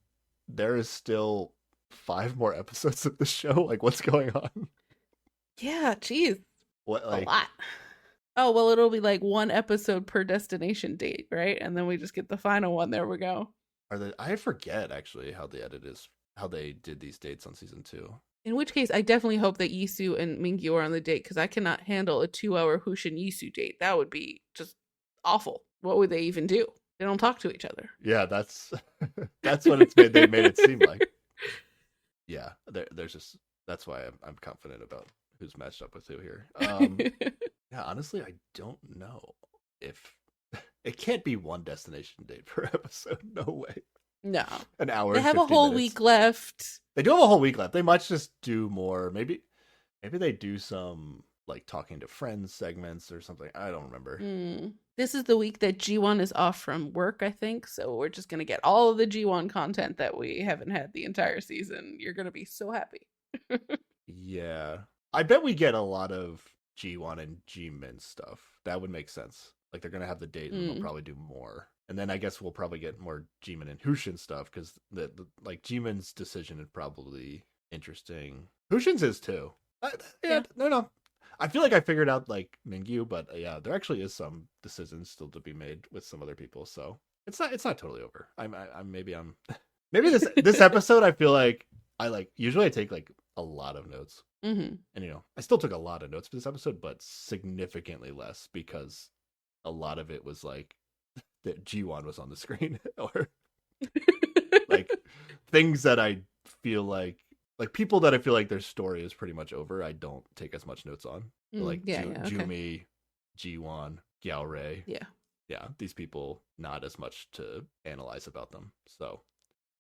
there is still 5 more episodes of the show. Like, what's going on? Yeah, geez. What, A like, lot. Oh, well, it'll be like 1 episode per destination date, right? And then we just get the final one. There we go. I forget actually how they did these dates on season 2. In which case, I definitely hope that Yisu and Mingyu are on the date because I cannot handle a 2-hour Hushin Yisu date. That would be just awful. What would they even do? They don't talk to each other. Yeah, that's what they made it seem like. Yeah, there's just that's why I'm confident about who's matched up with who here. Yeah, honestly, I don't know if it can't be 1 destination date per episode. No way. No. An hour. They have a a whole minutes. week left. They do have a whole week left. They might just do more. Maybe they do some like talking to friends segments or something. I don't remember. This is the week that G1 is off from work, I think. So we're just going to get all of the G1 content that we haven't had the entire season. You're going to be so happy. Yeah. I bet we get a lot of G1 and G-Min stuff. That would make sense. Like they're going to have the date and they'll probably do more. And then I guess we'll probably get more Jimin and Hushin stuff because the like Jimin's decision is probably interesting. Hushin's is too. No. I feel like I figured out like Mingyu, but yeah, there actually is some decisions still to be made with some other people. So it's not totally over. Maybe this episode I feel like usually I take like a lot of notes. And I still took a lot of notes for this episode, but significantly less because a lot of it was like that G1 was on the screen or like things that I feel like people that I feel like their story is pretty much over. I don't take as much notes on like Jumi, G1, Gyaorai. Yeah, these people not as much to analyze about them. So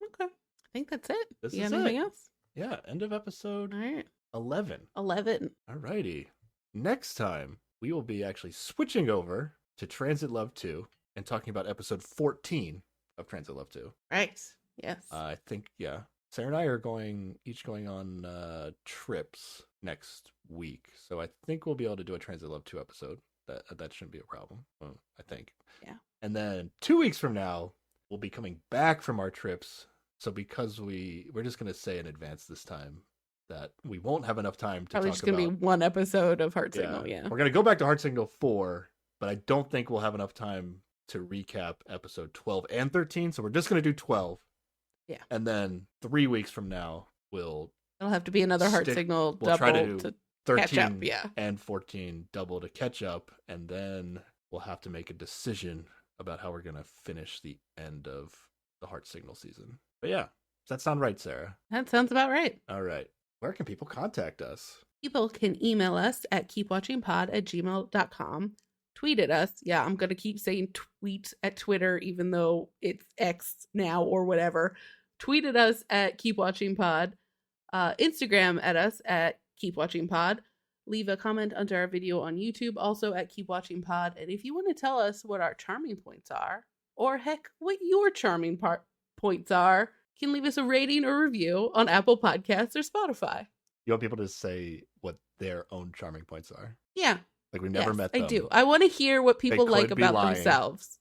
okay, I think that's it. This you is got anything it. else? Yeah, end of episode. All right. 11. Alrighty. Next time, we will be actually switching over to Transit Love 2 and talking about episode 14 of Transit Love 2. Right. Yes. I think, yeah. Sarah and I are each going on trips next week. So I think we'll be able to do a Transit Love 2 episode. That shouldn't be a problem, I think. Yeah. And then 2 weeks from now, we'll be coming back from our trips So because we're just gonna say in advance this time that we won't have enough time to Probably talk just gonna about. be one episode of Heart Signal. Yeah. We're gonna go back to Heart Signal 4, but I don't think we'll have enough time to recap episode 12 and 13. So we're just gonna do 12. Yeah. And then 3 weeks from now It'll have to be another Heart Signal we'll double try to do 13 catch up. Yeah. and 14 double to catch up, and then we'll have to make a decision about how we're gonna finish the end of the Heart Signal season. But yeah, does that sound right, Sarah? That sounds about right. All right. Where can people contact us? People can email us at keepwatchingpod@gmail.com. Tweet at us. Yeah, I'm going to keep saying tweet at Twitter, even though it's X now or whatever. Tweet at us at keepwatchingpod. Instagram at us at keepwatchingpod. Leave a comment under our video on YouTube, also at keepwatchingpod. And if you want to tell us what our charming points are, or heck, what your charming points are, you can leave us a rating or review on Apple Podcasts or Spotify. You want people to say what their own charming points are? Yeah. Like we've never met them. I do. I want to hear what people like could be about lying. themselves.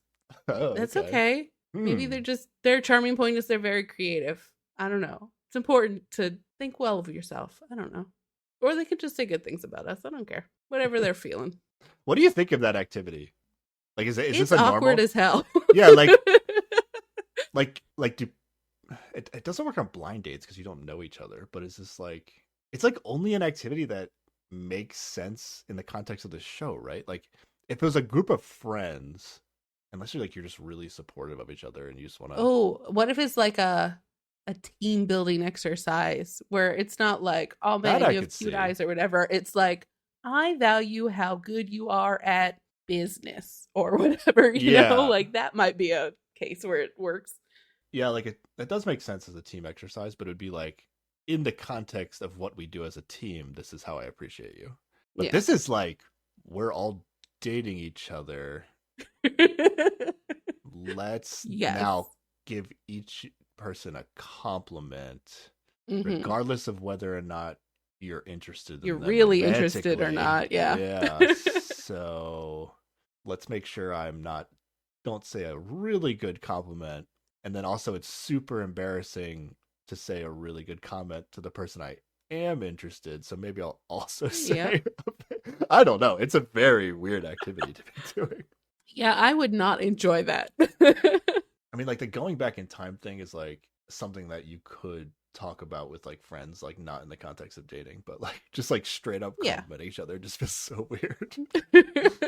Oh, That's okay. Maybe Hmm. they're just, their charming point is they're very creative. I don't know. It's important to think well of yourself. I don't know. Or they could just say good things about us. I don't care. Whatever they're feeling. What do you think of that activity? Like, is It's this a awkward normal? as hell. Yeah, like do it doesn't work on blind dates because you don't know each other. But is this like it's like only an activity that makes sense in the context of the show, right? Like, if it was a group of friends, unless you're just really supportive of each other and you just want to. Oh, what if it's like a team building exercise where it's not like, oh man, That I you have could cute see. eyes or whatever. It's like, I value how good you are at business or whatever, you Yeah. know, like that might be a case where it works. Yeah, like it does make sense as a team exercise, but it would be like in the context of what we do as a team, this is how I appreciate you. But Yeah. this is like we're all dating each other. Let's Yes. now give each person a compliment, Mhm. regardless of whether or not you're interested in You're them really interested or romantically. not, yeah. Yeah. So let's make sure don't say a really good compliment. And then also it's super embarrassing to say a really good comment to the person I am interested. So maybe I'll also say, I don't know. It's a very weird activity to be doing. Yeah, I would not enjoy that. I mean, like the going back in time thing is like something that you could talk about with like friends, like not in the context of dating, but like just like straight up Yeah. compliment each other just feels so weird.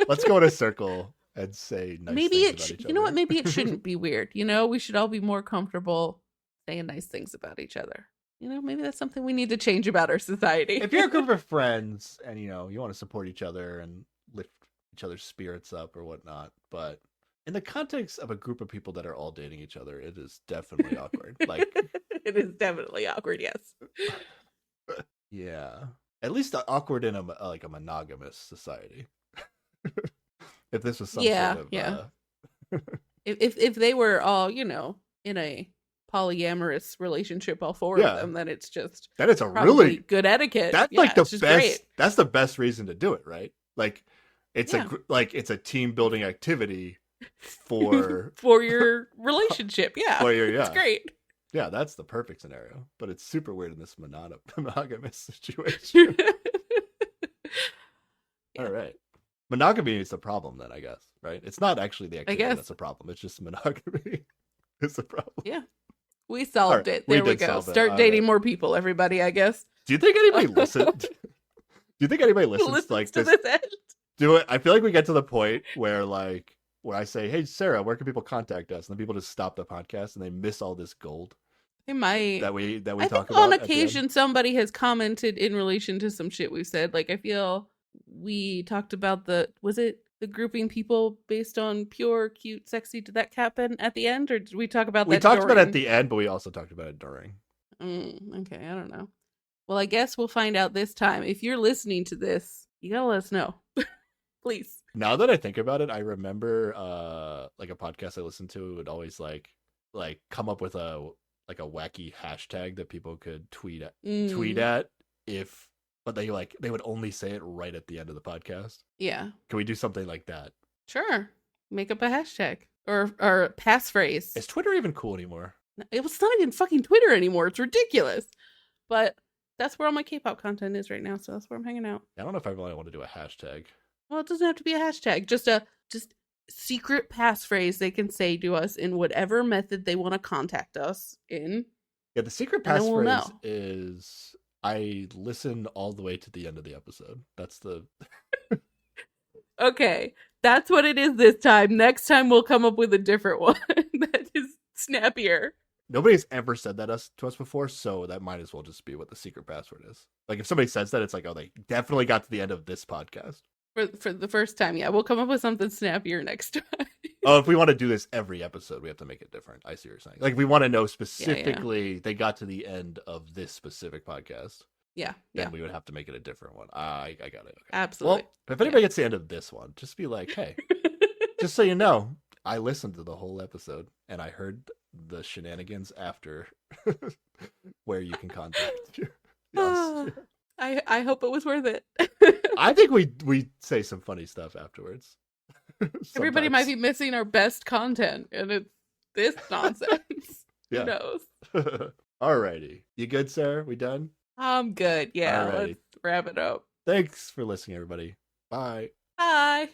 Let's go in a circle and say nice Maybe things it, about each you know what? other. Maybe it shouldn't be weird. You know, we should all be more comfortable saying nice things about each other. You know, maybe that's something we need to change about our society. If you're a group of friends and you want to support each other and lift each other's spirits up or whatnot, but in the context of a group of people that are all dating each other, it is definitely awkward. Like, it is definitely awkward. Yes. yeah, at least awkward in a monogamous society. If this was some sort of If they were all, you know, in a polyamorous relationship, all four Yeah. of them, then it's just that is a probably really good etiquette. that's Yeah, like the it's just best. great. That's the best reason to do it, right? Like, it's Yeah. it's a team building activity for for your relationship. Yeah. for your It's great. Yeah, that's the perfect scenario. But it's super weird in this monogamous situation. Yeah. All right. Monogamy is the problem then, I guess, right? It's not actually the activity guess. that's a problem. It's just monogamy is the problem. Yeah. We solved Alright, it. we There we did go. solve it. Start All dating right. more people, everybody, I guess. Do you think anybody listens? Do you think anybody listens Listens to like to this? this end. Do it. I feel like we get to the point where I say, "Hey, Sarah, where can people contact us?" And then people just stop the podcast and they miss all this gold It might. that we I talk think about. on at the end. occasion somebody has commented in relation to some shit we've said. Like, I feel we talked about was it the grouping people based on pure, cute, sexy? Did that happen at the end, or did we talk about We that talked about it during? at the end, but we also talked about it during. Okay, I don't know. Well, I guess we'll find out this time. If you're listening to this, you gotta let us know. Please. Now that I think about it, I remember like a podcast I listened to would always like come up with a wacky hashtag that people could tweet at but they would only say it right at the end of the podcast. Yeah. Can we do something like that? Sure. Make up a hashtag or a passphrase. Is Twitter even cool anymore? It's not even fucking Twitter anymore. It's ridiculous. But that's where all my K-pop content is right now, so that's where I'm hanging out. I don't know if I really want to do a hashtag. Well, it doesn't have to be a hashtag. Just secret passphrase they can say to us in whatever method they want to contact us in. Yeah, the secret And then we'll passphrase know. is I listen all the way to the end of the episode. That's the Okay, that's what it is this time. Next time we'll come up with a different one that is snappier. Nobody's ever said that to us before, so that might as well just be what the secret password is. Like if somebody says that, it's like, oh, they definitely got to the end of this podcast. For the first time, yeah. We'll come up with something snappier next time. Oh, if we want to do this every episode, we have to make it different. I see what you're saying. Like we want to know specifically they got to the end of this specific podcast. Yeah, Then yeah. we would have to make it a different one. I got it. Okay. Absolutely. Well, if anybody gets to the end of this one, just be like, hey, just so you know, I listened to the whole episode and I heard the shenanigans after where you can contact us. I hope it was worth it. I think we say some funny stuff afterwards. Everybody might be missing our best content, and it's this nonsense. Yeah. Who knows? Alrighty. You good, Sarah? We done? I'm good. Yeah, Alrighty. let's wrap it up. Thanks for listening, everybody. Bye. Bye.